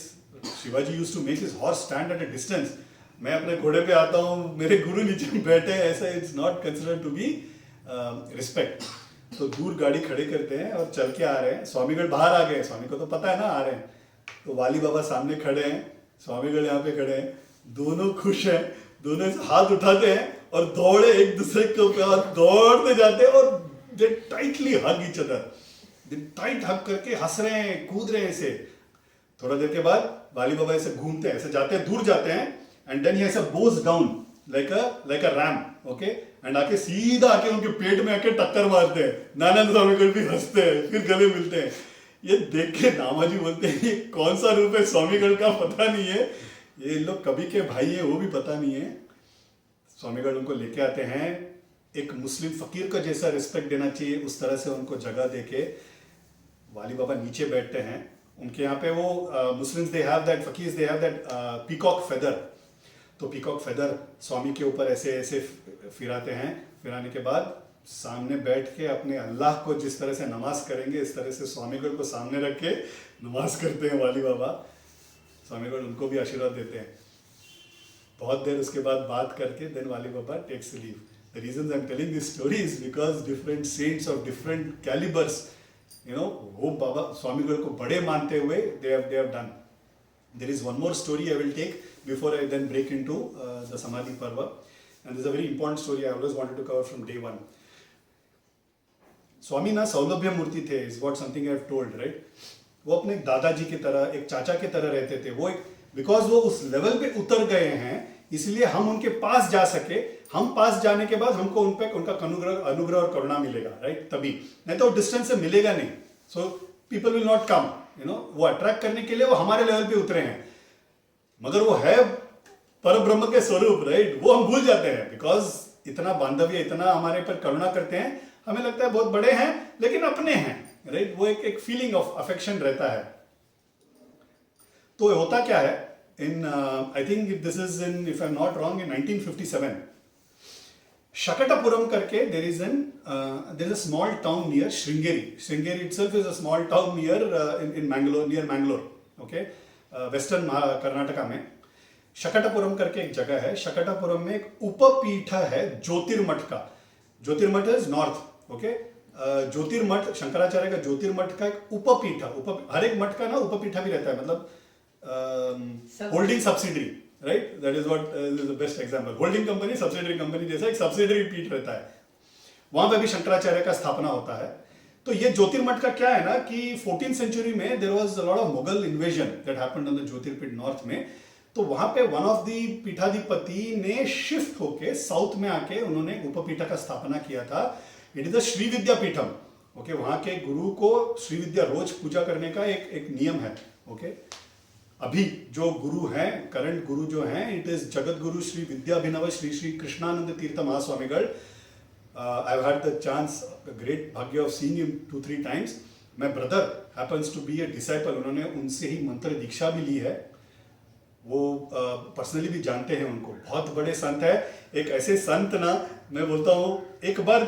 Shivaji used to make his horse stand at a distance. मैं अपने घोड़े पे आता हूँ, मेरे गुरु नीचे बैठे हैं, ऐसा it's not considered to be respect. तो दूर गाड़ी खड़े करते हैं और चल के आ रहे हैं। स्वामीगढ़ बाहर आ गए, स्वामी को तो पता है ना आ रहे हैं, तो वाली बाबा सामने खड़े हैं, स्वामीगढ़ यहाँ पे खड़े हैं, दोनों खुश हैं, दोनों हाथ उठाते हैं और दौड़े एक दूसरे के ऊपर दौड़ते जाते हैं और दे टाइटली हग ईच अदर, दे टाइट हग करके हंस रहे हैं, कूद रहे हैं ऐसे। थोड़ा देर के बाद वाली बाबा ऐसे घूमते हैं, ऐसे जाते हैं, दूर जाते हैं, एंड देन ही ऐसे bows down like a ram, okay, and आके सीधा आके उनके पेट में आके टक्कर मारते हैं। ज्ञानानंद स्वामीगढ़ भी हंसते हैं, फिर गले मिलते हैं। ये देख के नामाजी बोलते हैं ये कौन सा रूप है स्वामीगढ़ का पता नहीं है, ये लोग कभी के भाई है वो भी पता नहीं है। स्वामीगढ़ उनको लेके आते हैं, एक मुस्लिम फकीर का जैसा रिस्पेक्ट देना चाहिए उस तरह से उनको जगह देके वाली बाबा नीचे बैठते हैं। उनके यहाँ पे वो Muslims they have that, fakirs they have that peacock feather, तो पीकॉक फेदर स्वामी के ऊपर ऐसे ऐसे फिराते हैं। फिराने के बाद सामने बैठ के अपने अल्लाह को जिस तरह से नमाज करेंगे इस तरह से स्वामीगढ़ को सामने रख के नमाज करते हैं वाली बाबा। स्वामीगढ़ उनको भी आशीर्वाद देते हैं। बहुत देर उसके बाद बात करके then Wali Baba takes leave. The reasons I'm telling this story is because different saints of different calibers, वो बाबा स्वामीगढ़ को बड़े मानते हुए they have done. There is one more story I will take before I then break into the Samadhi Parva, and this is a very important story I always wanted to cover from day one. स्वामी ना सौलभ्य मूर्ति थे, is what something I have told, right? वो अपने दादाजी की तरह, एक चाचा की तरह रहते थे। वो बिकॉज वो उस लेवल पे उतर गए हैं इसलिए हम उनके पास जा सके। हम पास जाने के बाद हमको उन पे उनका अनुग्रह और करुणा मिलेगा, राइट? तभी, नहीं तो डिस्टेंस से मिलेगा नहीं। So people will not come, वो अट्रैक्ट करने के लिए वो हमारे लेवल पे उतरे हैं, मगर वो है पर ब्रह्म के स्वरूप, राइट? वो हम भूल जाते हैं बिकॉज इतना बांधव्य, इतना हमारे पर करुणा करते हैं, हमें लगता है बहुत बड़े हैं लेकिन अपने हैं, राइट? वो एक फीलिंग ऑफ अफेक्शन रहता है। तो होता क्या है, in I think this is in, if I am not wrong, in 1957 Shakatapuram करके there is a small town near Sringeri itself is a small town near in Mangalore, near Mangalore, okay, western Karnataka में। शकटपुरम करके एक जगह है। शकटपुरम में एक उपपीठ है ज्योतिर्मठ का। Jyotirmath is north, okay. Jyotirmath, Shankaracharya का ज्योतिर्मठ का एक उपपीठ, हर एक मठ का ना उपपीठा भी रहता है, मतलब holding subsidiary, right? That is what is the best example. Holding company, subsidiary company जैसा एक सब्सिडरी पीठ रहता है, वहां पे भी शंकराचार्य का स्थापना होता है। तो ये ज्योतिर्मठ का क्या है ना कि 14th सेंचुरी में there was a lot of Mughal invasion that happened on the Jyotirpeeth north में। तो वहां पे वन ऑफ द पीठाधिपति ने शिफ्ट होके साउथ में आके उन्होंने उपपीठा का स्थापना किया था। It is a Shri Vidya Peetham, okay. वहां के गुरु को श्री विद्या रोज पूजा करने का एक नियम है, ओके। अभी जो गुरु हैं, करंट गुरु जो हैं, it is Jagat Guru Shri विद्याभिनव Shri Shri Krishnananda Tirtha Mahaswamigal. I have had the chance, great bhagya of seeing him 2-3 times। My brother happens to be a disciple, उन्होंने उनसे ही मंत्र दीक्षा भी ली है। वो पर्सनली भी जानते हैं उनको, बहुत बड़े संत है। एक ऐसे संत ना, मैं बोलता हूँ एक बार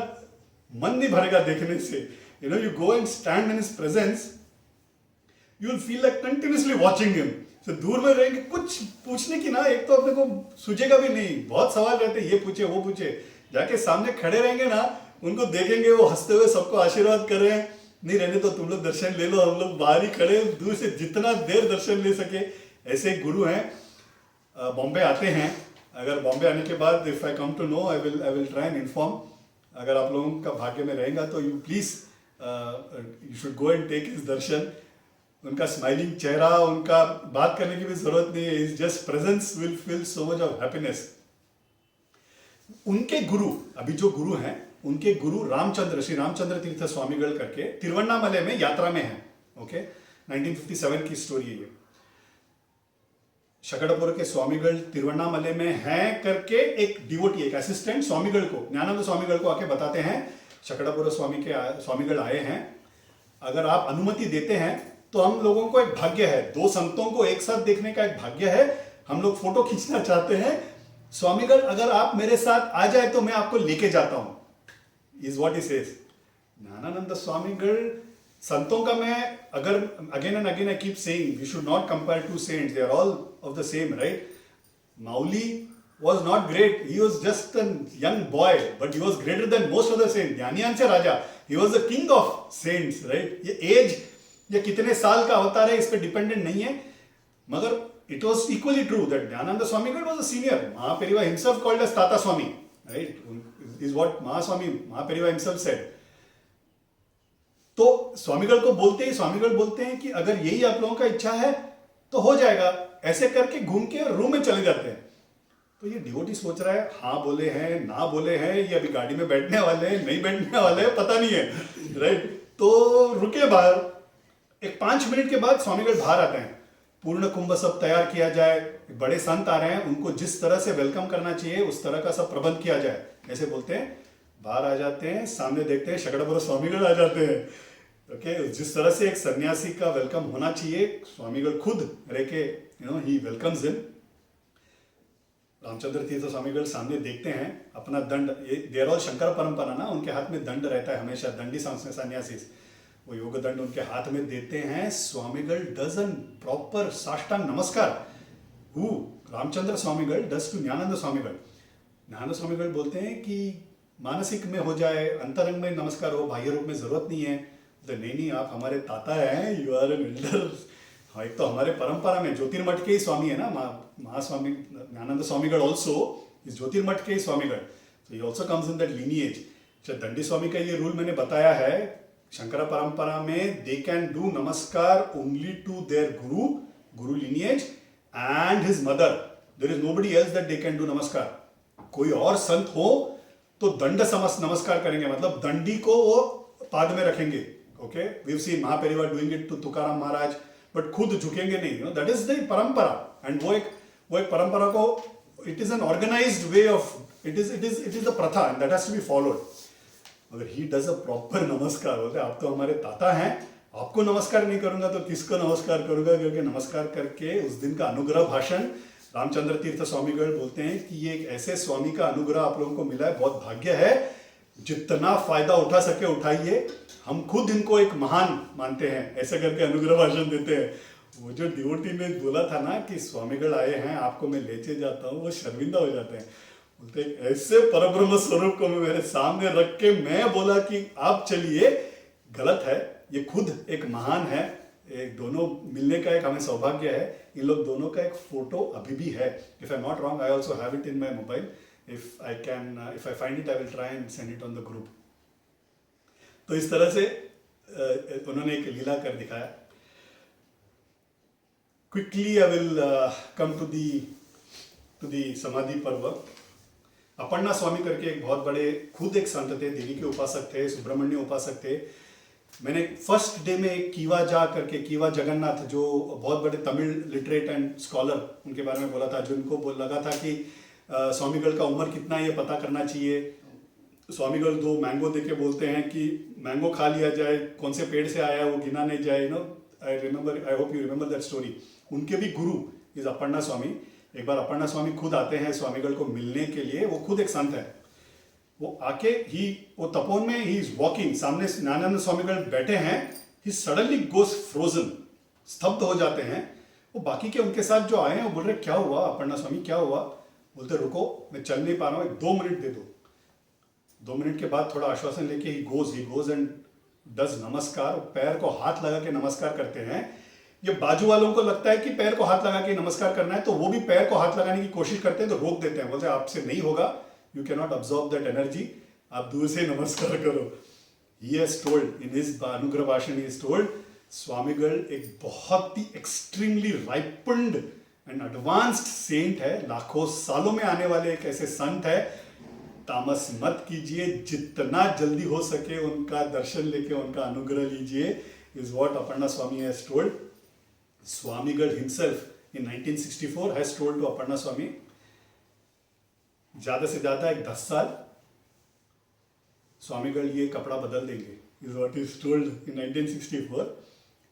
मन नहीं भरेगा देखने से। You go and stand in his presence, you will feel like continuously watching him. तो दूर में रहेंगे, कुछ पूछने की ना, एक तो अपने को सूझेगा भी नहीं, बहुत सवाल रहते हैं, ये पूछे वो पूछे। जाके सामने खड़े रहेंगे ना, उनको देखेंगे वो हंसते हुए सबको आशीर्वाद कर रहे हैं, नहीं रहने तो तुम लोग दर्शन ले लो, हम लोग बाहर ही खड़े, दूर से जितना देर दर्शन ले सके। ऐसे गुरु हैं। बॉम्बे आते हैं, अगर बॉम्बे आने के बाद if I come to know, I will try and inform. अगर आप लोगों का भाग्य में रहेगा तो you please you should go and take his darshan. उनका स्माइलिंग चेहरा, उनका बात करने की भी जरूरत नहीं है, is just presence will feel so much of happiness. उनके गुरु, अभी जो गुरु हैं, उनके गुरु रामचंद्र, श्री रामचंद्र तीर्थ स्वामीगढ़ करके तिरुवन्नामले में यात्रा में हैं, ओके। 1957 की स्टोरी है ये। शकटपुर के स्वामीगढ़ तिरुवन्नामले में हैं करके एक डिवोटी, एक असिस्टेंट स्वामीगढ़ को, ज्ञानानंद स्वामीगढ़ को आके बताते हैं शकटपुर स्वामीगढ़ आए हैं, अगर आप अनुमति देते हैं तो हम लोगों को एक भाग्य है, 2 संतों को एक साथ देखने का एक भाग्य है, हम लोग फोटो खींचना चाहते हैं। स्वामीगढ़ अगर आप मेरे साथ आ जाए तो मैं आपको लेके जाता हूं, is what he says. Gnanananda Swamigal, संतों का मैं अगर again and again I keep saying, we should not compare to saints, they are all of the same, right? Mauli was not great, he was just a young boy, but he was greater than most of the saints. ज्ञानियां से राजा, he was the king of saints, right? ये as या कितने साल का अवतार है इस पे डिपेंडेंट नहीं है, मगर it was equally true that Dhyananda Swamigal was a senior. Mahaperiva himself called as Tata Swami, right? Is what Mahaperiva himself said. तो स्वामीगढ़ को बोलते ही स्वामीगढ़ बोलते हैं कि अगर यही आप लोगों का इच्छा है तो हो जाएगा, ऐसे करके घूम के रूम में चले जाते हैं। तो ये डिवोटी सोच रहा है, हाँ बोले हैं, ना बोले हैं, ये अभी गाड़ी में बैठने वाले हैं, नहीं बैठने वाले हैं, पता नहीं है, राइट? तो रुके बाहर। एक 5 मिनट के बाद स्वामीगढ़ बाहर आते हैं। पूर्ण कुंभ सब तैयार किया जाए, बड़े संत आ रहे हैं उनको जिस तरह से वेलकम करना चाहिए उस तरह का सब प्रबंध किया जाए। ऐसे बोलते हैं, बाहर आ जाते हैं, सामने देखते हैं शकड़बुर स्वामीगढ़ आ जाते हैं। ओके, जिस तरह से एक सन्यासी का वेलकम होना चाहिए, स्वामीगढ़ खुद रह के ही वेलकम्स हिम। रामचंद्र तीर्थ स्वामीगढ़ सामने देखते हैं अपना दंड, देर ऑल शंकर परंपरा ना, उनके हाथ में दंड रहता है हमेशा, दंडी सन्यासी, वो योग दंड उनके हाथ में देते हैं। स्वामीगढ़ does N proper sashtang namaskar. Who Ramachandra Swamigal does to Gnanananda Swamigal. Gnanananda Swamigal बोलते हैं कि मानसिक में हो जाए, अंतरंग में नमस्कार हो, बाह्य रूप में जरूरत नहीं है। तो नहीं, आप हमारे ताता हैं, यू आर एन एल्डर। हाँ, एक तो हमारे परंपरा में ज्योतिर्मठ के ही स्वामी है ना, महास्वामी ज्ञानानंद स्वामीगढ़ ऑल्सो इस ज्योतिर्मठ के ही स्वामीगढ़, तो he also comes in that lineage. Dandi Swami का ये रूल मैंने बताया है, शंकरा परंपरा में they can do namaskar only to their guru lineage and his mother. There is nobody else that they can do namaskar. कोई और संत हो तो दंड नमस्कार करेंगे, मतलब दंडी को वो पाद में रखेंगे। Okay, we have seen Mahaperiyava doing it to Tukaram Maharaj, but खुद झुकेंगे नहीं। That is the parampara, and वो एक परंपरा को, it is an organised way of, it is the pratha and that has to be followed. अगर ही डज अ प्रॉपर नमस्कार, बोलते आप तो हमारे ताता हैं, आपको नमस्कार नहीं करूंगा तो किसको नमस्कार करूंगा, क्योंकि नमस्कार करके उस दिन का अनुग्रह भाषण रामचंद्र तीर्थ स्वामीगढ़ बोलते हैं कि ये एक ऐसे स्वामी का अनुग्रह आप लोगों को मिला है, बहुत भाग्य है, जितना फायदा उठा सके उठाइए, हम खुद इनको एक महान मानते हैं, ऐसे करके अनुग्रह भाषण देते हैं। वो जो डिवोटी ने बोला था ना कि स्वामीगढ़ आए हैं, आपको मैं लेके जाता हूँ, वो शर्मिंदा हो जाते हैं, बोलते ऐसे परब्रह्म स्वरूप को मैं मेरे सामने रख के मैं बोला कि आप चलिए, गलत है। ये खुद एक महान है, एक दोनों मिलने का एक हमें सौभाग्य है। इन लोग दोनों का एक फोटो अभी भी है, if I am not wrong, I also have it in my mobile, if I find it I will try and send it on the group. तो इस तरह से उन्होंने एक लीला कर दिखाया। Quickly I will come to the samadhi parv. Aparna स्वामी करके एक बहुत बड़े, खुद एक संत थे, देवी के उपासक थे, सुब्रमण्य उपासक थे। मैंने फर्स्ट डे में एक कीवा जगन्नाथ, जो बहुत बड़े तमिल लिटरेट एंड स्कॉलर, उनके बारे में बोला था, जो उनको लगा था कि स्वामीगढ़ का उम्र कितना है ये पता करना चाहिए। स्वामीगढ़ 2 मैंगो देके बोलते हैं कि मैंगो खा लिया जाए, कौन से पेड़ से आया वो गिना नहीं जाए। I hope you remember that story. उनके भी गुरु इज अपर्णा स्वामी। एक बार अपर्णा स्वामी खुद आते हैं स्वामीगढ़ को मिलने के लिए, वो खुद एक संत है। वो आके वो तपोवन में ही इज वॉकिंग, सामने ज्ञानानंद स्वामीगढ़ बैठे हैं, ही सडनली गोस फ्रोजन, स्तब्ध हो जाते हैं। वो बाकी के उनके साथ जो आए हैं वो बोल रहे क्या हुआ अपर्णा स्वामी, क्या हुआ? बोलते रुको, मैं चल नहीं पा रहा हूँ, 2 मिनट दे दो। 2 मिनट के बाद थोड़ा आश्वासन लेके ही गोज एंड डज नमस्कार, पैर को हाथ लगा के नमस्कार करते हैं। ये बाजू वालों को लगता है कि पैर को हाथ लगा के नमस्कार करना है, तो वो भी पैर को हाथ लगाने की कोशिश करते हैं, तो रोक देते हैं, बोलते हैं आपसे नहीं होगा, you can not absorb that energy, आप दूर से नमस्कार करो। He has told in his अनुग्रह भाषण, ही हैज टोल्ड स्वामीगढ़ एक बहुत ही एक्सट्रीमली राइपन्ड एंड एडवांस्ड सेंट है, लाखों सालों में आने वाले एक ऐसे संत है। तामस मत कीजिए, जितना जल्दी हो सके उनका दर्शन लेके उनका अनुग्रह लीजिए, is what Aparna Swami has told. Swamigal himself in 1964 has told to Aparna Swami, ज्यादा से ज्यादा एक 10 साल स्वामीगढ़ ये कपड़ा बदल देंगे, is what is told in 1964,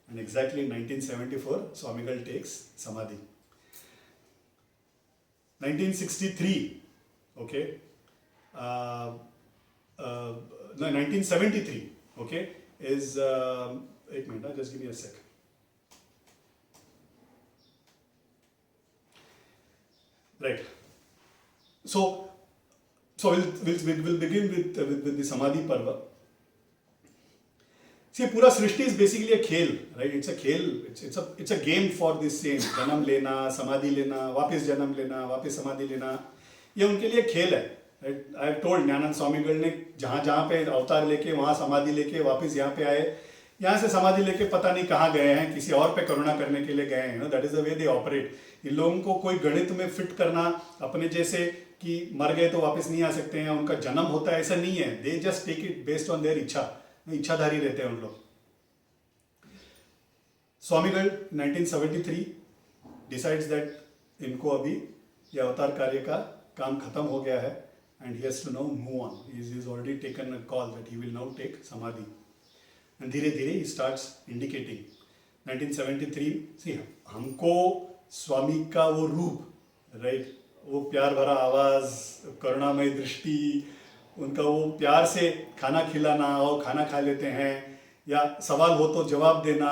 and exactly in 1974 Swamigal takes samadhi. 1963, okay, 1973, okay, is 1 minute, just give me a sec. Right. So we'll begin with the Samadhi Parva. See, पूरा सृष्टि is basically a खेल, right? It's a खेल, it's a game for this saint. जन्म लेना, समाधि लेना, वापस जन्म लेना, वापस समाधि लेना, ये उनके लिए खेल है। आई हैव टोल्ड, ज्ञानानंद स्वामीगढ़ ने जहाँ पे अवतार लेके, वहाँ समाधि लेके वापस यहाँ पे आए, यहाँ से समाधि लेके पता नहीं कहाँ गए हैं, किसी और पे करुणा करने के लिए गए हैं। That is the way they operate. इन लोगों को कोई गणित में फिट करना अपने जैसे कि मर गए तो वापस नहीं आ सकते हैं, उनका जन्म होता है, ऐसा नहीं है। They just take it based on their इच्छाधारी रहते हैं उन लोग। स्वामीगढ़ 1973 डिसाइड्स दैट इनको अभी ये अवतार कार्य का काम खत्म हो गया है and he has to now move on. He is already taken a call that he will now take samadhi. And धीरे धीरे ही स्टार्ट्स इंडिकेटिंग. 1973 सी हमको स्वामी का वो रूप, राइट, वो प्यार भरा आवाज, करुणामय दृष्टि, उनका वो प्यार से खाना खिलाना और खाना खा लेते हैं, या सवाल हो तो जवाब देना,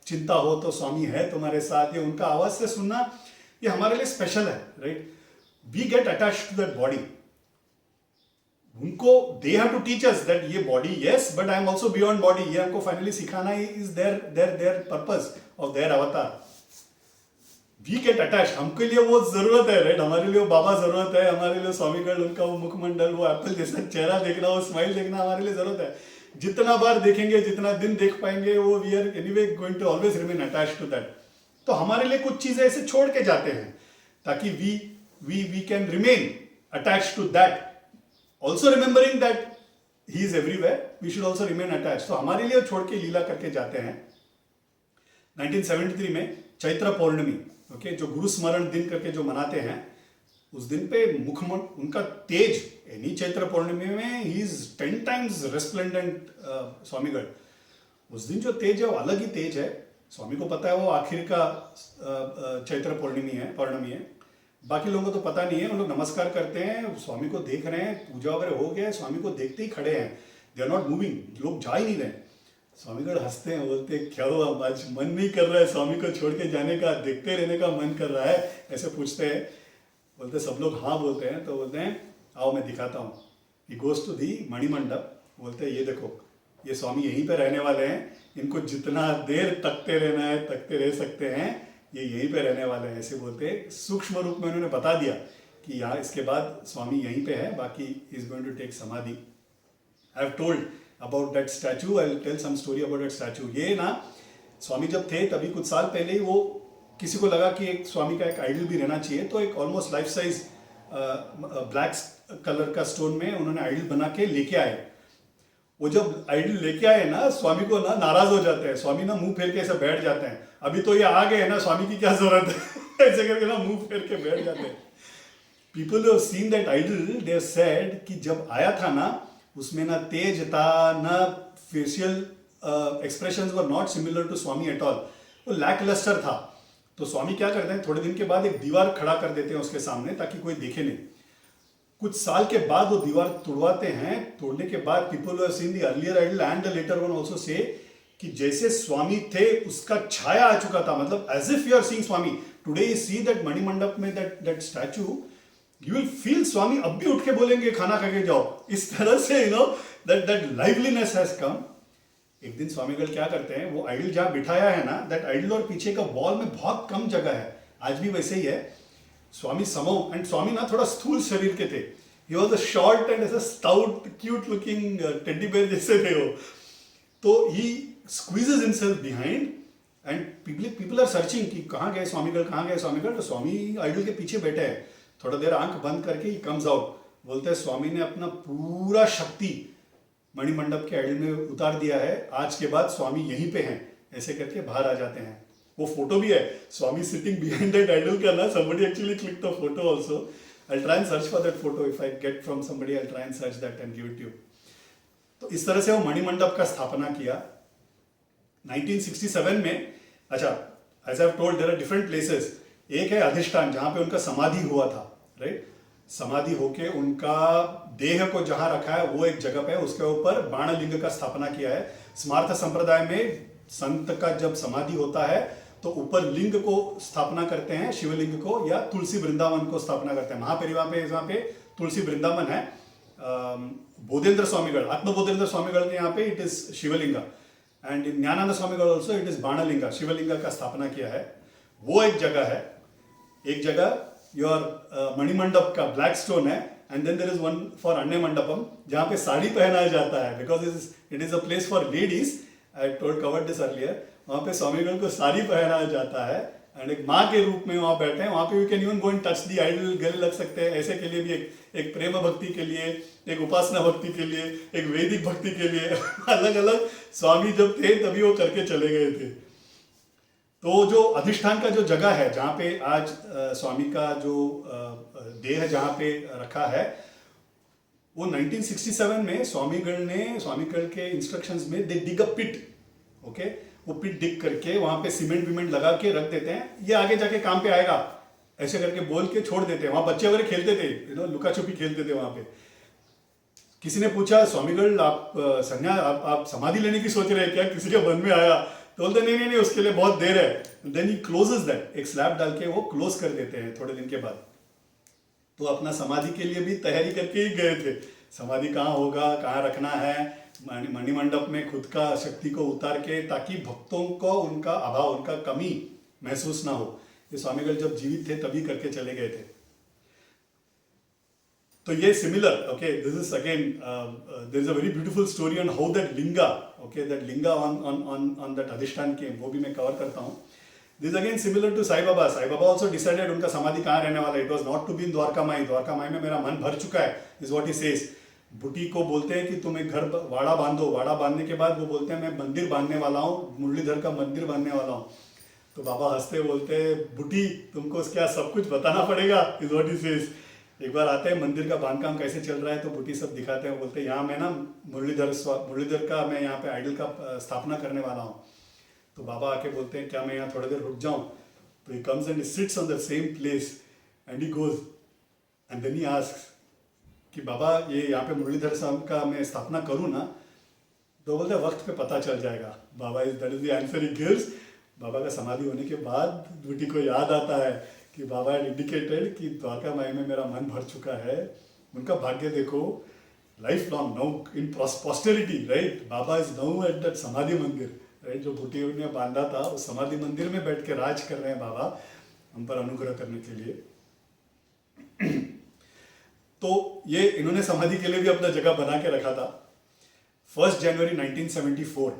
चिंता हो तो स्वामी है तुम्हारे साथ, ये उनका आवाज से सुनना, ये हमारे लिए स्पेशल है, right. We get attached to that body. उनको they have to teach us that ये body yes but I am also beyond body. ये हमको फाइनली सिखाना is their purpose of their avatar. We get attach. हमके लिए वो जरूरत है, राइट. हमारे लिए वो बाबा जरूरत है, हमारे लिए स्वामीगढ़, उनका वो मुखमंडल, वो एप्पल जैसा चेहरा देखना, वो स्माइल देखना हमारे लिए जरूरत है. जितना बार देखेंगे, जितना दिन देख पाएंगे, वो we are anyway going to always remain attach to that. तो हमारे लिए कुछ चीजें ऐसे छोड़ के जाते हैं ताकि we can remain attach to that. Also remembering that he is everywhere, we should also remain attach. तो हमारे लिए छोड़ के लीला करके जाते हैं. 1973 में चैत्र पौर्णमी, ओके, जो गुरु स्मरण दिन करके जो मनाते हैं, उस दिन पे मुखमंड उनका तेज, एनी चैत्र पौर्णमी में ही इज 10 टाइम्स रेस्प्लेंडेंट स्वामीगढ़. उस दिन जो तेज है वो अलग ही तेज है. स्वामी को पता है वो आखिर का चैत्र पौर्णमी है. बाकी लोगों को तो पता नहीं है. उन लोग नमस्कार करते हैं, स्वामी को देख रहे हैं, पूजा वगैरह हो गया है, स्वामी को देखते ही खड़े हैं, दे आर नॉट मूविंग, लोग जा ही नहीं रहे. स्वामीगढ़ हंसते हैं, बोलते हैं क्या हुआ, आज मन नहीं कर रहा है स्वामी को छोड़ के जाने का, देखते रहने का मन कर रहा है, ऐसे पूछते हैं. बोलते सब लोग हाँ बोलते हैं. तो बोलते हैं आओ मैं दिखाता हूँ. He goes to the Manimandap. बोलते हैं ये देखो, ये स्वामी यहीं पे रहने वाले हैं, इनको जितना देर तकते रहना है तकते रह सकते हैं, ये यहीं पे रहने वाले हैं, ऐसे बोलते हैं. सूक्ष्म रूप में उन्होंने बता दिया कि यहाँ इसके बाद स्वामी यहीं पे है, बाकी इज गोइंग टू टेक समाधि. आई have told about that statue. I'll tell some story about that statue. ये ना स्वामी जब थे तभी कुछ साल पहले ही वो किसी को लगा कि एक स्वामी का एक आइडल भी रहना चाहिए, तो एक almost life size black colour का स्टोन में उन्होंने आइडल बना के लेके आए. वो जब आइडल लेके आए ना, स्वामी को ना नाराज हो जाते हैं. स्वामी ना मुंह फेर के ऐसे बैठ जाते हैं, अभी तो ये आ गए हैं ना, स्वामी की क्या जरूरत है ऐसे करके ना मुंह फेर के बैठ जाते हैं. People who have seen that idol, they have said कि जब आया था ना, उसमें ना तेज था, ना facial expressions were not similar to Swami at all. वो लैक लस्टर था. तो स्वामी क्या करते हैं, थोड़े दिन के बाद एक दीवार खड़ा कर देते हैं उसके सामने ताकि कोई देखे नहीं. कुछ साल के बाद वो दीवार तोड़वाते हैं. तोड़ने के बाद people have seen the earlier idol and the latter one also say कि जैसे स्वामी थे उसका छाया आ चुका था, मतलब as if you are seeing Swami. Today you see that Manimandap में that statue, you will feel Swami अब भी उठ के बोलेंगे खाना खा के जाओ. इस तरह से you know that liveliness has come. एक दिन स्वामीगढ़ क्या करते हैं, वो आइडल जहां बिठाया है ना, दैट आइडल और पीछे का वॉल में बहुत कम जगह है, आज भी वैसे ही है. स्वामी समो, एंड स्वामी ना थोड़ा स्थूल शरीर के थे. He was a short and ऐसा stout cute looking teddy bear जैसे थे वो. तो he squeezes himself behind and people are searching कि कहाँ गए स्वामीगढ़, कहाँ गए स्वामीगढ़. तो स्वामी आइडल के पीछे बैठे हैं. थोड़ा देर आंख बंद करके ही कम्स आउट. बोलते हैं स्वामी ने अपना पूरा शक्ति मणिमंडप के आइडल में उतार दिया है, आज के बाद स्वामी यहीं पे हैं, ऐसे करके बाहर आ जाते हैं. वो फोटो भी है, स्वामी सिटिंग बिहाइंड दैट आइडल का ना. somebody actually clicked the photo also. I'll try and search for that photo. If I get from somebody, I'll try and search that and give it to you. तो इस तरह से वो मणिमंडप का स्थापना किया 1967 में. अच्छा, as I've told, there are different places. एक है अधिष्ठान, जहां पे उनका समाधि हुआ था, राइट. समाधि होके उनका देह को जहां रखा है वो एक जगह पे है, उसके ऊपर बाणलिंग का स्थापना किया है. स्मार्थ संप्रदाय में संत का जब समाधि होता है तो ऊपर लिंग को स्थापना करते हैं, शिवलिंग को, या तुलसी वृंदावन को स्थापना करते हैं. महापरिवार पे जहाँ पे तुलसी वृंदावन है. बोधेंद्र स्वामीगढ़, आत्मबोधेंद्र स्वामीगढ़ के यहाँ पे it is Shivalinga, and Gnanananda Swamigal also it is Banalinga, Shivalinga का स्थापना किया है. वो एक जगह है. एक जगह योर मणिमंडप का ब्लैक स्टोन है, and then there is one for अन्य मंडपम जहां पे साड़ी पहनाया जाता है, because it is a place for ladies. I told covered this earlier. वहां पे स्वामीगढ़ को साड़ी पहनाया जाता है, एंड एक माँ के रूप में वहां बैठे हैं. वहां पे you can even go and touch the idol, गले लग सकते हैं. ऐसे के लिए भी एक प्रेम भक्ति के लिए, एक उपासना भक्ति के लिए, एक वैदिक भक्ति के लिए अलग अलग स्वामी जब थे तभी वो करके चले गए थे. तो जो अधिष्ठान का जो जगह है जहाँ पे आज स्वामी का जो देह जहाँ पे रखा है, वो 1967 में स्वामीगढ़ के इंस्ट्रक्शंस में दे डिग अ पिट, ओके, वो पिट डिग करके वहां पे सीमेंट विमेंट लगा के रख देते हैं, ये आगे जाके काम पे आएगा, ऐसे करके बोल के छोड़ देते हैं। वहां बच्चे वगैरह खेलते थे, लुका छुपी खेलते थे वहां पे। किसी ने पूछा स्वामीगढ़ आप संन्या आप समाधि लेने की सोच रहे हैं क्या, किसी के मन में आया? तो बोलते नहीं नहीं नहीं, उसके लिए बहुत देर है। देन ही क्लोजेस दैट, एक स्लैब डाल के वो क्लोज कर देते हैं थोड़े दिन के बाद। तो अपना समाधि के लिए भी तैयारी करके ही गए थे, समाधि कहाँ होगा, कहाँ रखना है, मणिमंडप में खुद का शक्ति को उतार के, ताकि भक्तों को उनका अभाव, उनका कमी महसूस ना हो। ये स्वामीगढ़ जब जीवित थे तभी करके चले गए थे। तो ये similar, okay, this is again there is a very beautiful story on how that linga, okay, that linga on that adhishthan came, वो भी मैं कवर करता हूँ। This again similar to Sai Baba. Sai Baba also decided उनका समाधि कहाँ रहने वाला है। It was not to be in Dwarka Mai, Dwarka Mai में मेरा मन भर चुका है, इज वॉट ही सेज। बुटी को बोलते हैं कि तुम एक घर वाड़ा बांधो, वाड़ा बांधने के बाद वो बोलते हैं मैं मंदिर बांधने वाला हूँ, मुरलीधर का मंदिर बांधने वाला हूँ। तो बाबा हंसते बोलते हैं बुटी तुमको क्या सब कुछ बताना पड़ेगा, इज वॉट ही सेज। एक बार आते हैं मंदिर का बांधकाम कैसे चल रहा है, तो बुटी सब दिखाते हैं, बोलते हैं यहाँ मैं ना मुरलीधर का मैं यहाँ पे आइडल का स्थापना करने वाला हूँ। तो बाबा आके बोलते हैं क्या मैं यहाँ थोड़ी देर रुक जाऊँ? तो he comes and sits on the same place and he goes and then he asks कि बाबा ये यहाँ पे मुरलीधर साहब का मैं स्थापना करूँ ना? तो बोलते हैं वक्त पे पता चल जाएगा। Baba is that is the answer he gives. Baba का समाधि होने के बाद बुटी को याद आता है कि बाबा इंडिकेटेड कि द्वारका माई में मेरा मन भर चुका है। उनका भाग्य देखो, life long now in posterity, right? Baba is now at that Samadhi Mandir, right? जो बुटी ने बांधा था उस समाधि मंदिर में बैठ के राज कर रहे हैं बाबा, हम पर अनुग्रह करने के लिए। तो ये इन्होंने समाधि के लिए भी अपना जगह बना के रखा था। 1 जनवरी 1974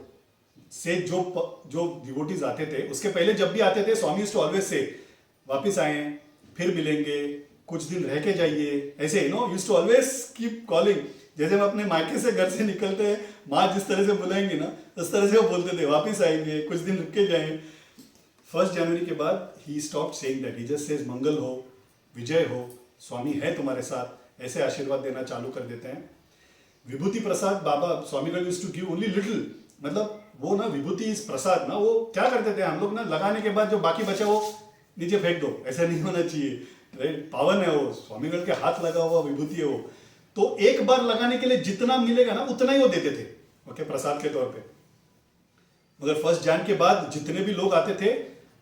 से जो डिवोटीज आते थे, उसके पहले जब भी आते थे स्वामी यूज्ड टू ऑलवेज से वापिस आए, फिर मिलेंगे, कुछ दिन रह के जाइए, ऐसे used to always keep calling. जैसे हम अपने मायके से घर से निकलते हैं, माँ जिस तरह से बुलाएंगे ना उस तरह से वो बोलते थे वापिस आएंगे, कुछ दिन रुक के जाएं। 1 जनवरी के बाद he stop saying that, he just says मंगल हो, विजय हो, स्वामी है तुम्हारे साथ, ऐसे आशीर्वाद देना चालू कर देते हैं। Vibhuti Prasad Baba Swamigal used to give only little, मतलब वो ना विभूति इस प्रसाद ना वो क्या करते थे हम लोग ना, लगाने के बाद जो बाकी बचा वो नीचे फेंक दो, ऐसा नहीं होना चाहिए, राइट? पावन है वो, स्वामीगढ़ के हाथ लगा हुआ विभूति है वो। तो एक बार लगाने के लिए जितना मिलेगा ना उतना ही वो देते थे, ओके, प्रसाद के तौर पे। मगर 1 जन के बाद जितने भी लोग आते थे,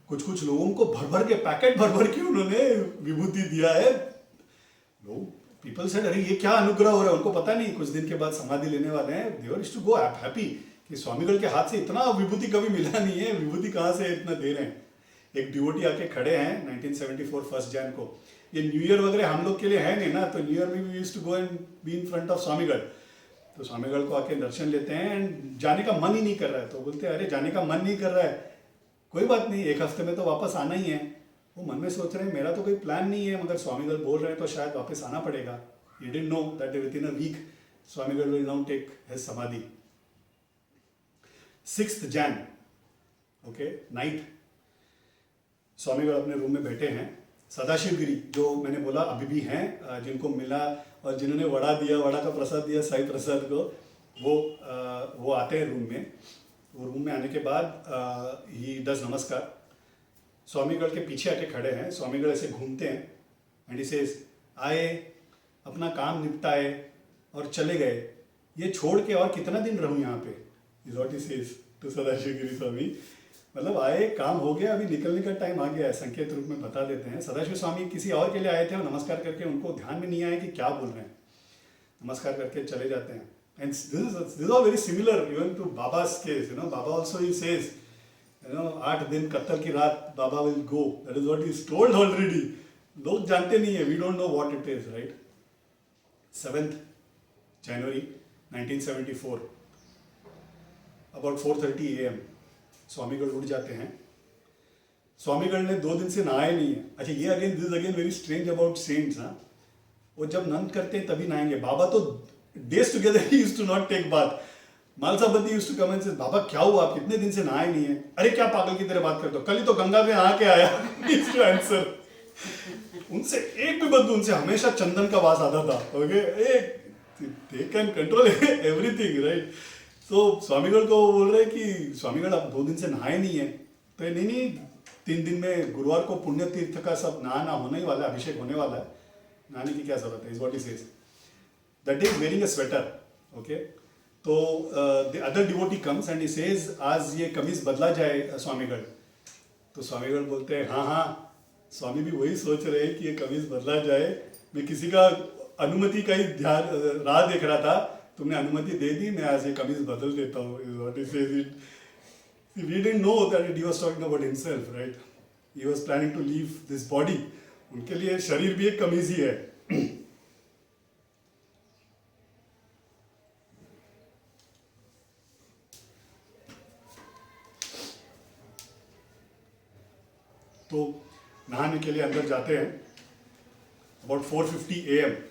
कुछ कुछ लोगों को भर भर के पैकेट भर भर के उन्होंने विभूति दिया है। लोग पीपल सेड अरे ये क्या अनुग्रह हो रहा है, उनको पता नहीं कुछ दिन के बाद समाधि लेने वाले हैं। दे वर टू गो हैप्पी कि स्वामीगढ़ के हाथ से इतना विभूति कभी मिला नहीं है, विभूति कहाँ से इतना दे रहे हैं। एक डिवोटी आके खड़े हैं 1974 1 जन को। ये न्यू ईयर वगैरह हम लोग के लिए है नहीं ना, तो न्यू ईयर में we used to go and be in front of Swamigal. तो स्वामीगढ़ को आके दर्शन लेते हैं एंड जाने का मन ही नहीं कर रहा है। तो बोलते हैं अरे जाने का मन नहीं कर रहा है, कोई बात नहीं, एक हफ्ते में तो वापस आना ही है। वो मन में सोच रहे हैं मेरा तो कोई प्लान नहीं है, मगर स्वामीगढ़ बोल रहे हैं तो शायद वापस आना पड़ेगा। He didn't know that within a week स्वामीगढ़ will now take his समाधि। 6th Jan, okay, नाइट, स्वामीगढ़ अपने रूम में बैठे हैं। सदाशिव गिरी जो मैंने बोला अभी भी हैं, जिनको मिला और जिन्होंने वड़ा दिया, वड़ा का प्रसाद दिया साई प्रसाद को, वो आते हैं रूम में। वो रूम में आने के बाद ही डज नमस्कार। स्वामीगढ़ के पीछे आके खड़े हैं, स्वामीगढ़ ऐसे घूमते हैं एंड ही सेज आए, अपना काम निपटाए और चले गए, ये छोड़ के और कितना दिन रहूं यहाँ पे, is what he says to Sadashiv Giri Swami. मतलब आए, काम हो गया, अभी निकलने का टाइम आ गया है, संकेत रूप में बता देते हैं। सदाशिव स्वामी किसी और के लिए आए थे और नमस्कार करके उनको ध्यान में नहीं आया कि क्या बोल रहे हैं, नमस्कार करके चले जाते हैं। And this is all very similar even to Baba's case, Baba also he says 8 दिन कत्ल की रात Baba will go, that is what is told already. लोग जानते नहीं है, we don't know what it is, right? 7th January 1974 about 4:30 AM Swamigal उठ जाते हैं। स्वामीगढ़ ने 2 दिन से नहाए नहीं है। अच्छा, ये again this again very strange about saints. हाँ, वो जब नंद करते हैं तभी नहाएंगे। बाबा तो days together he used to not take bath. मालसाबंदी used to come and say, Baba क्या हुआ, आप कितने दिन से नहाए नहीं है? अरे क्या पागल की तरह बात करते हो, कल ही तो गंगा में नहा के आया। Used to answer. उनसे एक भी बदबू, उनसे हमेशा चंदन का वास आता था। Okay, they can control everything, right? तो स्वामीगढ़ को बोल रहे कि स्वामीगढ़ आप 2 दिन से नहाए नहीं है। तो ये नहीं, 3 दिन में गुरुवार को पुण्य तीर्थ का सब नहाना होने ही वाला है, अभिषेक होने वाला है, नहाने की क्या जरूरत है, is what he says. That is wearing a sweater. Okay, तो the other devotee comes and he says आज ये कमीज बदला जाए स्वामीगढ़। तो स्वामीगढ़ बोलते हैं हाँ हाँ, स्वामी भी वही सोच रहे हैं कि ये कमीज बदला जाए, मैं किसी का अनुमति का ही ध्यान राह देख रहा था, तुमने अनुमति दे दी, मैं आज ये कमीज बदल देता हूँ। What he says it. We didn't know that he was talking about himself, right? He was planning to leave this body. उनके लिए शरीर भी एक कमीज ही है। तो नहाने के लिए अंदर जाते हैं अबाउट 4:50 AM।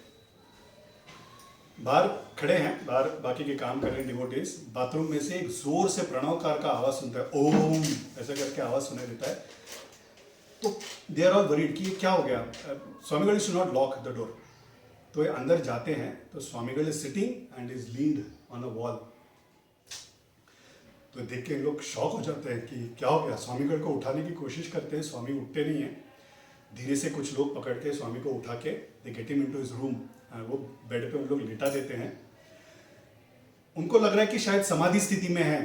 बाहर खड़े हैं, बाहर बाकी के काम कर रहे हैं डिवोटीज। बाथरूम में से एक जोर से प्रणवकार का आवाज सुनता है, ओम ऐसा करके आवाज सुनाई देता है। तो दे आर ऑल वरीड कि ये क्या हो गया। Swamigal should not lock the door. तो ये अंदर जाते हैं तो Swamigal is sitting and is leaned on a wall. तो देख के लोग शॉक हो जाते हैं कि क्या हो गया। स्वामीगढ़ को उठाने की कोशिश करते हैं, स्वामी उठते नहीं हैं। धीरे से कुछ लोग पकड़ के स्वामी को उठा के they get him into his room. वो बेड पे उन लोग लिटा देते हैं। उनको लग रहा है कि शायद समाधि स्थिति में है,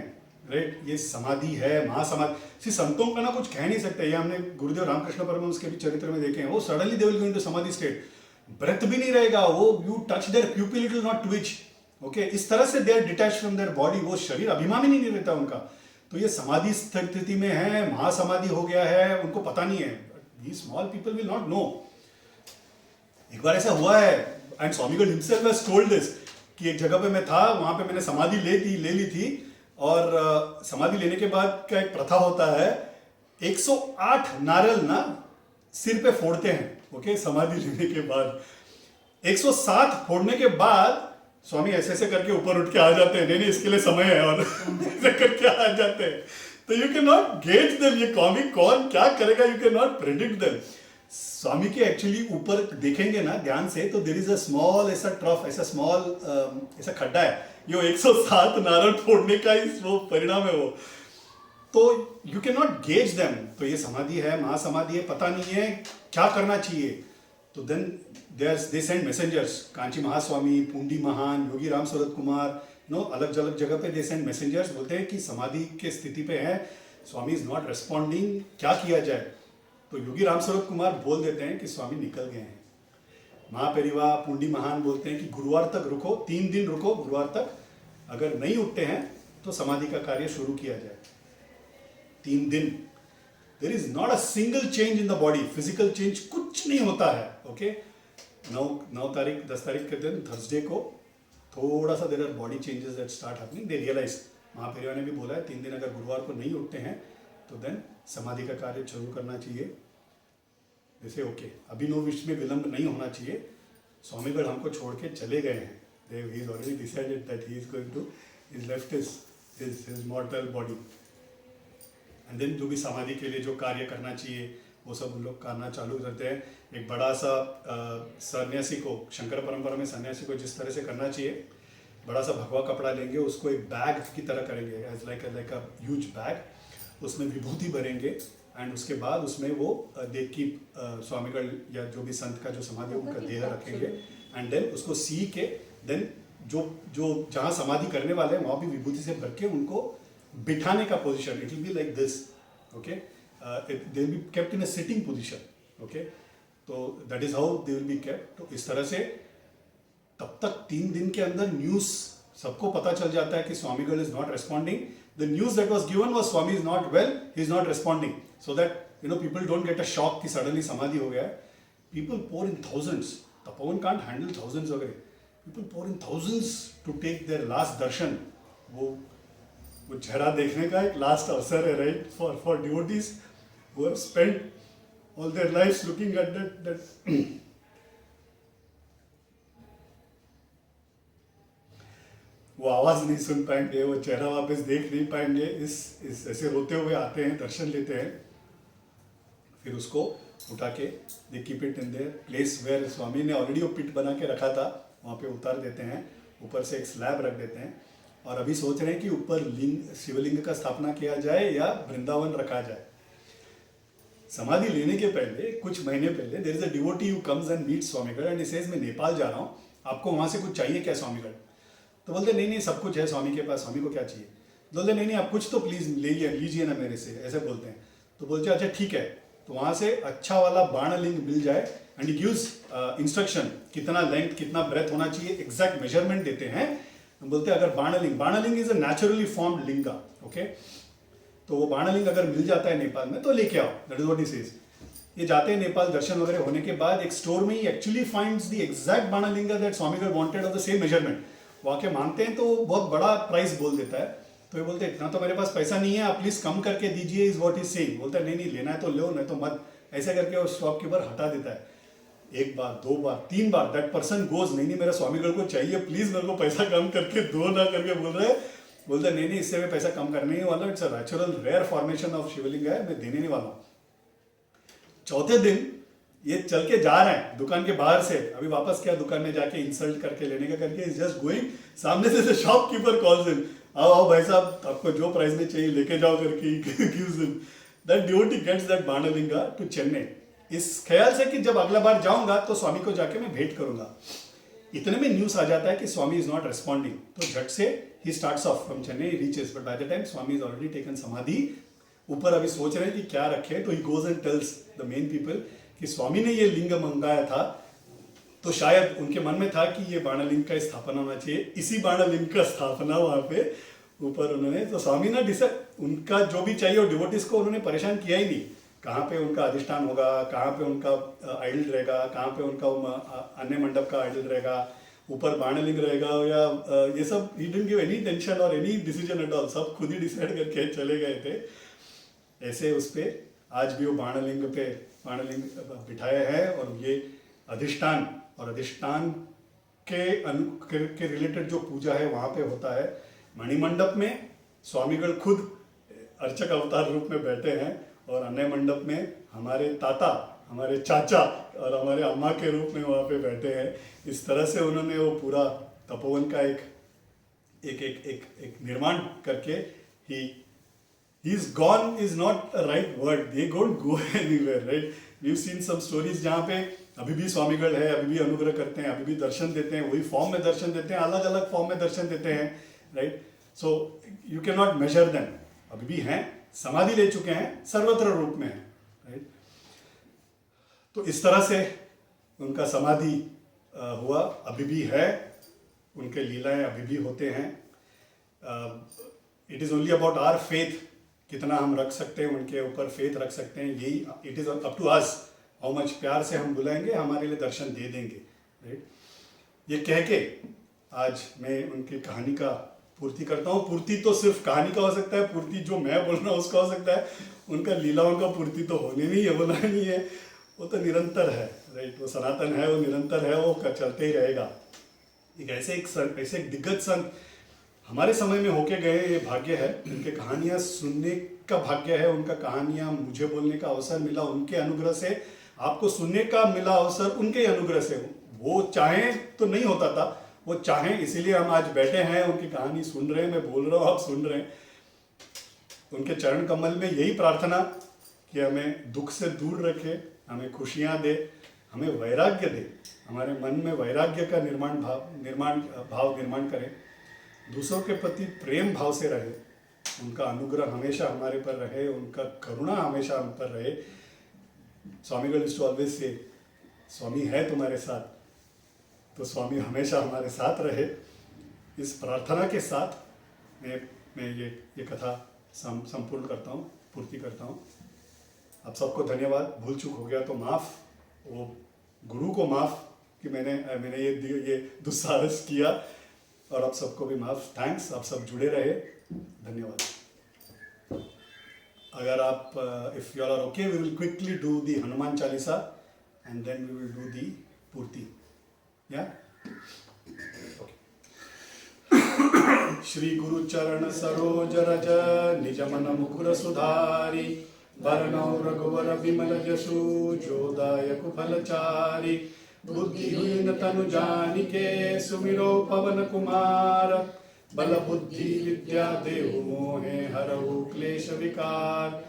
राइट? ये समाधि है, महासमाधि। संतों का ना कुछ कह नहीं सकते। ये हमने गुरुदेव रामकृष्ण परमहंस के भी चरित्र में देखे हैं। वो suddenly they will go into samadhi state, breath भी नहीं रहेगा, वो you touch their pupil it will not twitch. Okay, इस तरह से they are detach from their body. वो शरीर अभिमानी नहीं रहता उनका। तो ये समाधि स्थिति में है, महासमाधि हो गया है, उनको पता नहीं है। The small people will not know. एक बार ऐसा हुआ है and Swamigal himself has told this कि एक जगह पे मैं था, वहां पे मैंने समाधि ले ली थी। और समाधि लेने के बाद का एक प्रथा होता है, 108 नारियल ना सिर पे फोड़ते हैं। ओके, समाधि लेने के बाद 107 फोड़ने के बाद स्वामी ऐसे ऐसे करके ऊपर उठ के आ जाते हैं। नहीं इसके लिए समय है, और ऐसे करके आ जाते हैं। तो you can not gauge them, ये कॉमिक कौन क्या करेगा, you can not predict them. Swami के एक्चुअली ऊपर देखेंगे ना ध्यान से, तो देयर इज अ स्मॉल ऐसा ट्रफ, ऐसा स्मॉल ऐसा खड्डा है। ये 107 नारियल फोड़ने का ही वो परिणाम है वो। तो you can not gauge them. तो ये समाधि है, महासमाधि है, पता नहीं है क्या करना चाहिए। तो then they send messengers, Kanchi Mahaswami, Poondi Mahan, Yogi Ram Surat Kumar, नो अलग अलग जगह पे दे सेंड मैसेंजर्स। बोलते हैं कि समाधि के स्थिति पे है, स्वामी इज नॉट रेस्पॉन्डिंग, क्या किया जाए। तो योगी राम सूरत कुमार बोल देते हैं कि स्वामी निकल गए हैं। महापेरिवा पूंडी महान बोलते हैं कि गुरुवार तक रुको, 3 दिन रुको, गुरुवार तक अगर नहीं उठते हैं तो समाधि का कार्य शुरू किया जाए। 3 दिन there is not a single change in the body, physical change कुछ नहीं होता है। ओके, 9 तारीख 10 तारीख के दिन थर्सडे को थोड़ा सा there are body changes that start happening. They realize, Mahaperiva ने भी बोला है 3 दिन अगर गुरुवार को नहीं उठते हैं तो देन समाधि का कार्य शुरू करना चाहिए। जैसे ओके, अभिनव विश्व में विलंब नहीं होना चाहिए। स्वामीगढ़ हमको छोड़ के चले गए हैं। He is already decided that he is going to, he's left his mortal body. And then जो भी समाधि के लिए जो कार्य करना चाहिए वो सब उन लोग करना चालू करते हैं। एक बड़ा सा सन्यासी को, शंकर परंपरा में सन्यासी को जिस तरह से करना चाहिए, बड़ा सा भगवा कपड़ा लेंगे, उसको एक बैग की तरह करेंगे, as like a huge bag, उसमें विभूति भरेंगे एंड उसके बाद उसमें वो देख की स्वामीगढ़ या जो भी संत का जो समाधि उनका देह रखेंगे एंड देन उसको सी के देन जो जहाँ समाधि करने वाले हैं वहाँ भी विभूति से भर के उनको बिठाने का position, it will be like this. Okay, they will be kept in a sitting position. Okay, तो that is how they will be kept. तो इस तरह से तब तक 3 दिन के अंदर न्यूज सबको पता चल जाता है कि Swamigal is not responding. The news that was given was Swami is not well, he is not responding, so that people don't get a shock कि suddenly समाधि हो गया है। People pour in thousands. Tapovan can't handle thousands वगैरह। People pour in thousands to take their last darshan. वो चेहरा देखने का एक लास्ट अवसर है, right? For devotees who have spent all their lives looking at that वो आवाज़ नहीं सुन पाएंगे, वो चेहरा वापस देख नहीं पाएंगे, इस ऐसे रोते हुए आते हैं, दर्शन लेते हैं, फिर उसको उठा के they keep it in their place where Swami ने ऑलरेडी वो पिट बना के रखा था, वहाँ पे उतार देते हैं, ऊपर से एक स्लैब रख देते हैं, और अभी सोच रहे हैं कि ऊपर लिंग शिवलिंग का स्थापना किया जाए या वृंदावन रखा जाए। समाधि लेने के पहले कुछ महीने पहले there is a devotee who comes and meets Swamigal and he says मैं नेपाल जा रहा हूँ, आपको वहाँ से कुछ चाहिए क्या स्वामीगढ़? तो बोलते नहीं नहीं सब कुछ है स्वामी के पास, स्वामी को क्या चाहिए? बोलते नहीं नहीं आप कुछ तो प्लीज लीजिए ना मेरे से, ऐसे बोलते हैं। तो बोलते अच्छा ठीक है, तो वहाँ से अच्छा वाला बाणलिंग मिल जाए एंड ही गिव्स इंस्ट्रक्शन कितना लेंथ कितना ब्रेथ होना चाहिए, एग्जैक्ट मेजरमेंट देते हैं। बोलते हैं अगर Banalinga is a naturally formed linga, okay, तो वो बाणलिंग अगर मिल जाता है नेपाल में तो लेके आओ, that is what he says. ये जाते हैं नेपाल, दर्शन वगैरह होने के बाद एक स्टोर में ही actually finds the exact Banalinga that Swamigal wanted of the same measurement. वो आके मांगते हैं तो बहुत बड़ा प्राइस बोल देता है, तो ये बोलते हैं इतना तो मेरे पास पैसा नहीं है, आप प्लीज कम करके दीजिए, इज व्हाट इज सेइंग। बोलता है नहीं नहीं लेना है तो लो, नहीं तो मत, ऐसे करके वो शॉपकीपर हटा देता है। एक बार, दो बार, तीन बार दैट पर्सन गोज नहीं नहीं मेरा स्वामीगढ़ को चाहिए, प्लीज मेरे को पैसा कम करके दो ना करके बोल रहे हैं। बोलते नहीं नहीं इससे मैं पैसा कम करने नहीं वाला, it's a natural rare formation of Shivling है, मैं देने नहीं वाला हूँ। चौथे दिन ये चल के जा रहे हैं दुकान के बाहर से, अभी वापस क्या दुकान में जाके इंसल्ट करके लेने का करके, इज जस्ट गोइंग, सामने से शॉपकीपर कॉल्स हिम, आओ आओ भाई साहब आपको जो प्राइस में चाहिए लेके जाओ करके gives him. That devotee gets that Banalinga to Chennai, इस ख्याल से कि जब अगला बार जाऊंगा तो स्वामी को जाके मैं भेंट करूंगा। इतने में न्यूज आ जाता है कि स्वामी इज नॉट रेस्पॉन्डिंग, तो झट से he starts of from Chennai, reaches, but by the time Swami is already taken समाधि। ऊपर अभी सोच रहे हैं कि क्या रखे, तो ही goes and tells the main people कि स्वामी ने ये लिंग मंगाया था, तो शायद उनके मन में था कि ये बाणलिंग का स्थापना होना चाहिए, इसी बाणलिंग का स्थापना वहां पे ऊपर उन्होंने, तो स्वामी ने डिसाइड उनका जो भी चाहिए और डिवोटिस को उन्होंने परेशान किया ही नहीं, कहाँ पे उनका अधिष्ठान होगा, कहाँ पे उनका आइडल रहेगा, कहाँ पे उनका अन्य मंडप का आइडल रहेगा, ऊपर बाणलिंग रहेगा या ये सब, he didn't give any tension और एनी डिसीजन एट ऑल, सब खुद ही डिसाइड करके चले गए थे। ऐसे उस पे आज भी वो बाणलिंग बिठाया है, और ये अधिष्ठान और अधिष्ठान के रिलेटेड जो पूजा है वहाँ पे होता है। मणिमंडप में स्वामीगढ़ खुद अर्चक अवतार रूप में बैठे हैं, और अन्य मंडप में हमारे ताता, हमारे चाचा और हमारे अम्मा के रूप में वहाँ पे बैठे हैं। इस तरह से उन्होंने वो पूरा तपोवन का एक निर्माण करके ही is gone is not a right word, they don't go anywhere, right? We've seen some stories जहाँ पे अभी भी स्वामीगढ़ है, अभी भी अनुग्रह करते हैं, अभी भी दर्शन देते हैं, वही फॉर्म में दर्शन देते हैं, अलग अलग फॉर्म में दर्शन देते हैं, right? So you can not measure them, अभी भी हैं, समाधि ले चुके हैं, सर्वत्र रूप में है, राइट? तो इस तरह से उनका समाधि हुआ, अभी भी है, उनके लीलाएं अभी भी होते हैं। It is only about our faith, कितना हम रख सकते हैं उनके ऊपर फेथ रख सकते हैं, यही it is up to us, how much प्यार से हम बुलाएंगे, हमारे लिए दर्शन दे देंगे, राइट? ये कह के आज मैं उनकी कहानी का पूर्ति करता हूँ। पूर्ति तो सिर्फ कहानी का हो सकता है, पूर्ति जो मैं बोल रहा हूँ उसका हो सकता है, उनका लीलाओं का पूर्ति तो होने नहीं है, बोला नहीं है, वो तो निरंतर है, राइट? वो सनातन है, वो निरंतर है, वो चलते ही रहेगा। ऐसे एक दिग्गज संत हमारे समय में होके गए, ये भाग्य है, उनके कहानियां सुनने का भाग्य है, उनका कहानियां मुझे बोलने का अवसर मिला उनके अनुग्रह से, आपको सुनने का मिला अवसर उनके अनुग्रह से। वो चाहें तो नहीं होता था, वो चाहें इसीलिए हम आज बैठे हैं, उनकी कहानी सुन रहे हैं, मैं बोल रहा हूँ, आप सुन रहे हैं। उनके चरण कमल में यही प्रार्थना कि हमें दुख से दूर रखे, हमें खुशियाँ दे, हमें वैराग्य दे, हमारे मन में वैराग्य का भाव निर्माण करें, दूसरों के प्रति प्रेम भाव से रहे, उनका अनुग्रह हमेशा हमारे पर रहे, उनका करुणा हमेशा हम पर रहे। स्वामीगढ़ यूज्ड टू ऑलवेज से, स्वामी है तुम्हारे साथ, तो स्वामी हमेशा हमारे साथ रहे। इस प्रार्थना के साथ मैं ये कथा संपूर्ण करता हूँ, पूर्ति करता हूँ। आप सबको धन्यवाद, भूल चूक हो गया तो माफ़, वो गुरु को माफ़ कि मैंने ये दुस्साहस किया, और आप सबको भी माफ, थैंक्स, आप सब जुड़े रहे, धन्यवाद। अगर आप if you are okay, we will quickly do the Hanuman Chalisa and then we will do the पूर्ति, या ओके। श्री गुरु चरण सरोज रज निज मन मुकुर सुधारी वरणौ रघुवर विमल जसु जोदायक फलचारी बुद्धिहीन तनु जानिके सुमिरो पवन कुमार बल बुद्धि विद्या देहु मोहे हरहु क्लेश विकार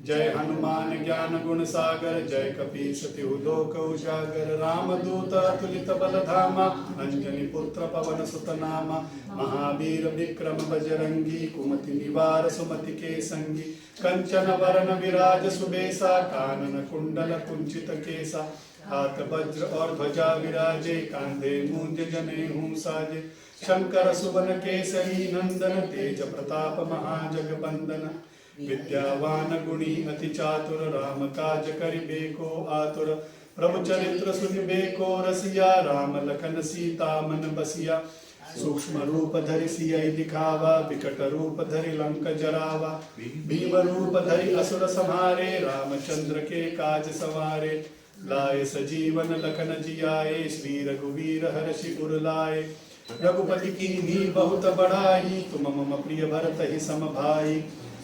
जय हनुमान ज्ञान गुण सागर जय कपीस तिहु लोक उजागर रामदूत अतुलित बल धामा अंजनी पुत्र पवन सुत नामा महावीर विक्रम बजरंगी कुमति निवार सुमति के संगी कंचन वरण विराज सुबेसा कानन कुंडल कुंचित केसा हाथ वज्र और ध्वजा विराजे कांधे मूंज जनेऊ साजे शंकर सुवन केसरी नंदन तेज प्रताप महाजगबंदन विद्यावान गुणी अति चातुर राम काज करिबे को आतुर प्रभु चरित्र सुनिबे को रसिया राम लखन सीता मन बसिया सूक्ष्म रूप धरि सियहि दिखावा विकट रूप धरि लंक जरावा भीम रूप धरि असुर संहारे रामचंद्र के काज सवारे लाए सजीवन लखन जियाए श्री रघुवीर हर्षि उर लाए रघुपति कीन्ही बहुत बड़ाई तुम मम प्रिय भरत ही सम भाई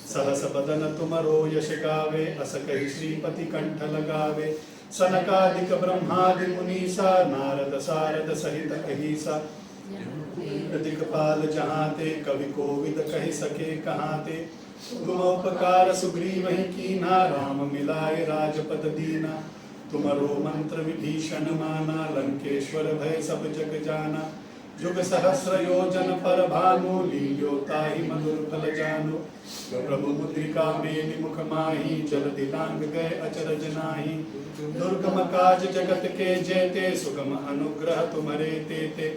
सहस बदन तुमरो यश गावे अस कहि श्रीपति कंठ लगावे सनकादिक ब्रह्मादि मुनीसा नारद सारद सहित अहिसा दिक्पाल जहाँ ते कवि कोविद कहि सके कहाँ ते तुम उपकार सुग्रीव ही कीना राम मिलाए राजपद दीना तुमरो मंत्र विभीषण माना लंकेश्वर भय सब जग जाना जुग सहस्र योजन पर भानु लील्योताहि मधुर फल जानु प्रभु मुद्रिका मेलि मुख माही जल दिलांग गए अचरज नाही दुर्गम काज जगत के जेते सुगम अनुग्रह तुम्हारे तेते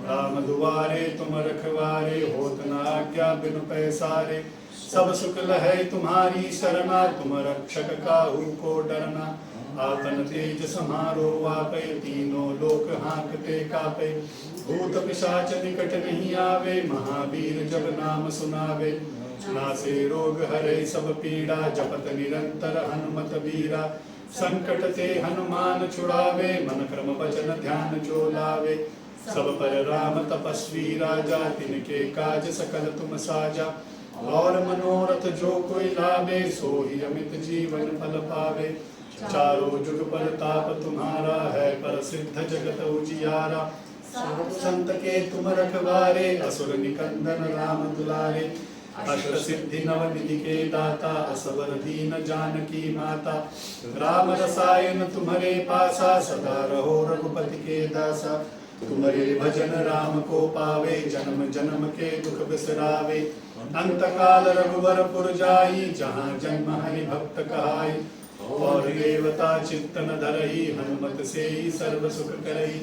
राम दुआरे तुम रखवारे होत न आज्ञा बिनु पैसारे सब सुख लहै तुम्हारी शरणा तुम रक्षक काहू को डरना आतन तेज समारो आपै तीनों लोक हाँकते कापै भूत पिशाच निकट नहीं आवे महावीर जब नाम सुनावे नासे रोग हरे सब पीड़ा जपत निरंतर हनुमत बीरा संकट ते हनुमान छुड़ावे मन क्रम वचन ध्यान जो लावे सब पर राम तपस्वी राजा तिनके काज सकल तुम साजा और मनोरथ जो कोई लावे सोहि अमित जीवन फल पावे चारों जुग पर ताप तुम्हारा है पर सिद्ध जगत उजियारा संत के तुम रखवारे असुर निकंदन राम दुलारे अष्ट सिद्धि नव निधि के दाता असवर दीन जानकी माता राम रसायन तुम्हारे पासा सदा रहो रघुपति के दासा तुम्हारे भजन राम को पावे जन्म जन्म के दुख बिसरावे अंत काल रघुवर पुर जाई जहाँ जन्म हरि भक्त कहाई और देवता चित्तन धरई हनुमत से ही सर्व सुख करई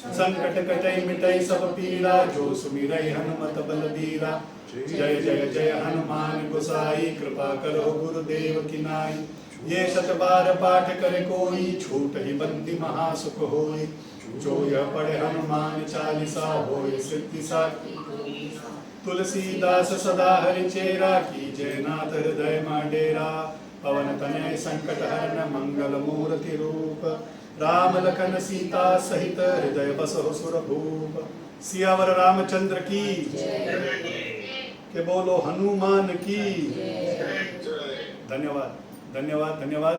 संकट कटई मिटई सब पीड़ा जो सुमिरई हनुमत बलबीरा जय जय जय हनुमान गोसाई कृपा करो गुरुदेव की नाई ये शत बार पाठ करे कोई छूट ही बंदी महासुख होई जो यह पढ़े हनुमान चालीसा होय सिद्धि साखी तुलसीदास सदा हरि चेरा की जय नाथ हृदय मा डेरा पवन तनय संकट हरण मंगल मूर्ति रूप राम लखन सीता सहित हृदय बसहु सुरभूप सियावर रामचंद्र की के बोलो हनुमान की। धन्यवाद धन्यवाद धन्यवाद।